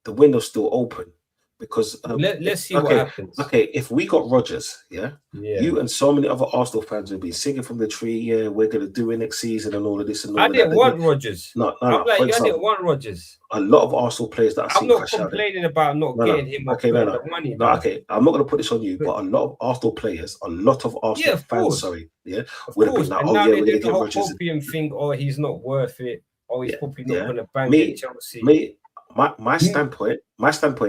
the window's still open. Because let's see what happens. Okay, if we got Rodgers, you and so many other Arsenal fans will be singing from the tree. Yeah, we're gonna do it next season and all of this and all. I didn't want Rodgers. No. I didn't want Rodgers. A lot of Arsenal players that I'm not complaining about not getting him. Okay, the money. No, okay, I'm not gonna put this on you, but a lot of Arsenal players, a lot of Arsenal fans, would have been like, now we're gonna get Rodgers. Opium thing, he's not worth it. He's probably not gonna bang at Chelsea. My standpoint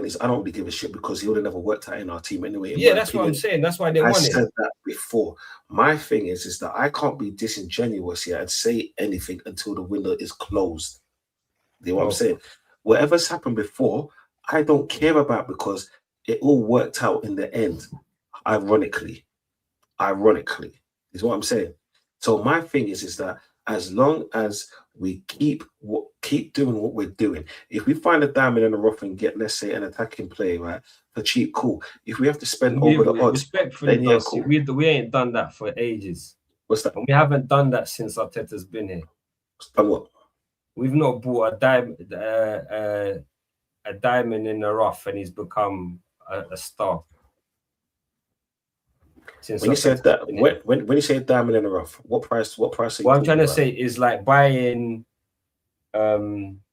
is I don't really give a shit because he would have never worked out in our team anyway. Yeah, that's what I'm saying. That's why they want it. I said that before. My thing is that I can't be disingenuous here and say anything until the window is closed. You know what I'm saying? Whatever's happened before, I don't care about because it all worked out in the end. Ironically, is what I'm saying. So my thing is that as long as we keep doing what we're doing. If we find a diamond in the rough and get, let's say, an attacking play, right, for cheap, cool. If we have to spend over the odds, respectfully, then yeah, cool. we ain't done that for ages. What's that? And we haven't done that since Arteta's been here. Done what? We've not bought a diamond in the rough, and he's become a star. Since when you said that, when you say diamond in the rough, what price? What price? What I'm trying to say is like buying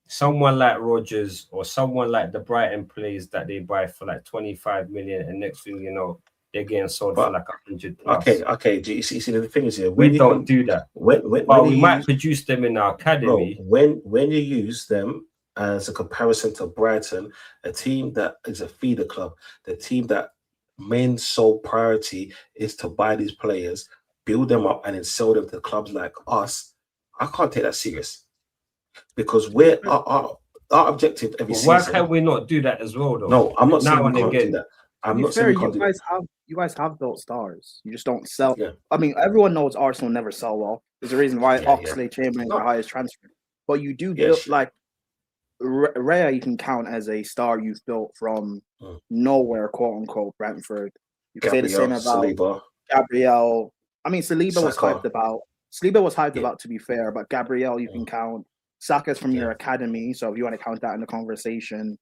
someone like Rodgers or someone like the Brighton players that they buy for like 25 million, and next thing you know, they're getting sold for like 100 plus. Okay. Do you see the thing is here? We don't do that. When we might produce them in our academy. Bro, when you use them as a comparison to Brighton, a team that is a feeder club, the team that main sole priority is to buy these players, build them up, and then sell them to clubs like us, I can't take that serious. Because we're our objective every season. Why can't we not do that as well, though? No, I'm not saying we can't do that. I'm not saying you guys have built stars. You just don't sell. Yeah. I mean, everyone knows Arsenal never sell well. There's a reason why Oxlade-Chamberlain is the highest transfer. But you do build like Raya. You can count as a star you've built from nowhere, quote unquote, Brentford. You can say the same about Saliba. Gabriel. I mean, Saliba was hyped about. Saliba was hyped about, to be fair, but Gabriel you can count. Saka's from your academy, so if you want to count that in the conversation.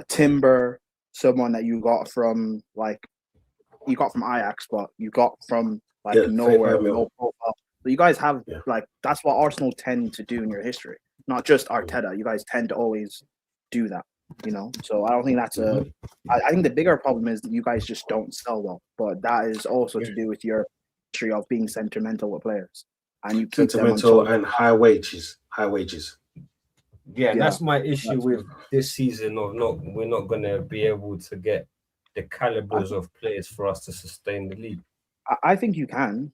Timber, someone that you got from Ajax, but you got from nowhere, no profile. So you guys have that's what Arsenal tend to do in your history, not just Arteta. You guys tend to always do that, you know. So I don't think that's I think the bigger problem is that you guys just don't sell well, but that is also to do with your history of being sentimental with players, and you keep sentimental and high wages. Yeah, that's my issue with this season we're not gonna be able to get the calibers of players for us to sustain the league. I think you can.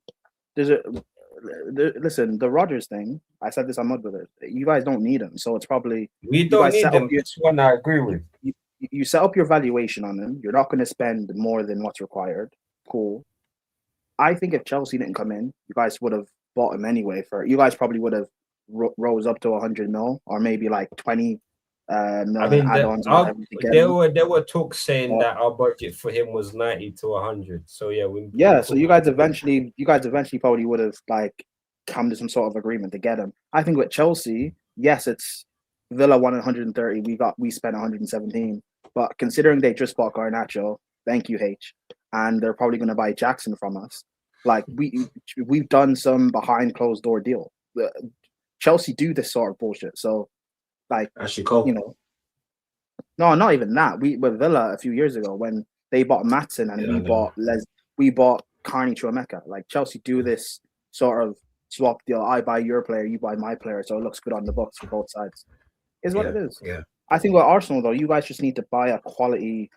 Listen, the Rodgers thing, I said this on Mud with it. You guys don't need him, so it's probably we don't need them. It's one I agree with. You set up your valuation on him. You're not going to spend more than what's required. Cool. I think if Chelsea didn't come in, you guys would have bought him anyway. You guys probably would have rose up to 100 mil or maybe like 20 mil. I mean, there were talks saying that our budget for him was 90 to 100. So so you guys eventually probably would have like come to some sort of agreement to get him. I think with Chelsea, yes, it's Villa won 130. We spent 117. But considering they just bought Garnacho, thank you, H, and they're probably going to buy Jackson from us. Like we've done some behind closed door deal. Chelsea do this sort of bullshit. So, like, you know, no, not even that. We with Villa a few years ago when they bought Maatsen and we bought Carney Chuameka. Like Chelsea do this sort of swap deal. I buy your player, you buy my player, so it looks good on the books for both sides. Is what it is. Yeah. I think with Arsenal though, you guys just need to buy a quality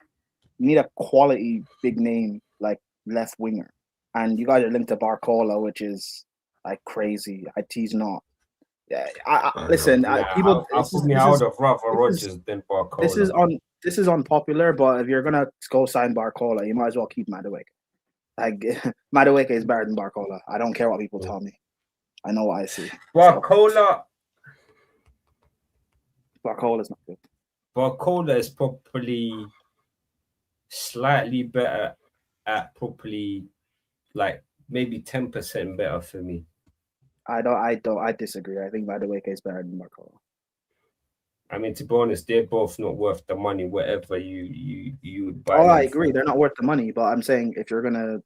big name like left winger, and you guys are linked to Barcola, which is like crazy. He's not. Yeah, listen. People, I would have rather Rodgers than Barcola. This is unpopular, but if you're gonna go sign Barcola, you might as well keep Madueke. Like Madueke is better than Barcola. I don't care what people tell me. I know what I see. Barcola's not good. Barcola is probably slightly better at probably like maybe 10% better for me. I disagree. I think Madueke is better than Barcola. I mean, to be honest, they're both not worth the money. Whatever you buy. Oh, I agree. They're not worth the money, but I'm saying if you're gonna,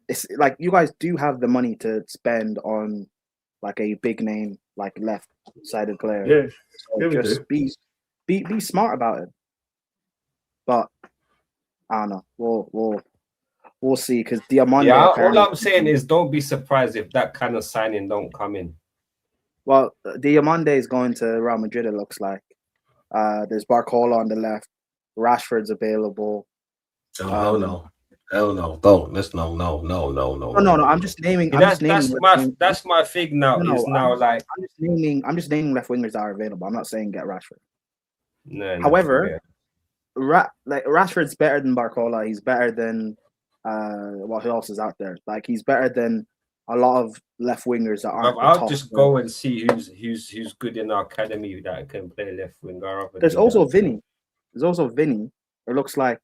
it's like you guys do have the money to spend on like a big name, like left-sided player. Yeah, so just be smart about it. But I don't know. We'll see because Diamande. Yeah, all I'm saying is don't be surprised if that kind of signing don't come in. Well, Diamande is going to Real Madrid. It looks like there's Barcola on the left. Rashford's available. Hell no! Don't. No. I'm just naming. That's my thing now. I'm just naming left wingers that are available. I'm not saying get Rashford. No. However, Rashford's better than Barcola. He's better than What else is out there? Like he's better than a lot of left wingers that aren't. I'll just go and see who's good in our academy that can play left winger. There's also Vinny. It looks like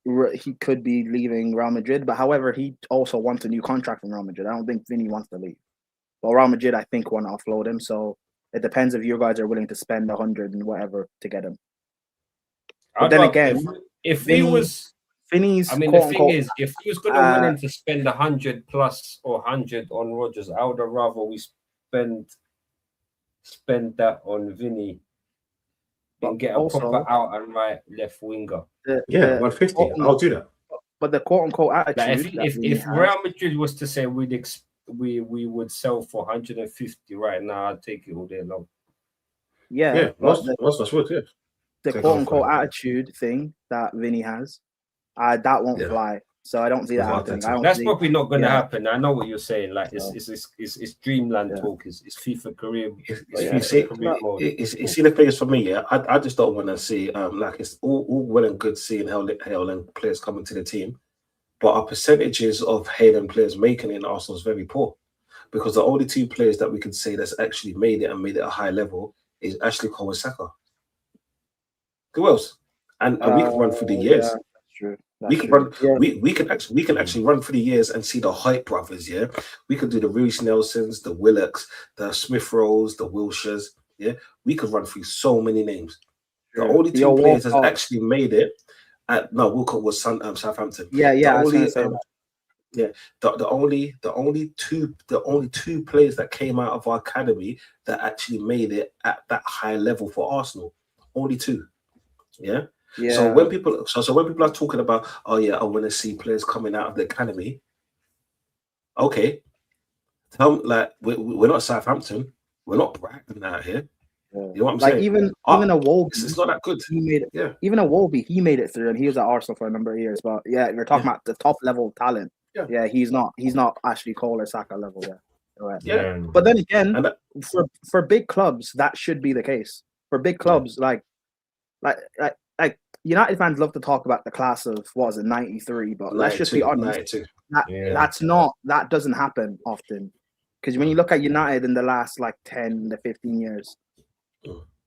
he could be leaving Real Madrid, but however, he also wants a new contract from Real Madrid. I don't think Vinny wants to leave. But Real Madrid, I think, want to offload him. So it depends if you guys are willing to spend 100 and whatever to get him. But then again, if he was. Finney's, I mean, the thing is, if he was going to willing to spend 100 plus or 100 on Rodgers, I would have rather we spend that on Vinny and get a proper out and right left winger. 150. I'll do that. But the quote unquote attitude. Like if Real Madrid was to say we would sell for 150 right now, I'd take it all day long. Yeah, most would. Yeah. The quote unquote attitude thing that Vinny has. That won't fly, so I don't see that happening. That's probably not going to happen. I know what you're saying. Like it's dreamland talk. It's FIFA career. You see the thing is for me. Yeah, I just don't want to see like it's all well and good seeing how players coming to the team, but our percentages of Hayden players making it in Arsenal is very poor, because the only two players that we can say that's actually made it at a high level is Ashley Cole and Saka. Who else? And we can run through the years. Yeah. True. We can run. Yeah. We can actually run through the years and see the Hype brothers. Yeah, we could do the Reece Nelsons, the Willocks, the Smith Rowes, the Wilshires. Yeah, we could run through so many names. The only two players that actually made it. Wilcott was Southampton. The only two players that came out of our academy that actually made it at that high level for Arsenal. Only two. Yeah. Yeah. So when people are talking about, oh yeah, I want to see players coming out of the academy. Okay, tell them, like we're not Southampton, we're not Brighton out here. Yeah. You know what I'm saying? Even a Wolby, it's not that good. He made it. Yeah. Even a Wolby, he made it through, and he was at Arsenal for a number of years. But yeah, you're talking about the top level talent. Yeah, he's not Ashley Cole or Saka level. Yeah. Right. Yeah. But then again, for big clubs, that should be the case. For big clubs, like United fans love to talk about the class of 93, but let's just be honest. That doesn't happen often, because when you look at United in the last 10 to 15 years,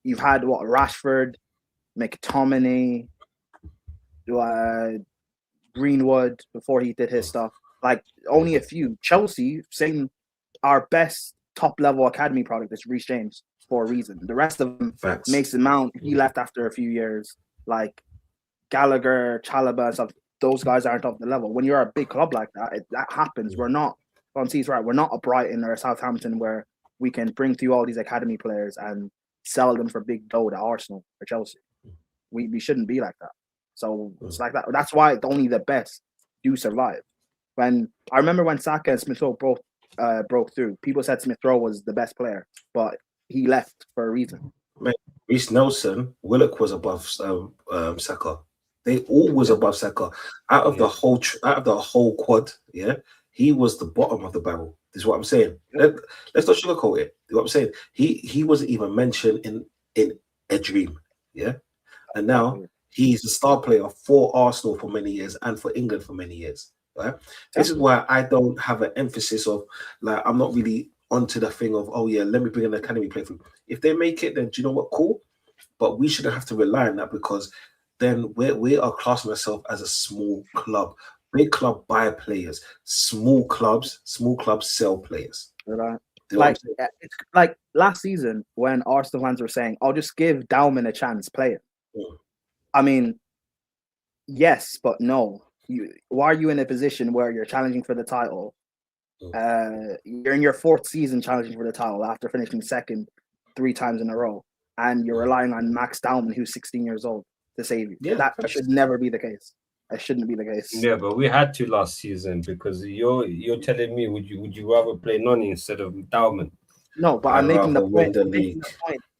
you've had Rashford, McTominay, Greenwood before he did his stuff. Only a few. Chelsea, saying our best top level academy product is Reece James for a reason. The rest of them, Mason Mount, he left after a few years. Gallagher, Chalobah, and stuff. Those guys aren't up the level. When you're a big club like that, that happens. We're not. Fonzie's right. We're not a Brighton or a Southampton where we can bring through all these academy players and sell them for big dough to Arsenal or Chelsea. We shouldn't be like that. So it's like that. That's why only the best do survive. I remember when Saka and Smith Rowe broke through, people said Smith Rowe was the best player, but he left for a reason. Reece Nelson, Willock was above Saka. They all was above Saka. Out of the whole quad, yeah, he was the bottom of the barrel. This is what I'm saying. Let's not sugarcoat it. You know what I'm saying? He wasn't even mentioned in a dream, yeah. And now he's a star player for Arsenal for many years and for England for many years. Right? This is why I don't have an emphasis of I'm not really onto the thing of let me bring an academy play through. If they make it, then do you know what? Cool. But we shouldn't have to rely on that, because then we are classing ourselves as a small club. Big club buy players. Small clubs sell players. Right. It's like last season when Arsenal fans were saying, "I'll just give Dalman a chance, play it." I mean, yes, but no. Why are you in a position where you're challenging for the title? You're in your fourth season challenging for the title after finishing second 3 times in a row, and you're relying on Max Dalman, who's 16 years old, to save you. That should never be the case. That shouldn't be the case. Yeah, but we had to last season, because you're telling me would you rather play Noni instead of Dalman? No, but I'm making the point.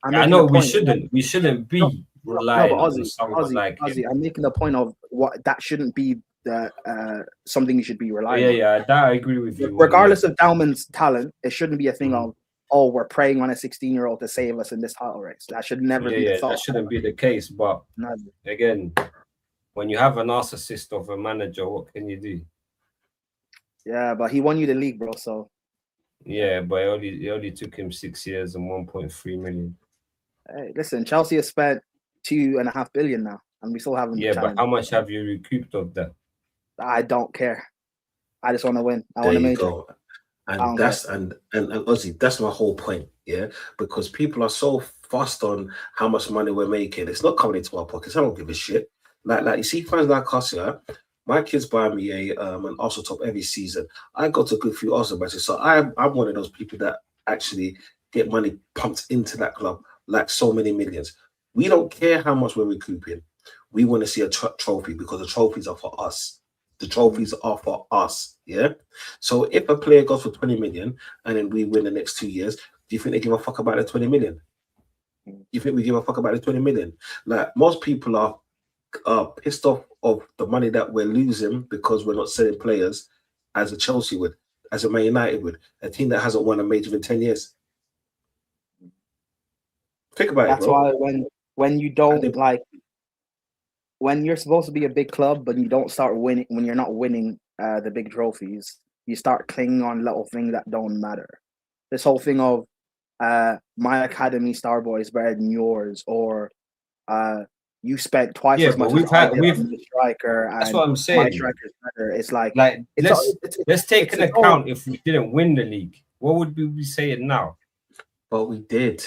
I know we shouldn't be relying on someone like Ozzy, I'm making the point of what that shouldn't be the something you should be relying on. Yeah, that I agree with you. Regardless of Dalman's talent, it shouldn't be a thing of we're preying on a 16-year-old to save us in this title race. That should never be the thought. That shouldn't be the case. But again, when you have a narcissist of a manager, what can you do? Yeah, but he won you the league, bro. So Yeah, but it only took him 6 years and 1.3 million. hey, listen, Chelsea has spent 2.5 billion now, and we still haven't. Yeah, but how much have you recouped of that? I don't care. I just want to win. I There want to you major. go. And that's and Ozzy, that's my whole point, yeah. Because people are so fussed on how much money we're making. It's not coming into our pockets. I don't give a shit. Like you see, fans like us, yeah. My kids buy me an Arsenal top every season. I go to a good few Arsenal matches, so I'm one of those people that actually get money pumped into that club, like so many millions. We don't care how much we're recouping. We want to see a trophy because the trophies are for us. The trophies are for us, yeah. So if a player goes for 20 million and then we win the next 2 years, do you think they give a fuck about the 20 million? Do you think we give a fuck about the 20 million? Like most people are pissed off of the money that we're losing because we're not selling players as a Chelsea would, as a Man United would, a team that hasn't won a major in 10 years. Think about That's it, bro. why when you don't like when you're supposed to be a big club, but you don't start winning when you're not winning the big trophies, you start clinging on little things that don't matter. This whole thing of my academy star boy is better than yours, or you spent twice as much as I did on the striker. That's what I'm saying. My striker's better. It's like let's take an account if we didn't win the league. What would we be saying now? But we did.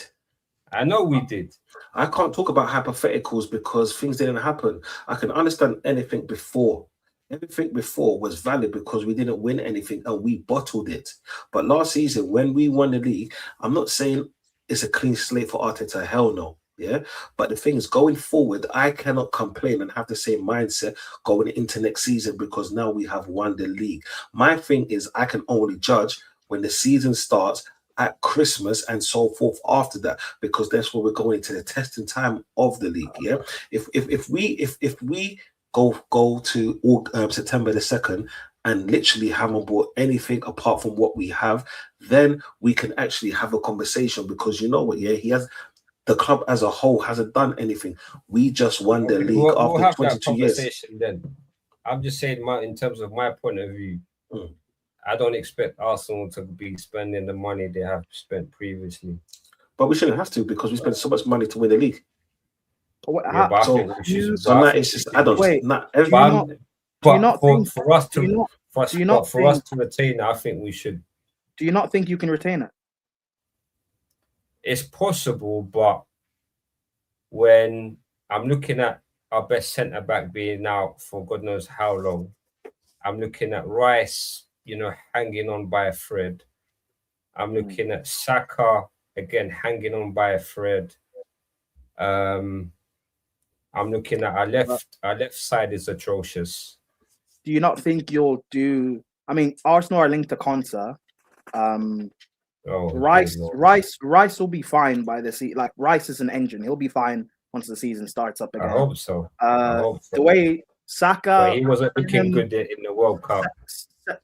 I know we did. I can't talk about hypotheticals because things didn't happen. I can understand anything before. Everything before was valid because we didn't win anything and we bottled it. But last season, when we won the league, I'm not saying it's a clean slate for Arteta. Hell no. Yeah. But the thing is, going forward, I cannot complain and have the same mindset going into next season because now we have won the league. My thing is, I can only judge when the season starts at Christmas and so forth after that, because that's where we're going into the testing time of the league. Yeah. If we go to September the 2nd and literally haven't bought anything apart from what we have, then we can actually have a conversation because you know what, yeah, the club as a whole hasn't done anything. We just won the league after 22 years. Then I'm just saying, in terms of my point of view, I don't expect Arsenal to be spending the money they have spent previously. But we shouldn't have to because we spent so much money to win the league. For us to retain it, I think we should. Do you not think you can retain it? It's possible, but when I'm looking at our best centre back being out for God knows how long, I'm looking at Rice, hanging on by a thread. I'm looking at Saka again, hanging on by a thread. I'm looking at our left side is atrocious. Do you not think you'll do? I mean, Arsenal are linked to Konsa. Rice will be fine by the season. Like Rice is an engine; he'll be fine once the season starts up again. I hope so. The way Saka, but he wasn't looking good in the World Cup.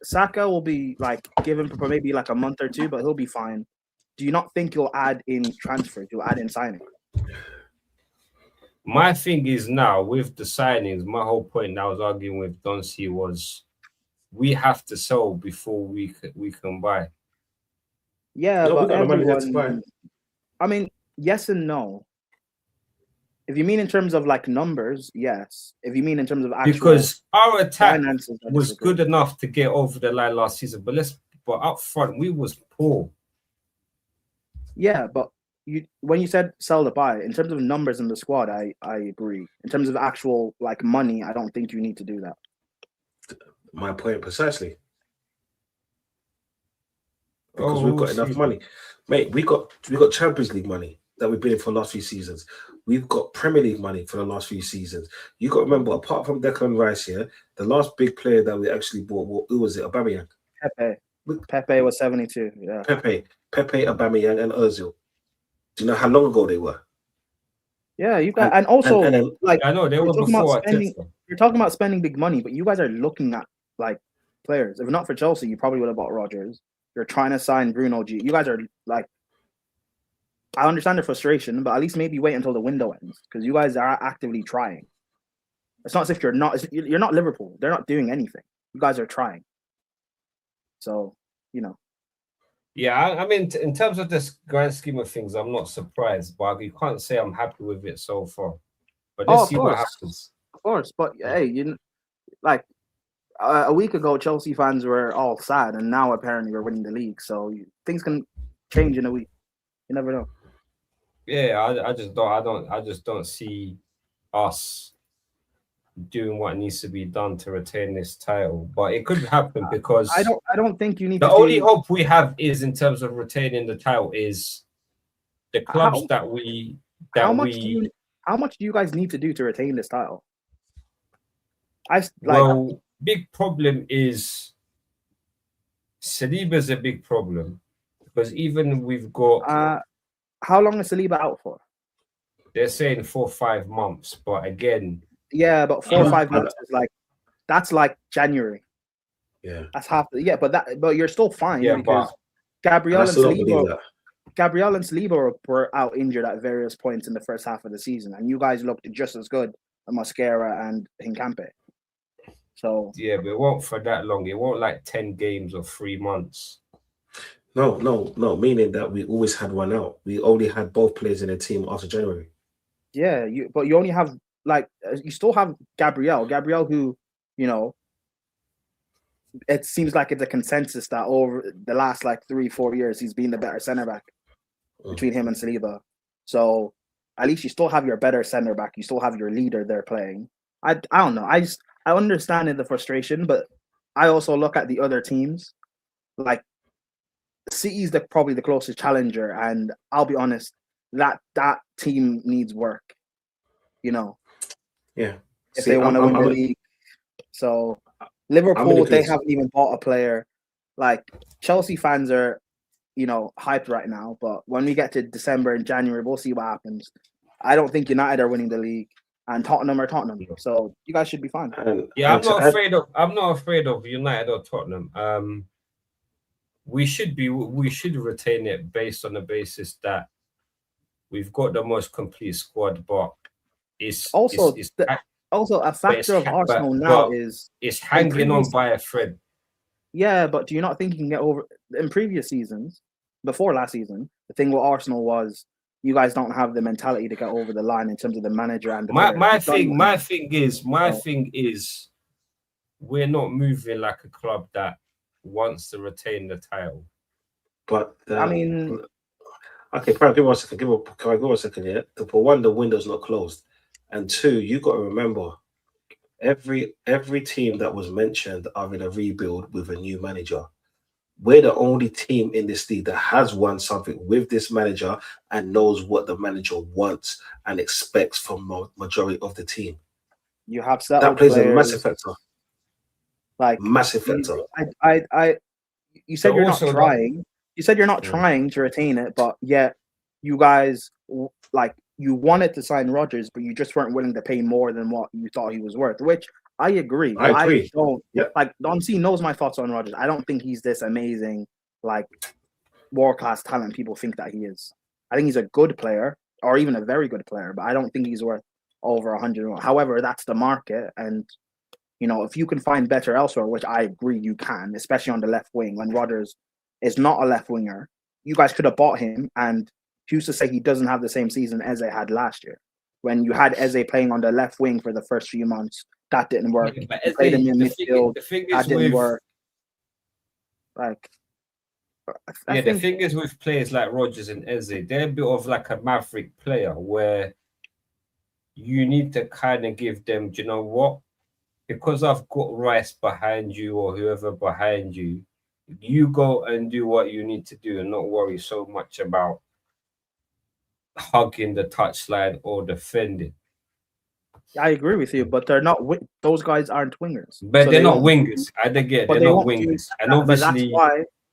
Saka will be like given for maybe like a month or two, but he'll be fine. Do you not think you'll add in transfers? You'll add in signing? My thing is now with the signings, my whole point I was arguing with Doncy was we have to sell before we can buy. Yeah, but everyone, I mean, yes and no. If you mean in terms of like numbers, yes. If you mean in terms of actual, because our attack was good enough to get over the line last season, but up front we was poor. Yeah, but when you said sell to buy, in terms of numbers in the squad, I agree. In terms of actual like money, I don't think you need to do that. My point precisely. Because we've got enough money. Mate, we got Champions League money that we've been in for the last few seasons. We've got Premier League money for the last few seasons. You got to remember, apart from Declan Rice here, the last big player that we actually bought, who was it? Aubameyang. Pepe was 72. Yeah. Pepe, Aubameyang, and Ozil. Do you know how long ago they were? Yeah, you got, and also like I know they were before. You're talking about spending big money, but you guys are looking at like players. If not for Chelsea, you probably would have bought Rodgers. You're trying to sign Bruno G. You guys are like, I understand the frustration, but at least maybe wait until the window ends because you guys are actively trying. It's not as if you're not Liverpool. They're not doing anything. You guys are trying. So, you know. Yeah, I mean, in terms of this grand scheme of things, I'm not surprised, but you can't say I'm happy with it so far. But let's see what happens. Of course, but hey, like a week ago, Chelsea fans were all sad, and now apparently we're winning the league. So things can change in a week. You never know. Yeah, I just don't see us doing what needs to be done to retain this title. But it could happen because I don't think you need. The only hope we have is in terms of retaining the title is the clubs how much do you guys need to do to retain this title? Big problem is Saliba's a big problem because even we've got how long is Saliba out for? They're saying 4 or 5 months, but again, yeah, but 4 or 5 months is that's like January. Yeah, that's half. But you're still fine because Gabriel and Saliba were out injured at various points in the first half of the season, and you guys looked just as good as Mosquera and Hincampe. So yeah, but it won't for that long. It won't like 10 games or 3 months. No. Meaning that we always had one out. We only had both players in the team after January. Yeah, but you only have you still have Gabriel, who, you know, it seems like it's a consensus that over the last 3-4 years he's been the better center back between him and Saliba. So at least you still have your better center back. You still have your leader there playing. I don't know. I understand the frustration, but I also look at the other teams. Like City's probably the closest challenger, and I'll be honest, that team needs work. You know. Yeah. If they want to win the league. So Liverpool, they haven't even bought a player. Like Chelsea fans are, you know, hyped right now, but when we get to December and January, we'll see what happens. I don't think United are winning the league, and Tottenham are Tottenham. So you guys should be fine. I'm not afraid of United or Tottenham. We should retain it based on the basis that we've got the most complete squad, but it's also a factor of Arsenal now is it's hanging on by a thread. Yeah, but do you not think you can get over in previous seasons, before last season? The thing with Arsenal was you guys don't have the mentality to get over the line in terms of the manager and the my thing is we're not moving like a club that wants to retain the title. But I mean, okay, give me 1 second. Give me 1 second. Yeah, for one, the window's not closed, and two, you got to remember, every team that was mentioned are in a rebuild with a new manager. We're the only team in this league that has won something with this manager and knows what the manager wants and expects from majority of the team. You have settled that plays players, a massive factor. Massive factor. You said you're not trying. You said you're not trying to retain it, but yet you guys you wanted to sign Rodgers, but you just weren't willing to pay more than what you thought he was worth. Which I agree. I don't Don C knows my thoughts on Rodgers. I don't think he's this amazing, world class talent people think that he is. I think he's a good player, or even a very good player, but I don't think he's worth over 100. However, that's the market, and you know, if you can find better elsewhere, which I agree you can, especially on the left wing when Rodgers is not a left winger, you guys could have bought him. And who's to say he doesn't have the same season Eze had last year? When you had Eze playing on the left wing for the first few months, that didn't work. Yeah, you played him in midfield, that didn't work. The thing is with players like Rodgers and Eze, they're a bit of like a maverick player where you need to kind of give them, do you know what? Because I've got Rice behind you or whoever behind you, you go and do what you need to do and not worry so much about hugging the touchline or defending. I agree with you, but they're not. Those guys aren't wingers. But so they're not wingers. I get they're not wingers, and obviously,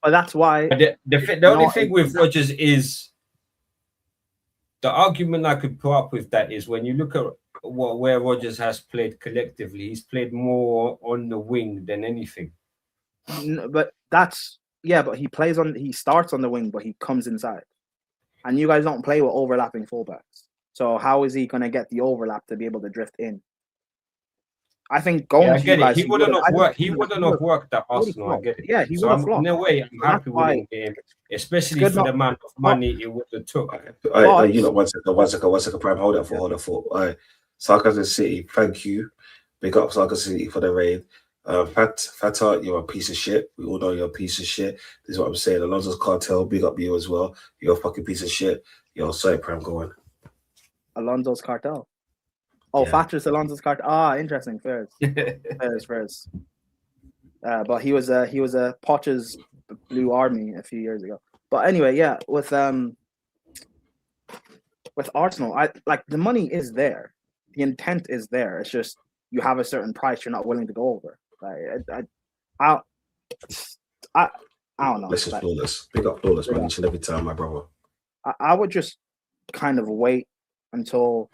that's why. But the only thing with Rodgers is the argument I could put up with that is when you look at where Rodgers has played collectively, he's played more on the wing than anything. But he starts on the wing, but he comes inside. And you guys don't play with overlapping fullbacks. So how is he going to get the overlap to be able to drift in? I think going I to get you it. guys, He wouldn't have worked. He would've- wouldn't have worked at Arsenal. I flopped. get it. Yeah, he So would have flopped. in a way, I'm So that's happy with why him getting, especially good for the not- amount of money it would have took. You know, one second, Prime. Hold on for. All right, Sarkazin City, thank you. Big up Sarkazin City for the raid. Fata, you're a piece of shit. We all know you're a piece of shit. This is what I'm saying. Alonso's Cartel, big up you as well. You're a fucking piece of shit. Yo, sorry, Prime, go on. Alonso's Cartel. Oh, Yeah. Thatcher's Alonso's Cartel. Ah, interesting. Fairs. But he was a Poch's Blue Army a few years ago. But anyway, yeah, with Arsenal, I like the money is there, the intent is there. It's just you have a certain price you're not willing to go over. Like I don't know. This is Like, flawless. Big up flawless, man. Yeah. Each and every time, my brother. I would just kind of wait until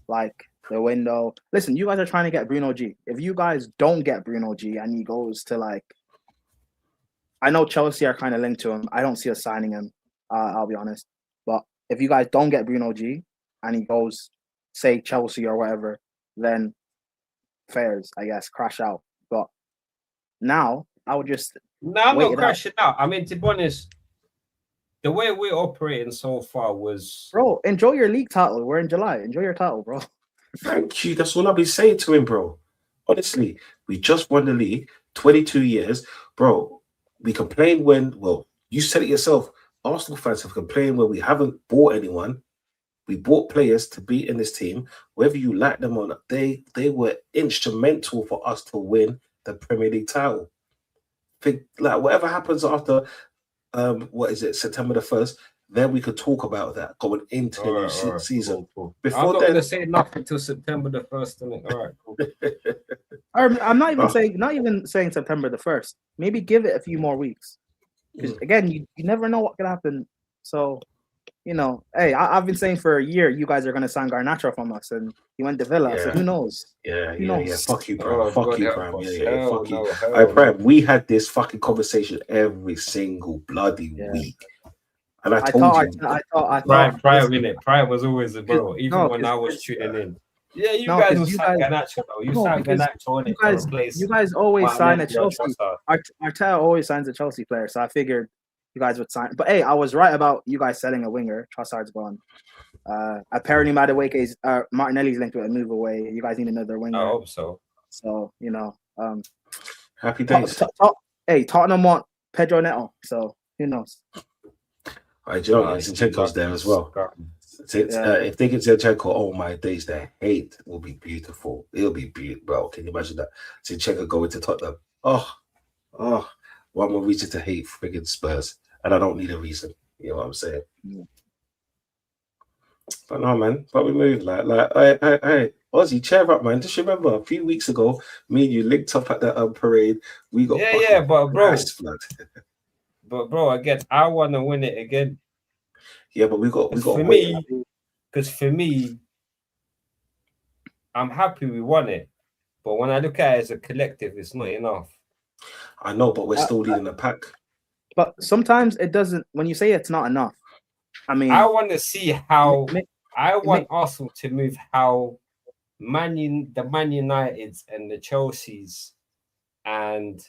like the window. Listen, you guys are trying to get Bruno G. If you guys don't get Bruno G and he goes to like, I know Chelsea are kind of linked to him. I don't see us signing him. I'll be honest. But if you guys don't get Bruno G and he goes, say Chelsea or whatever, then fairs, I guess, crash out. But now I would just No, I'm wait not it out. crashing out. I mean, to be honest, the way we're operating so far was Bro, enjoy your league title. We're in July. Enjoy your title, bro. Thank you. That's all I'll be saying to him, bro. Honestly, we just won the league, 22 years. Bro, we complain when, well, you said it yourself. Arsenal fans have complained when we haven't bought anyone. We bought players to be in this team. Whether you like them or not, they were instrumental for us to win the Premier League title. Think, like, whatever happens after, what is it, September the 1st, then we could talk about that going into the new season. Cool. Before I'm not then, going to say nothing until September the 1st. All right, cool. I'm not even saying September the 1st. Maybe give it a few more weeks. Because again, you never know what could happen. So, you know, hey, I've been saying for a year you guys are going to sign Garnacho from us, and he went to Villa. Yeah. So who knows? Yeah. Fuck you, Prime. Oh, Fuck God you, help Prime. us. Yeah. Hell Fuck you. no, hell All right, Prime. no. We had this fucking conversation every single bloody week, and I told you. I thought. Prime, innit? Prime was always a bro, even when I was 'cause, tuning in. Yeah, you no, guys 'cause will you sign guys- Garnacho though. You no, sign because Garnacho in You it guys, to replace you guys always sign a Martinelli or Chelsea. Trossard. Arteta always signs a Chelsea player, so I figured you guys would sign. But hey, I was right about you guys selling a winger. Trossard's gone. Apparently, Martinelli's linked with a move away. You guys need another winger. I hope so. So you know, Happy days. hey, Tottenham want Pedro Neto. So who knows? All right, you know, Zinchenko's there as well. If they get Zinchenko, oh my days, the hate will be beautiful. It'll be beautiful, bro. Can you imagine that? Zinchenko going to Tottenham. Oh, one more reason to hate friggin' Spurs. And I don't need a reason. You know what I'm saying? Yeah. But no, man. But we move hey, Ozzy, cheer up, man. Just remember, a few weeks ago, me and you linked up at that parade. We got but bro, blood. But bro, again, I want to win it again. Yeah, but we got for me, because for me, I'm happy we won it. But when I look at it as a collective, it's not enough. I know, but we're still leading the pack. But sometimes it doesn't. When you say it's not enough, I mean, I want to see how I want Arsenal to move how the Man Uniteds and the Chelseas and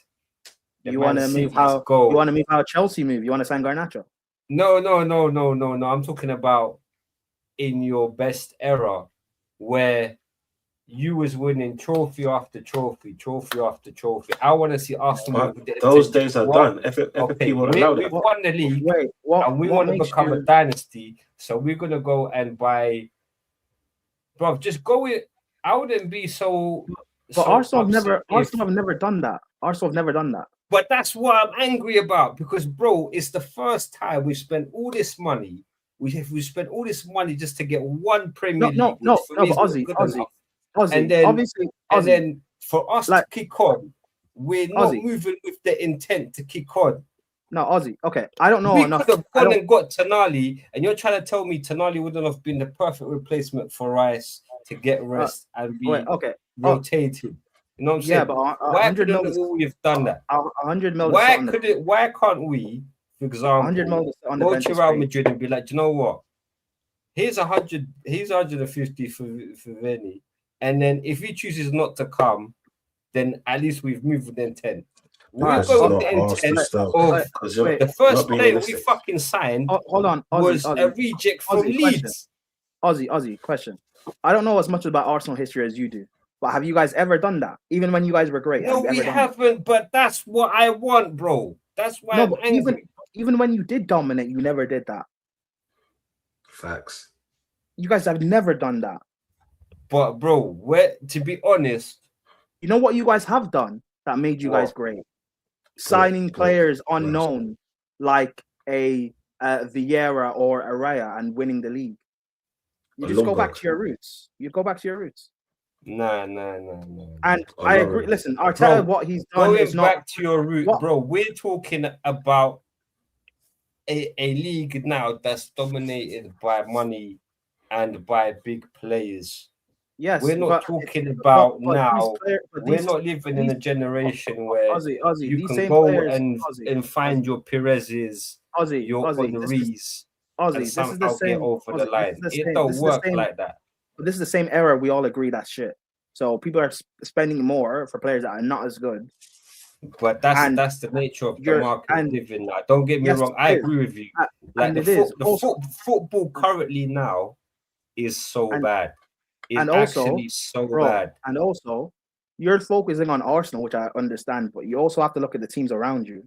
you want to move how you want to move how Chelsea move. You want to sign Garnacho? No. I'm talking about in your best era where you was winning trophy after trophy. I want to see Arsenal. Those days are done. FFP won't allow that. We've won the league, and we want to become a dynasty. So we're gonna go and buy. Bro, just go with. I wouldn't be so. But Arsenal have never done that. Arsenal have never done that. But that's what I'm angry about because, bro, it's the first time we've spent all this money. We spent all this money just to get one Premier League. No, but Ozzy, and then for us to kick on, we're not moving with the intent to kick on. No, Ozzy. Okay, I don't know enough. We could have gone and got Tonali, and you're trying to tell me Tonali wouldn't have been the perfect replacement for Rice to get rest and be rotated. You know what I'm saying? Yeah, but why couldn't we have done that? 100 million. Why can't we, for example, go to Real Madrid and be like, you know what? Here's 100. Here's 150 for Vinny. and then if he chooses not to come, then at least we've moved within 10. We're Alright, going not within Arsenal 10 style. of Because you're Wait, the not first being player we realistic. fucking signed hold on, was a Ozzy, reject from Ozzy, question. Leeds. Ozzy, question. I don't know as much about Arsenal history as you do, but have you guys ever done that? Even when you guys were great? No, have you we ever done haven't, but that's what I want, bro. That's why No, I'm but angry. even when you did dominate, you never did that. Facts. You guys have never done that. But bro, to be honest, You know what you guys have done that made you guys What? great? Signing What? players unknown like a Vieira or a Raya and winning the league. You just go back Lundberg. to your roots. You go back to your roots. nah. And Oh, I no. agree. Listen, Arteta, what he's done Going is not. back to your root, What? bro. We're talking about a league now that's dominated by money and by big players. Yes, We're not but talking about but now. We're these- not living in a generation where Ozzy, you these can same go players, and find your Perez's, Ozzy, your Ozzy, Henrys, and this is the somehow same. get over the Ozzy, line. this is the It same- don't this is the work same- like that. But this is the same era. We all agree that's shit. So people are spending more for players that are not as good. But And that's the nature of the you're- market and- living now. Don't get me Yes, wrong. it I is. agree with you. And Like it is. football currently now is so And- bad. It's and also, actually so bro, bad. and also, you're focusing on Arsenal, which I understand, but you also have to look at the teams around you.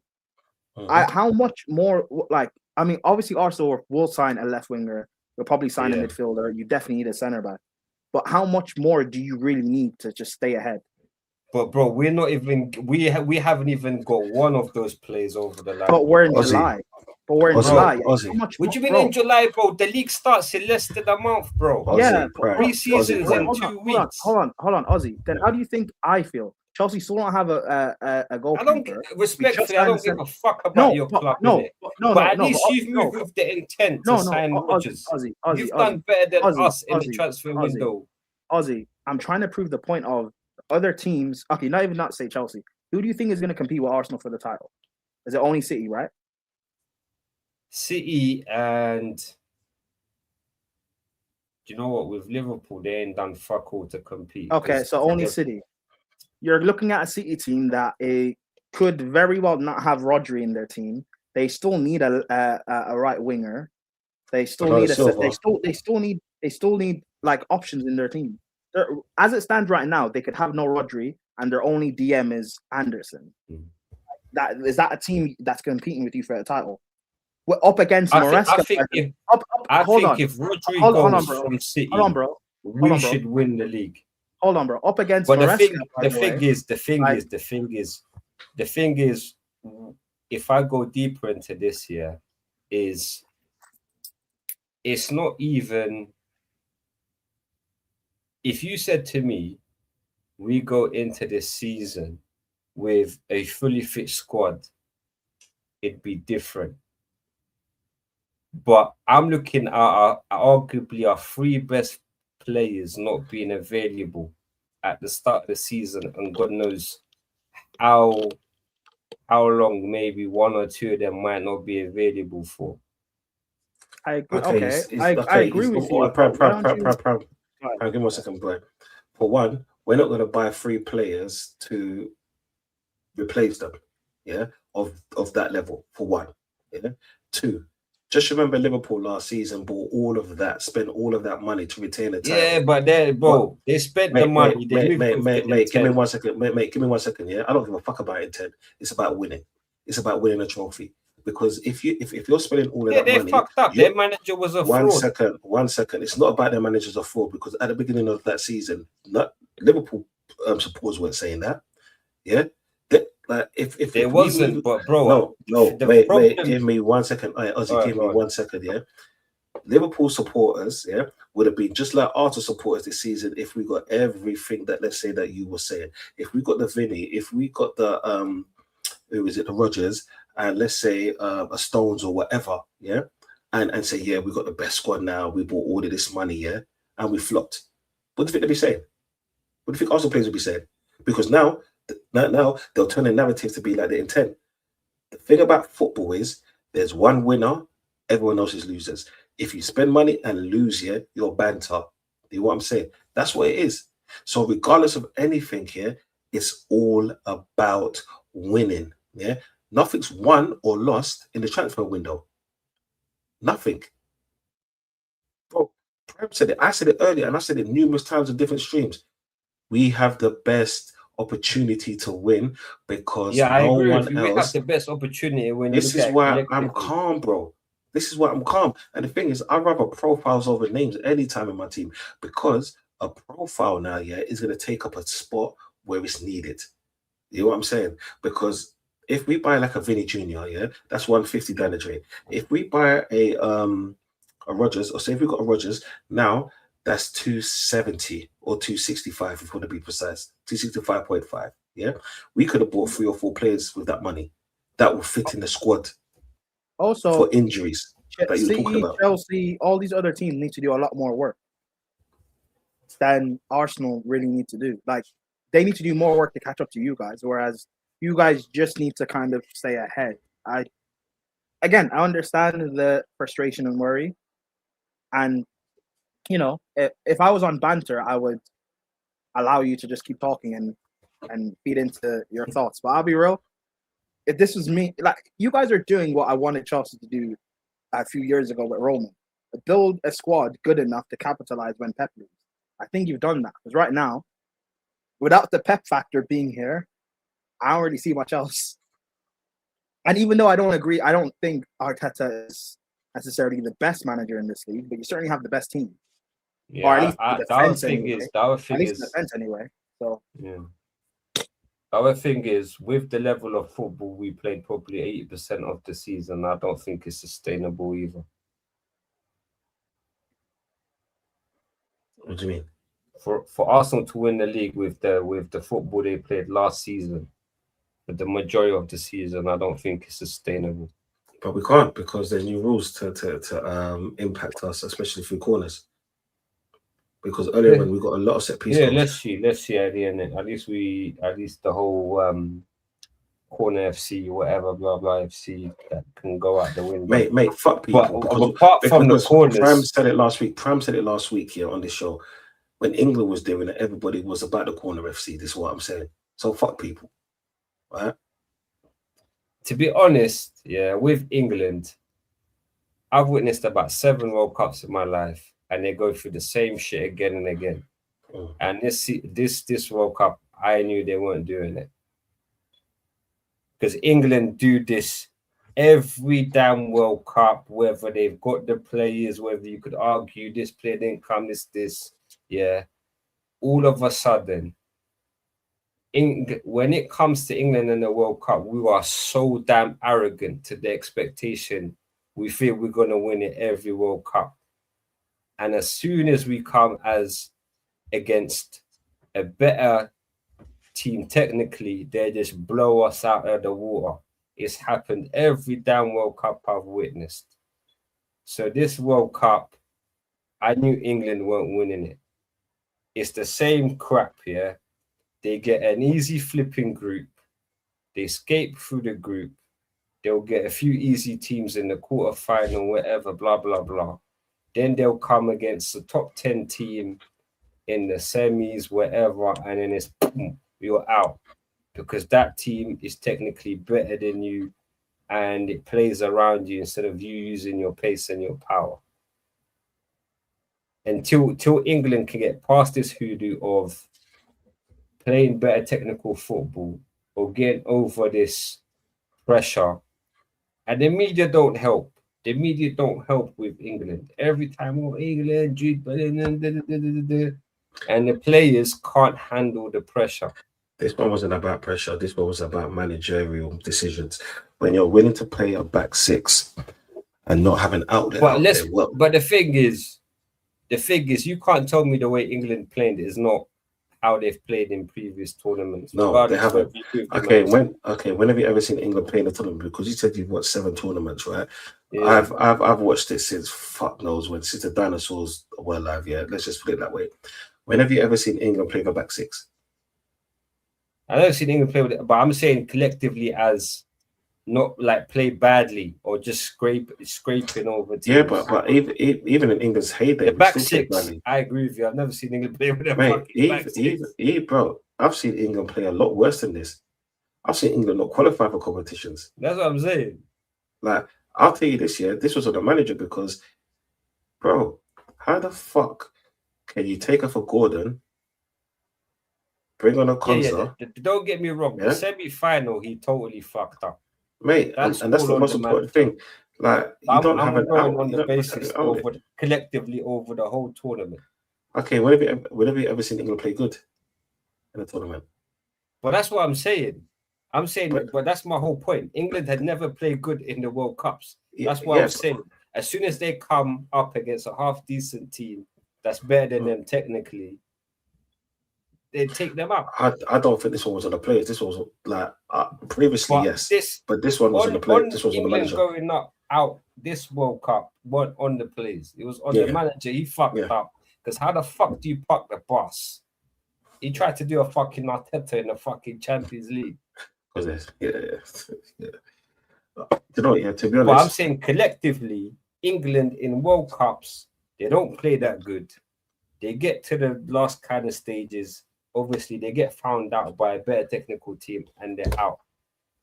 Mhm. How much more? Like, I mean, obviously Arsenal will sign a left winger. You'll probably sign a Yeah. midfielder. You definitely need a centre back. But how much more do you really need to just stay ahead? But bro, we're not even we haven't even got one of those plays over the line. But we're in Ozzy. July. But we're in Ozzy, July. Ozzy. How much What do you more, mean bro? in July, bro? The league starts in less than a month, bro. Ozzy, Yeah, right. Pre-season's Ozzy, in right. 2 weeks. Hold on, Ozzy. Then how do you think I feel? Chelsea still don't have a I goalkeeper. don't respectfully. I don't give a fuck about No, your but- club, no, innit? no, But at no, least but- you've moved with the intent to sign Rodgers. Ozzy, You've done better than Ozzy, us in the Ozzy, transfer Ozzy. window. Ozzy, I'm trying to prove the point of other teams. Okay, not say Chelsea. Who do you think is going to compete with Arsenal for the title? Is it only City, right? City and do you know what? With Liverpool, they ain't done fuck all to compete. Okay, 'cause so only they're- City. You're looking at a City team that could very well not have Rodri in their team. They still need a right winger. They still Bernardo need a Silva. they still need like options in their team. As it stands right now, they could have no Rodri and their only DM is Anderson. Mm. That a team that's competing with you for a title? We're up against I Maresca. think if Hold on. if Rodri Hold on, goes bro. from City, Hold on, bro. we bro. should win the league. Hold on, bro. Up against But Maresca. the thing is, if I go deeper into this here, is it's not even. If you said to me, we go into this season with a fully fit squad, it'd be different. But I'm looking at arguably our three best players not being available at the start of the season, and God knows how long maybe one or two of them might not be available for. I agree. Okay, Okay, I agree with you. Give me 1 second, boy. For one, we're not going to buy 3 players to replace them. Yeah, of that level. For one, yeah. 2, just remember Liverpool last season bought all of that, spent all of that money to retain the title. Yeah, but they spent the money. Mate, give me 1 second. Mate, give me 1 second. Yeah, I don't give a fuck about intent. It's about winning. It's about winning a trophy. Because if you're spending all of that money, they fucked up. Their manager was a fraud. 1 second. It's not about their managers a fraud, because at the beginning of that season, not Liverpool supporters weren't saying that. Yeah, like if there wasn't, but bro, mate, give me 1 second. Ozzy, give me 1 second. Yeah, Liverpool supporters, yeah, would have been just like Arsenal supporters this season if we got everything that, let's say, that you were saying. If we got the Vinny, if we got the who is it, the Rodgers, and let's say a Stones or whatever, yeah, and say, yeah, we got the best squad now, we bought all of this money, yeah, and we flopped. What do you think they'd be saying? What do you think Arsenal players would be saying? Because now they'll turn the narrative to be like the intent. The thing about football is there's one winner, everyone else is losers. If you spend money and lose, yeah, you're banter. You know what I'm saying? That's what it is. So regardless of anything here, it's all about winning. Yeah, nothing's won or lost in the transfer window. Nothing. Bro, Prem said it. I said it earlier, and I said it numerous times in different streams. We have the best opportunity to win because I no agree one with you. We have else. the best opportunity when This you look is at why it I'm collectively. calm, bro. This is why I'm calm. And the thing is, I rather profiles over names anytime in my team because a profile now, is going to take up a spot where it's needed. You know what I'm saying? Because if we buy like a Vinny Jr., that's 150 down the drain. If we buy a Rodgers, or say if we got a Rodgers, now that's 270 or 265 if you want to be precise. 265.5. Yeah. We could have bought 3 or 4 players with that money that will fit in the squad Also, for injuries that you were talking City, about. Chelsea, all these other teams need to do a lot more work than Arsenal really need to do. Like, they need to do more work to catch up to you guys, whereas you guys just need to kind of stay ahead. I understand the frustration and worry. And, you know, if I was on banter, I would allow you to just keep talking and feed into your thoughts. But I'll be real. If this was me, like, you guys are doing what I wanted Chelsea to do a few years ago with Roman. Build a squad good enough to capitalize when Pep leaves. I think you've done that. Because right now, without the Pep factor being here, I don't really see much else. And even though I don't agree, I don't think Arteta is necessarily the best manager in this league, but you certainly have the best team. Yeah, or at least the other thing is, defense anyway. So yeah. The other thing is, with the level of football we played probably 80% of the season, I don't think it's sustainable either. What do you mean? For Arsenal to win the league with the football they played last season, but the majority of the season, I don't think it's sustainable. But we can't because there are new rules to impact us, especially through corners. Because earlier when we got a lot of set piece goals. Let's see at the end. At least the whole corner FC, whatever, blah blah FC that can go out the window. Mate, fuck people. But apart from the corners, Pram said it last week here on this show. When England was doing it, everybody was about the corner FC. This is what I'm saying. So fuck people, right? To be honest, with England, I've witnessed about 7 World Cups in my life. And they go through the same shit again and again. And this World Cup, I knew they weren't doing it. Because England do this every damn World Cup, whether they've got the players, whether you could argue this player didn't come, this. All of a sudden, when it comes to England and the World Cup, we are so damn arrogant to the expectation. We feel we're going to win it every World Cup. And as soon as we come as against a better team technically, they just blow us out of the water. It's happened every damn World Cup I've witnessed. So this World Cup, I knew England weren't winning it. It's the same crap here. They get an easy flipping group. They escape through the group. They'll get a few easy teams in the quarterfinal, whatever, blah, blah, blah. Then they'll come against the top 10 team in the semis, whatever, and then it's boom, you're out. Because that team is technically better than you and it plays around you instead of you using your pace and your power. Until England can get past this hoodoo of playing better technical football or getting over this pressure. And the media don't help. The media don't help with England. Every time, England, and the players can't handle the pressure. This one wasn't about pressure. This one was about managerial decisions. When you're willing to play a back six and not have an outlet. But the thing is, you can't tell me the way England played is not how they've played in previous tournaments. No, they haven't. Okay, when have you ever seen England play in a tournament? Because you said you've watched 7 tournaments, right? Yeah. I've watched it since fuck knows when, since the dinosaurs were alive. Yeah, let's just put it that way. When have you ever seen England play the back six? I don't see England play with it, but I'm saying collectively as not like play badly or just scraping over teams. Yeah, but even in England's heyday, the we back still played six, badly. I agree with you. I've never seen England play with their Mate, fucking back six. bro, I've seen England play a lot worse than this. I've seen England not qualify for competitions. That's what I'm saying. Like, I'll tell you this year, this was on the manager because, bro, how the fuck can you take off a Gordon, bring on a Konza? Don't get me wrong. Yeah? The semi-final, he totally fucked up. Mate, and that's the most important thing. Like, you don't have an going on the basis collectively over the whole tournament. Okay, when have you ever seen England play good in a tournament? But that's what I'm saying. But that's my whole point. England had never played good in the World Cups. That's what I'm saying. As soon as they come up against a half-decent team that's better than them technically, they take them up. I don't think this one was on the players. This was like previously, but yes. But this one was on the players. This was on the manager. Going out this World Cup weren't on the players. It was on the manager. He fucked up. Because how the fuck do you park the bus? He tried to do a fucking Arteta in the fucking Champions League. You know, to be honest. But I'm saying collectively, England in World Cups, they don't play that good. They get to the last kind of stages. Obviously, they get found out by a better technical team and they're out.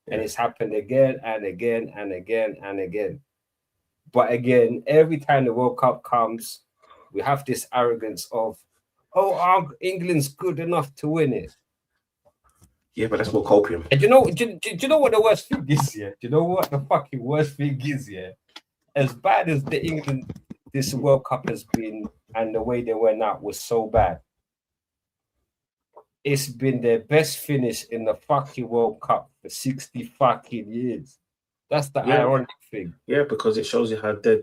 And it's happened again and again and again and again. But again, every time the World Cup comes, we have this arrogance of, England's good enough to win it. Yeah, but that's more copium. And do you know what the worst thing is? Yeah, do you know what the fucking worst thing is? Yeah, as bad as the England this World Cup has been, and the way they went out was so bad. It's been their best finish in the fucking World Cup for 60 fucking years. That's the ironic thing. Yeah, because it shows you how dead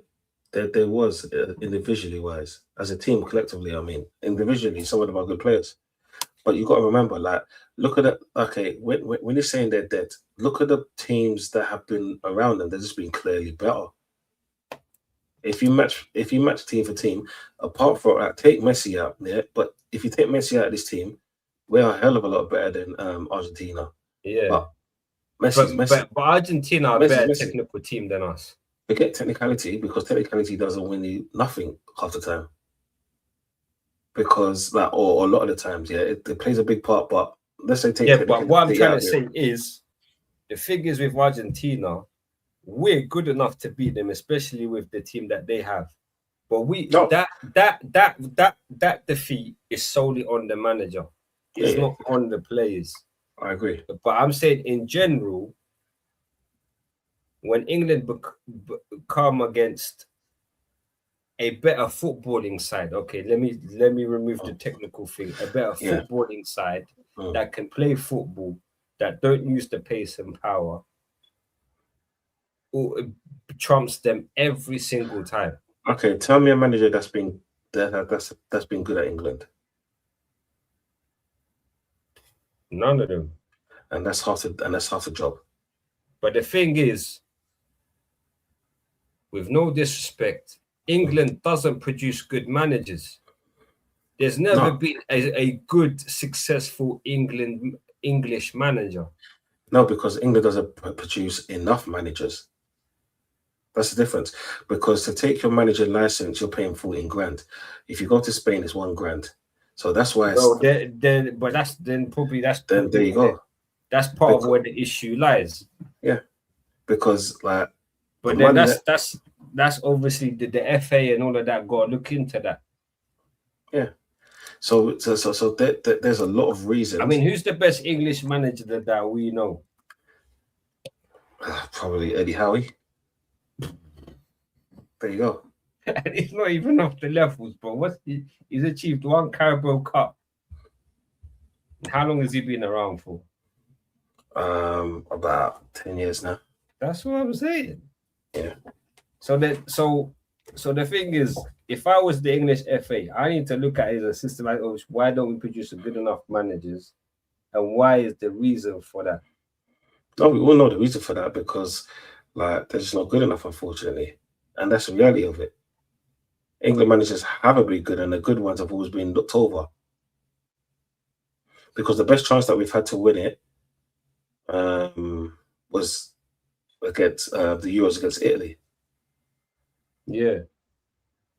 there was individually wise, as a team collectively. I mean, individually, some of them are good players. But you got to remember, like, look at it. Okay, when you're saying they're dead, look at the teams that have been around them. They've just been clearly better. If you match team for team, apart from take Messi out there, but if you take Messi out of this team, we're a hell of a lot better than Argentina. Yeah, but Messi. But Argentina are a better technical team than us. Forget technicality, because technicality doesn't win you nothing half the time. Because or a lot of the times, it plays a big part. But let's say but what I'm trying to say is, the thing is with Argentina, we're good enough to beat them, especially with the team that they have. But that defeat is solely on the manager. It's not on the players. I agree. But I'm saying in general, when England come against a better footballing side, okay, let me remove the technical thing. A better footballing side that can play football, that don't use the pace and power, trumps them every single time. Okay, tell me a manager that's been good at England. None of them. And that's half the job. But the thing is, with no disrespect, England doesn't produce good managers. There's never been a good, successful English manager. No, because England doesn't produce enough managers. That's the difference. Because to take your manager license, you're paying 14 grand. If you go to Spain, it's 1 grand. So that's why. There you go. That's part of where the issue lies. Yeah, because like. But then that's obviously the FA and all of that got to look into that. Yeah. So there's a lot of reasons. I mean, who's the best English manager that we know? Probably Eddie Howe. There you go. And he's not even off the levels, bro. He's achieved 1 Carabao Cup. How long has he been around for? About 10 years now. That's what I'm saying. Yeah. So the thing is, if I was the English FA, I need to look at it as a system like, why don't we produce good enough managers? And why is the reason for that? No, we all know the reason for that, because like they're just not good enough, unfortunately. And that's the reality of it. England managers haven't been good, and the good ones have always been looked over. Because the best chance that we've had to win it was against the Euros against Italy. Yeah.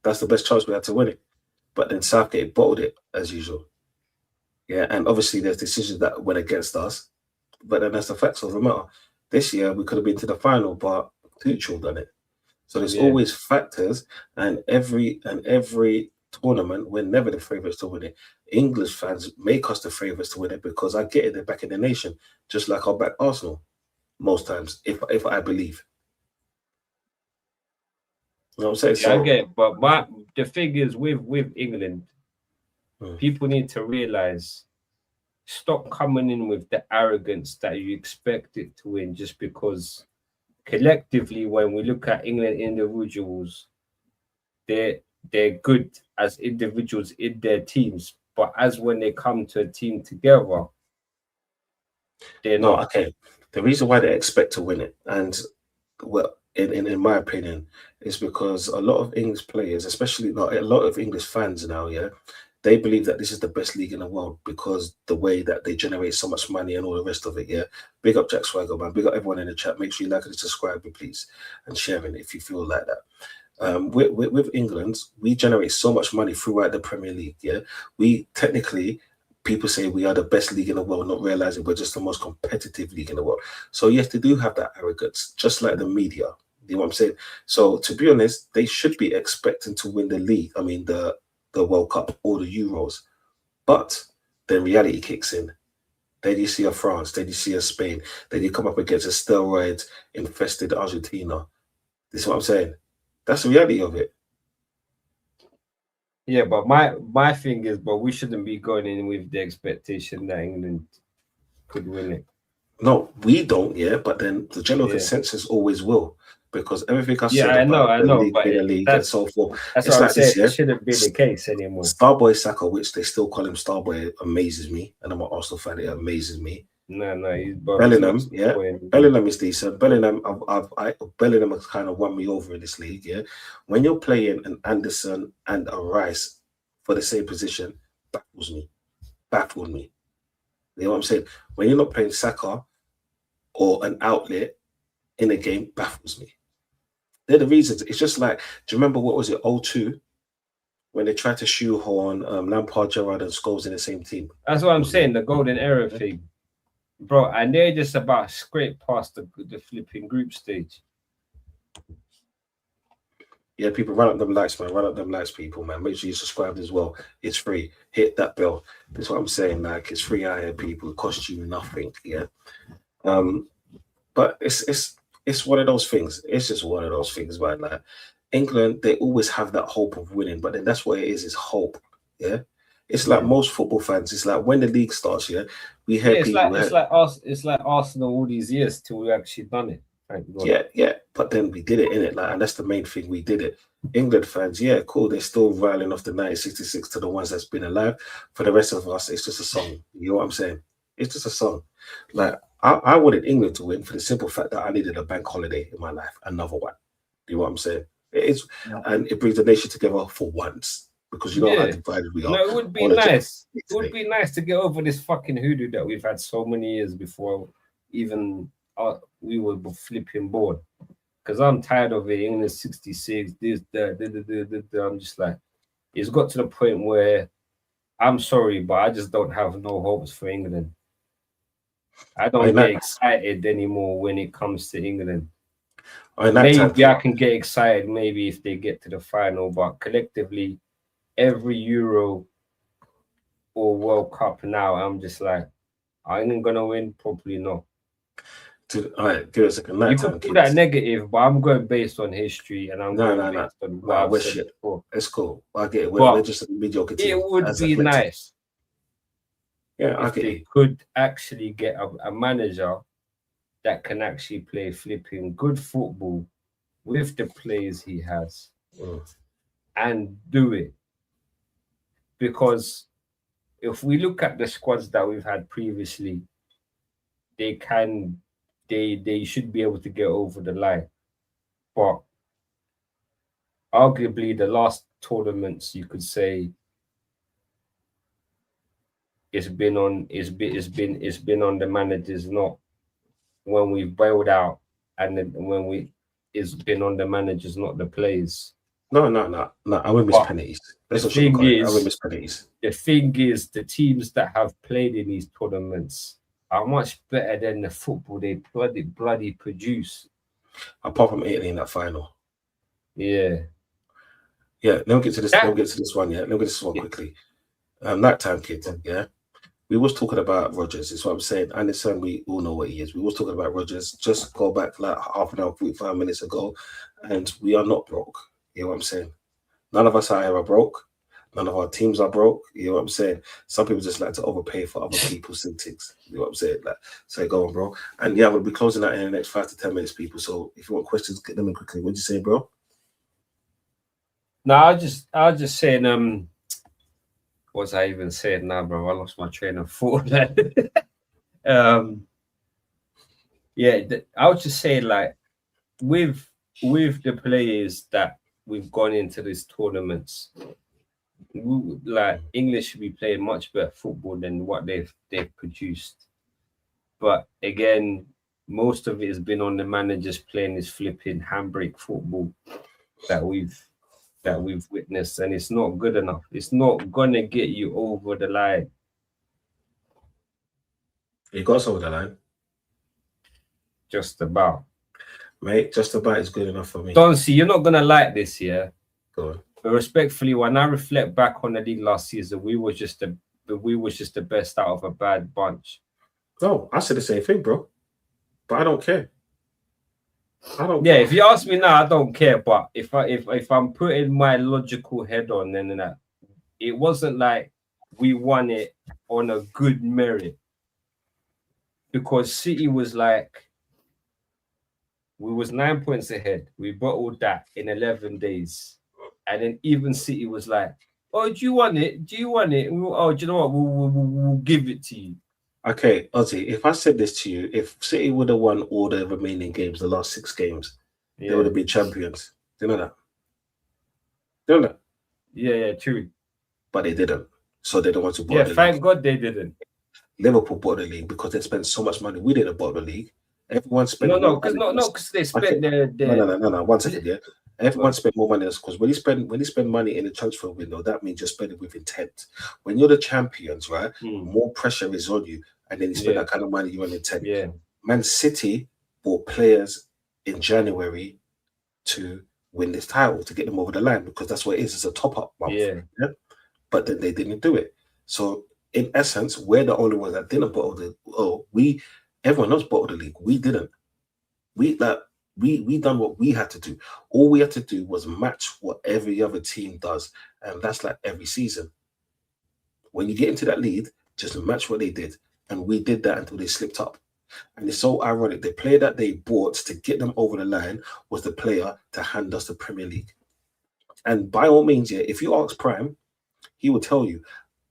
That's the best chance we had to win it. But then Southgate bottled it as usual. Yeah, and obviously there's decisions that went against us, but then that's the facts of the matter. This year we could have been to the final, but Tuchel done it. So there's always factors, and every tournament we're never the favourites to win it. English fans make us the favourites to win it because I get it, they're back in the nation, just like I'll back Arsenal most times, if I believe. You know what I'm saying? Yeah, I get it, but the thing is with England, people need to realize, stop coming in with the arrogance that you expect it to win just because collectively, when we look at England individuals, they're good as individuals in their teams, but as when they come to a team together, they're not. Okay. The reason why they expect to win it, and well, in my opinion, is because a lot of English players, especially not a lot of English fans now, yeah, they believe that this is the best league in the world because the way that they generate so much money and all the rest of it. Yeah, big up Jack Swagger, man. Big up everyone in the chat. Make sure you like and subscribe, please, and sharing if you feel like that. With England, we generate so much money throughout the Premier League. Yeah, we technically, people say we are the best league in the world, not realizing we're just the most competitive league in the world. So yes, they do have that arrogance, just like the media. You know what I'm saying? So to be honest, they should be expecting to win the league. I mean, the World Cup or the Euros. But then reality kicks in. Then you see a France, then you see a Spain, then you come up against a steroid-infested Argentina. This is what I'm saying. That's the reality of it. Yeah, but my thing is, but we shouldn't be going in with the expectation that England could win it. No, we don't, yeah, but then the general consensus always will. Because everything I said about the league, but the league and so forth. That's what I'm saying. It shouldn't be the case anymore. Starboy Saka, which they still call him Starboy, amazes me. And I'm an Arsenal fan, it amazes me. No, he's Bellingham, yeah. Bellingham is decent. Bellingham, Bellingham has kind of won me over in this league, yeah. When you're playing an Anderson and a Rice for the same position, baffled me. You know what I'm saying? When you're not playing Saka or an outlet in a game, baffles me. They're the reasons. It's just like, do you remember what was it, 02? When they tried to shoehorn Lampard, Gerrard, and Scholes in the same team. That's what I'm saying, the golden era thing. Bro, and they're just about scrape past the flipping group stage. Yeah, people, run up them likes, man. Run up them likes, people, man. Make sure you subscribe as well. It's free. Hit that bell. That's what I'm saying. Like, it's free out here, people. It costs you nothing. Yeah. But it's one of those things. It's just one of those things, man. Like England, they always have that hope of winning, but then that's what it is hope. Yeah. It's like most football fans. It's like when the league starts, yeah, we hear people. It's like Arsenal all these years till we actually done it. Yeah. But then we did it, innit? Like, and that's the main thing. We did it. England fans, yeah, cool. They're still riling off the 1966 to the ones that's been alive. For the rest of us, it's just a song. You know what I'm saying? It's just a song. Like, I wanted England to win for the simple fact that I needed a bank holiday in my life, another one. You know what I'm saying? And it brings the nation together for once because you know how divided we are. No, it would be nice. It would be nice to get over this fucking hoodoo that we've had so many years before even we were flipping bored. Because I'm tired of it. England 66, this, that. I'm just like, it's got to the point where I'm sorry, but I just don't have no hopes for England. I don't get excited anymore when it comes to England. Maybe I can get excited maybe if they get to the final, but collectively, every Euro or World Cup now, I'm just like, are England gonna win? Probably not. All right, give us a second. You can put that negative, but I'm going based on history and I'm going based on what I've said before. It's cool. I get it. We're just a mediocre team. It would be nice. Yeah, if they could actually get a manager that can actually play flipping good football with the players he has and do it. Because if we look at the squads that we've had previously, they should be able to get over the line. But arguably the last tournaments, you could say, it's been on the managers, not when we've bailed out and then when it's been on the managers, not the players. No. I will miss But penalties. Let's not thing sugarcoat it. I is- will miss penalties. The thing is, the teams that have played in these tournaments are much better than the football they bloody produce. Apart from Italy in that final. Yeah. Yeah, let me get to this. That- Let me get to this one. Yeah, let me get to this one quickly. That time, kid. Yeah, we was talking about Rodgers. Is what I'm saying. I understand. We all know what he is. We was talking about Rodgers. Just go back like half an hour, 45 minutes ago, and we are not broke. You know what I'm saying? None of us are ever broke. None of our teams are broke. You know what I'm saying? Some people just like to overpay for other people's things. You know what I'm saying? Like, so go on, bro. And yeah, we'll be closing that in the next 5 to 10 minutes, people. So if you want questions, get them in quickly. What'd you say, bro? No, I was just saying, what was I even saying now, bro? I lost my train of thought. Yeah, I was just saying, like, with the players that we've gone into these tournaments, like English should be playing much better football than what they've produced. But again, most of it has been on the managers playing this flipping handbrake football that we've witnessed, and it's not good enough. It's not gonna get you over the line. You got us over the line, Just about. mate. Just about is good enough for me. Donsi, you're not gonna like this, yeah. Go on. But respectfully, when I reflect back on the league last season, we was just the best out of a bad bunch. No, I said the same thing, bro. But I don't care. Yeah, if you ask me now, I don't care. But if I'm putting my logical head on, then it wasn't like we won it on a good merit, because City was like, we was 9 points ahead. We bottled that in 11 days, and then even City was like, "Oh, do you want it? Do you want it? Oh, do you know what? We'll give it to you." Okay, Ozzy, if I said this to you, if City would have won all the remaining games, the last 6 games, they would have been champions. Do you know that? Do you know that? Yeah, true. But they didn't. So they're the ones who bought Yeah, the thank league. God they didn't. Liverpool bought the league because they spent so much money. We didn't buy the league. Everyone spent because they spent their No. 1 second, yeah. Everyone spent more money because when you spend money in the transfer window, that means you're spending with intent. When you're the champions, right? More pressure is on you, and then you spend that kind of money, you want intent. Yeah. Man City bought players in January to win this title, to get them over the line, because that's what it is. It's a top-up month. Yeah. But then they didn't do it. So in essence, we're the only ones that didn't bottle the everyone else bottled the league. We didn't. We done what we had to do. All we had to do was match what every other team does. And that's like every season. When you get into that lead, just match what they did. And we did that until they slipped up. And it's so ironic. The player that they bought to get them over the line was the player to hand us the Premier League. And by all means, yeah, if you ask Prime, he will tell you,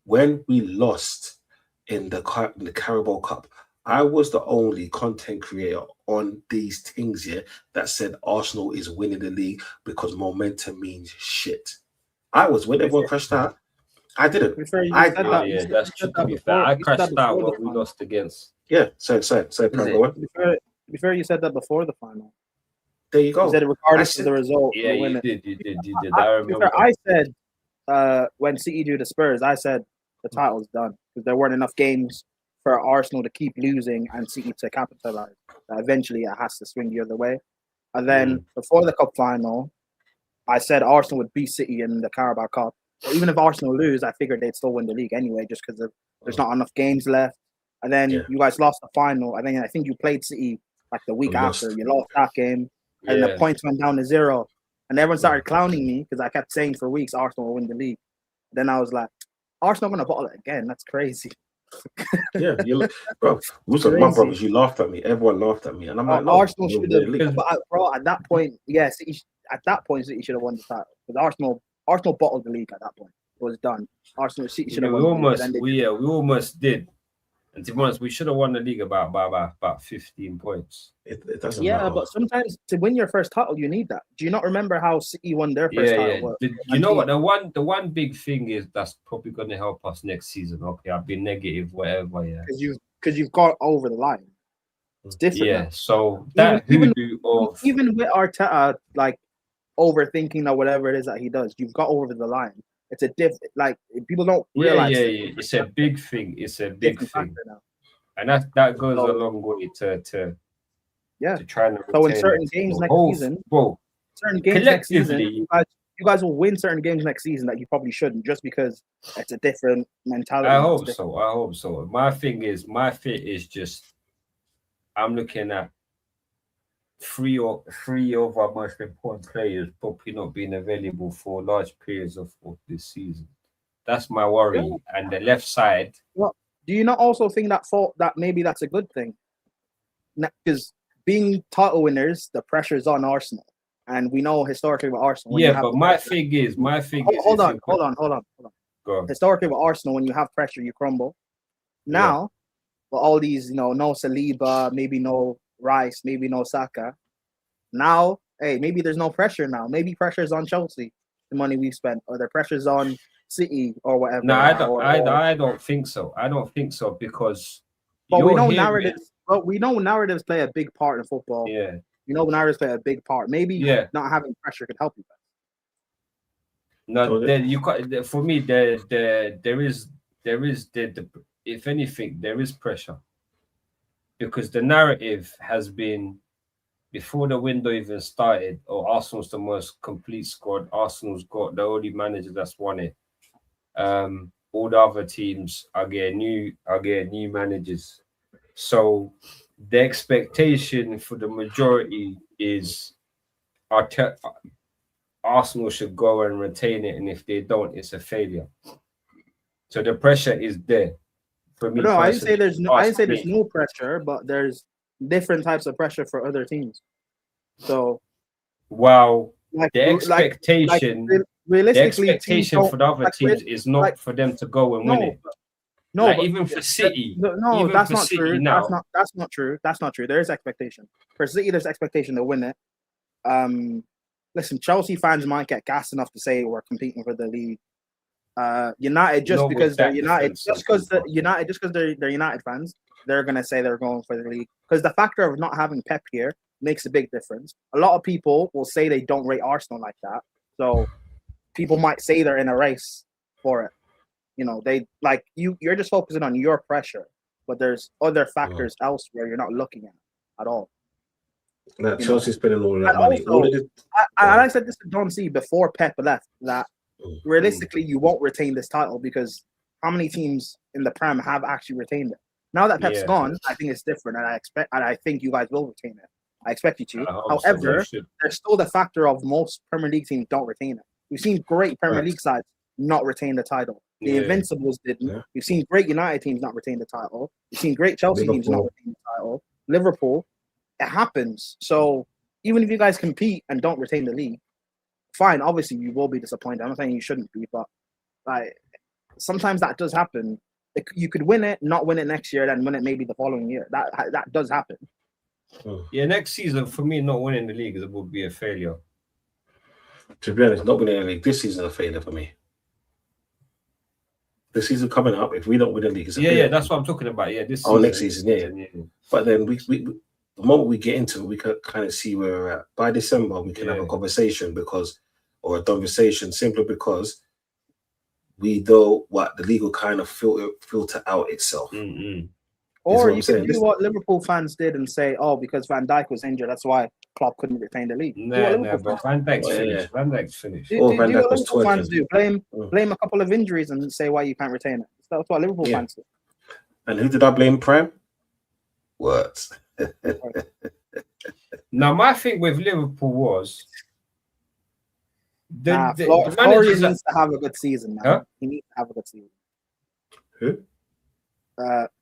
when we lost in the Carabao Cup, I was the only content creator on these things here that said Arsenal is winning the league because momentum means shit. I was, when everyone crashed out, I didn't. That's true. To be fair, I crashed out when we lost against. Yeah, so go on. To be fair, you said that before the final. There you go. You said it regardless of the result. Yeah, you did. I remember. I said when City do the Spurs, I said the title's done because there weren't enough games for Arsenal to keep losing and City to capitalize. Eventually, it has to swing the other way. And then before the cup final, I said Arsenal would beat City in the Carabao Cup. But even if Arsenal lose, I figured they'd still win the league anyway, just because there's not enough games left. And then you guys lost the final. I think you played City like the week after. You lost that game, and the points went down to 0. And everyone started clowning me because I kept saying for weeks Arsenal will win the league. Then I was like, Arsenal going to bottle it again. That's crazy. Yeah, bro. My brothers, you laughed at me. Everyone laughed at me, and I'm like, no, Arsenal should have. But bro, at that point, City should have won the title because Arsenal bottled the league at that point. It was done. City should have won. We almost did. And to be honest, we should have won the league about 15 points. It doesn't matter. But sometimes to win your first title, you need that. Do you not remember how City won their first title? You know what? The one big thing is that's probably going to help us next season. Okay, I've been negative, whatever. Yeah, because you've got over the line. It's different. Yeah, now. so that Even- hoodoo of Even with Arteta, like overthinking or whatever it is that he does, you've got over the line. It's a like people don't realize. yeah. It's a big thing. It's a big different thing, factor now. and that goes So- a long way to Yeah. try and So in retain certain it. games The next whole- season, bro, certain games next season, collectively- you guys will win certain games next season that you probably shouldn't, just because it's a different mentality. I now. hope It's so. I hope so. My fit is just I'm looking at three of our most important players probably not being available for large periods of this season. That's my worry. Yeah. And the left side, Do you not also think that maybe that's a good thing? Because being title winners, the pressure's on Arsenal, and we know historically with Arsenal. when you yeah. have But the my pressure- thing is, Hold on. Go on. Historically with Arsenal, when you have pressure, you crumble. Now, with all these, no Saliba, maybe no Rice, maybe no Saka. Now, hey, maybe there's no pressure now. Maybe pressure's on Chelsea, the money we've spent, or the pressure's on City or whatever. No, I don't. or- I don't think so. I don't think so because. But we you're know hearing- narratives. But we know narratives play a big part in football. Yeah. You know, narratives play a big part. Maybe Yeah. not having pressure could help you. No, So then you got for me. There is the if anything there is pressure because the narrative has been before the window even started. Or Arsenal's the most complete squad. Arsenal's got the only manager that's won it. All the other teams are getting new managers. So the expectation for the majority is Arsenal should go and retain it, and if they don't, it's a failure. So the pressure is there for me. No, I didn't say personally. there's no pressure, but there's different types of pressure for other teams. So, Wow, like the expectation, realistically, the expectation for the other teams is not for them to go and win it. No, Like, but even for City, no, even that's for not City true. now. That's not true. That's not true. There is expectation for City. There's expectation to win it. Listen, Chelsea fans might get gas enough to say we're competing for the league. United, just Not because with they're that United, defense, just because they're United fans, they're gonna say they're going for the league. Because the factor of not having Pep here makes a big difference. A lot of people will say they don't rate Arsenal like that, so people might say they're in a race for it. You know, they like you're just focusing on your pressure, but there's other factors elsewhere you're not looking at all. Like Chelsea spending all that And money. also, All of this, I said this to Don C before Pep left, that realistically you won't retain this title because how many teams in the Prem have actually retained it? Now that Pep's gone, I think it's different, and I think you guys will retain it. I expect you to. However, there's still the factor of most Premier League teams don't retain it. We've seen great Premier League sides not retain the title. The Invincibles didn't. Yeah. We've seen great United teams not retain the title. We've seen great Chelsea teams not Liverpool. retain the title. Liverpool, it happens. So even if you guys compete and don't retain the league, fine. Obviously, you will be disappointed. I'm not saying you shouldn't be, but like sometimes that does happen. You could win it, not win it next year, then win it maybe the following year. That does happen. Yeah, next season for me, not winning the league would be a failure. To be honest, not winning the league this season is a failure for me. The season coming up, if we don't win the league, it's a failure. Yeah, that's what I'm talking about. Yeah, this next season, yeah. But then we the moment we get into it, we can kind of see where we're at. By December, we can have a conversation or a Donversation, simply because we know what the league will kind of filter out itself. Or you can do what Liverpool fans did and say, "Oh, because Van Dijk was injured, that's why Klopp couldn't retain the league." No, but Van Dijk's finished. Van Dijk's finished. Do what Liverpool fans do. Blame a couple of injuries and say why you can't retain it. That's what Liverpool fans do. And who did I blame? Prem? Words. Now, my thing with Liverpool was the Florian needs to have a good season, man. Huh? He needs to have a good season. Who?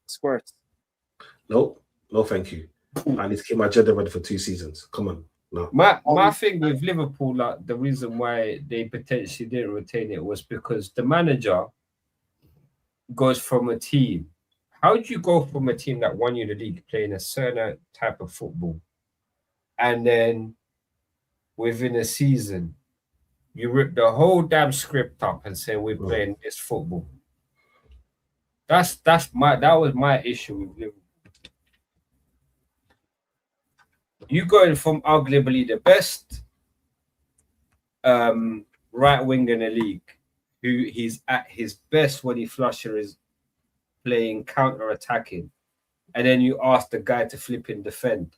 Squirts. No, thank you. I need to keep my agenda ready for 2 seasons. Come on. No. My thing with Liverpool, like the reason why they potentially didn't retain it was because the manager goes from a team. How do you go from a team that won you the league playing a certain type of football, and then within a season you rip the whole damn script up and say we're playing this football? That was my issue with Liverpool. You going from arguably the best right wing in the league, who he's at his best when he flusher is playing counter attacking, and then you ask the guy to flip and defend.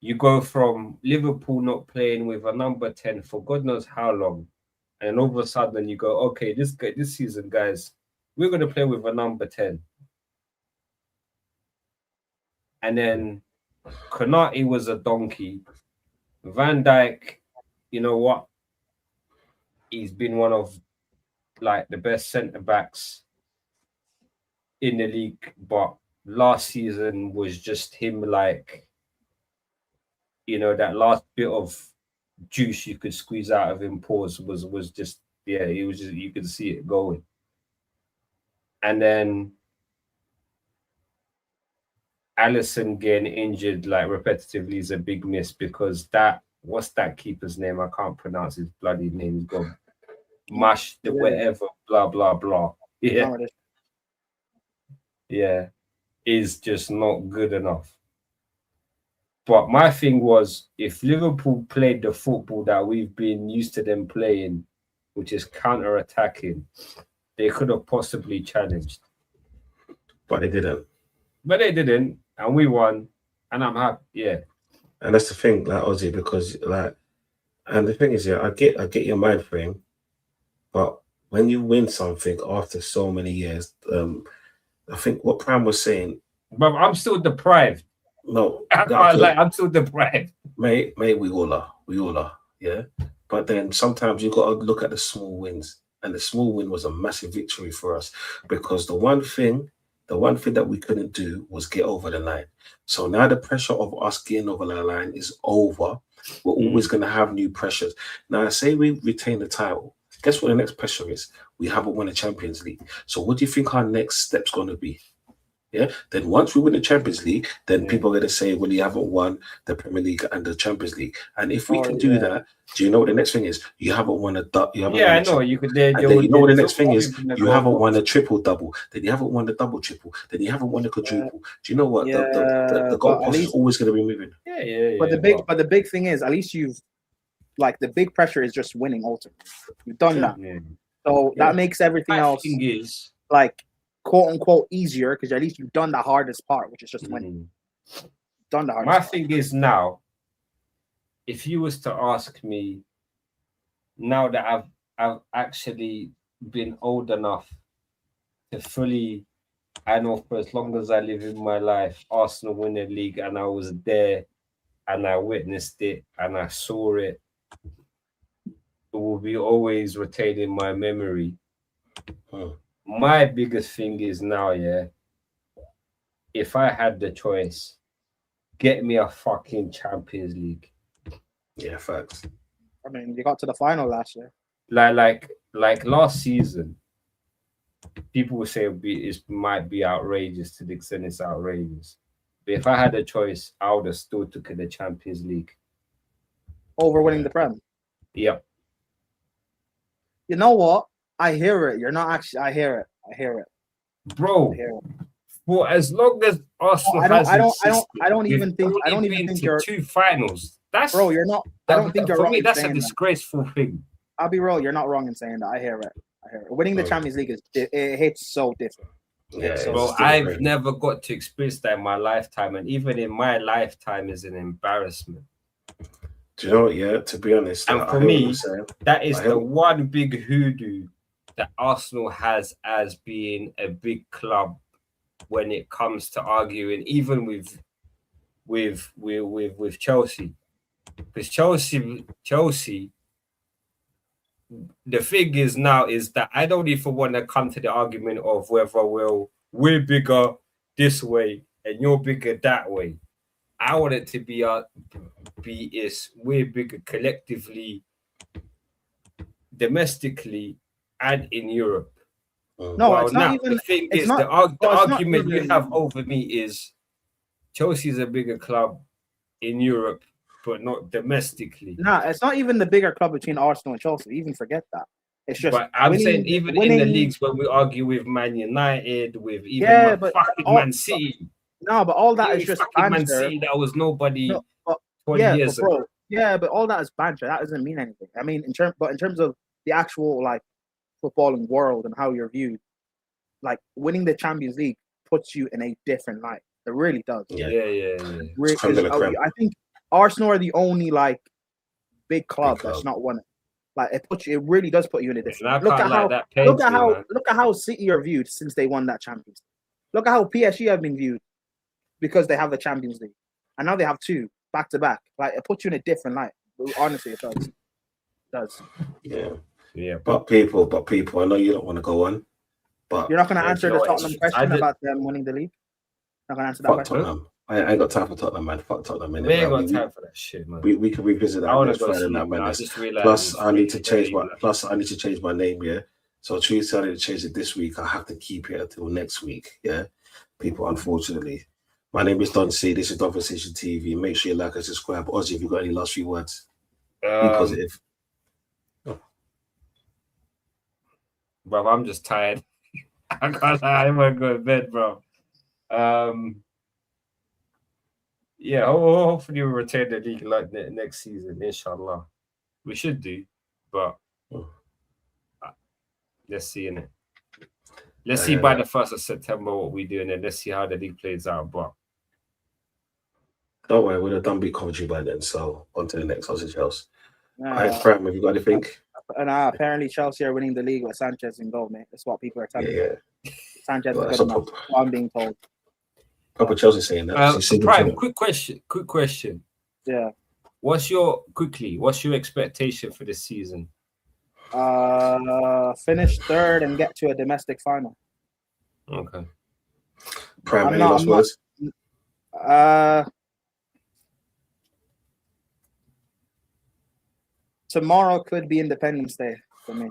You go from Liverpool not playing with a number 10 for God knows how long, and all of a sudden you go, okay, this season, guys, we're going to play with a number 10. And then Konate was a donkey. Van Dijk, you know what? He's been one of like the best centre backs in the league, but last season was just him, like, you know, that last bit of juice you could squeeze out of him. Pause was just, yeah, he was just, you could see it going. And then Alisson getting injured like repetitively is a big miss, because that, what's that keeper's name? I can't pronounce his bloody name. He's gone. Mash the whatever, blah blah blah. Yeah, yeah, is just not good enough. But my thing was, if Liverpool played the football that we've been used to them playing, which is counter-attacking, they could have possibly challenged. But they didn't. But they didn't, and we won, and I'm happy. Yeah. And that's the thing, like Ozzy, because like, and the thing is, yeah, I get your mind frame, but when you win something after so many years, I think what Prime was saying. But I'm still deprived. No, I'm still deprived. Mate, we all are, yeah. But then sometimes you got to look at the small wins, and the small win was a massive victory for us, because the one thing that we couldn't do was get over the line. So now the pressure of us getting over the line is over. We're always going to have new pressures. Now, say we retain the title. Guess what the next pressure is? We haven't won a Champions League. So what do you think our next step's going to be? Yeah. Then once we win the Champions League, then people are going to say, well, you haven't won the Premier League and the Champions League. And if we can do that, do you know what the next thing is? You haven't won a I know. You could. Then you know what the next thing is? You haven't won a triple double. Then you haven't won the double triple. Then you haven't won the quadruple. Do you know what? The goalpost is always going to be moving. Yeah. But the big thing is, at least you've, like, the big pressure is just winning ultimately. You've done that. Yeah. So that makes everything else, thing is, like, quote unquote easier, because at least you've done the hardest part, which is just winning. Done the hardest my part. thing is now, if you was to ask me, now that I've actually been old enough to fully, I know for as long as I live in my life, Arsenal win the league, and I was there and I witnessed it and I saw it, it will be always retained in my memory. My biggest thing is now, if I had the choice, get me a fucking Champions League. Yeah, facts. I mean, you got to the final last year. Like last season, people would say it might be outrageous to the extent it's outrageous. But if I had a choice, I would have still took the Champions League over winning the Prem. Yep. You know what? I hear it. You're not actually. I hear it, bro. For as long as Arsenal I don't even think you're 2 finals. That's, bro. You're not. I don't think you're wrong. For me, that's a disgraceful thing. I'll be real. You're not wrong in saying that. I hear it. Winning the Champions League it hits so different. Yeah, so bro. I've never got to experience that in my lifetime, and even in my lifetime, is an embarrassment. Do you know what? Yeah, to be honest, and for me, that is the one big hoodoo that Arsenal has as being a big club when it comes to arguing, even with Chelsea, because Chelsea. The thing is now is that I don't even want to come to the argument of whether we're bigger this way and you're bigger that way. I want it to be we're bigger collectively, domestically, and in Europe. No, it's not even. The thing is, the argument you have over me is Chelsea's a bigger club in Europe, but not domestically. Nah, it's not even the bigger club between Arsenal and Chelsea. Even forget that. It's just. But I'm saying even in the leagues when we argue with Man United, with even fucking Man City. No, but all that is just Man banter. City, that was nobody No, but 20 yeah, years but ago. bro, yeah, but all that is banter. That doesn't mean anything. I mean, in terms of the actual like footballing world and how you're viewed, like winning the Champions League puts you in a different light. It really does. Yeah. Creme de la creme. I think Arsenal are the only like big club that's not won it. Like it really does put you in a different. Look at how City are viewed since they won that Champions League. Look at how PSG have been viewed because they have the Champions League, and now they have two back to back. Like it puts you in a different light. Honestly, it does. It does. Yeah. But people, I know you don't want to go on, but you're not going to answer the Tottenham question about them winning the league. Not going to answer that question. Tottenham. I ain't got time for Tottenham, man. Fuck Tottenham, man. We ain't got time for that shit, man. We can revisit that next Friday night, man. Plus, I need to change my name, yeah. So Tuesday I need to change it this week. I have to keep it until next week, yeah. People, unfortunately. My name is Don C. This is Donversation TV. Make sure you like and subscribe. Ozzy, have you got any last few words? Be positive. Bro, I'm just tired. I can't lie. I want to go to bed, bro. Yeah, hopefully we'll retain the league like next season, inshallah. We should do, but let's see, innit? Let's see by the 1st of September what we do, and then let's see how the league plays out. But don't worry, we'll have done big commentary by then. So on to the next sausage house. All right, Fran, have you got anything? Apparently Chelsea are winning the league with Sanchez in goal, mate. That's what people are telling me. Yeah. Sanchez is good enough. I'm being told. Proper Chelsea saying that. Prime, quick question. Yeah. What's your expectation for this season? Finish third and get to a domestic final. Okay. Prime, any last words? Tomorrow could be Independence Day for me.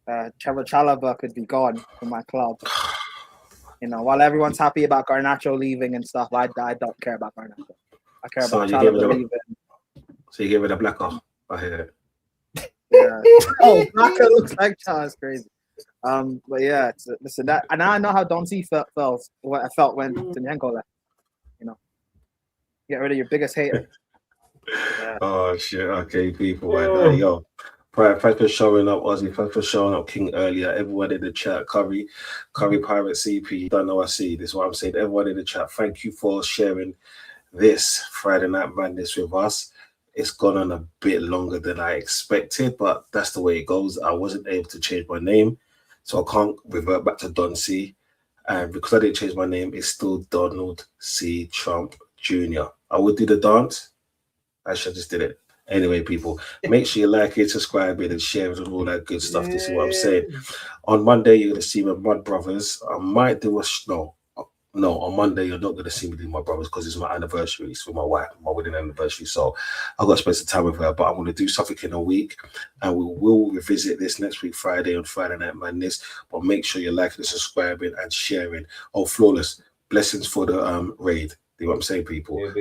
Chalaba could be gone from my club. You know, while everyone's happy about Garnacho leaving and stuff, I don't care about Garnacho. I care about Chalaba leaving. So you give it a black off. I hear it. Yeah. Oh, Blacker looks like Charles. Crazy. But yeah, listen, that, and I know how Don C felt what I felt when Zinchenko left. You know, get rid of your biggest hater. Yeah. Oh shit! Okay, people, right, yo. Right, thanks for showing up, Ozzy. Thanks for showing up, King, earlier. Everyone in the chat, Curry Pirate CP. Don't know I see. This is what I'm saying. Everyone in the chat, thank you for sharing this Friday Night Madness with us. It's gone on a bit longer than I expected, but that's the way it goes. I wasn't able to change my name, so I can't revert back to Don C. And because I didn't change my name, it's still Donald C. Trump Jr. I would do the dance. Actually, I just did it. Anyway, people, make sure you like it, subscribe it, and share it and all that good stuff. This is what I'm saying. On Monday, you're going to see my Mud Brothers. I might do a... No, on Monday, you're not going to see me do my brothers because it's my anniversary. It's for my wife, my wedding anniversary. So I've got to spend some time with her, but I'm going to do something in a week, and we will revisit this next week, Friday, on Friday Night Madness. But make sure you're liking, subscribing, and sharing. Oh, Flawless. Blessings for the raid. You know what I'm saying, people?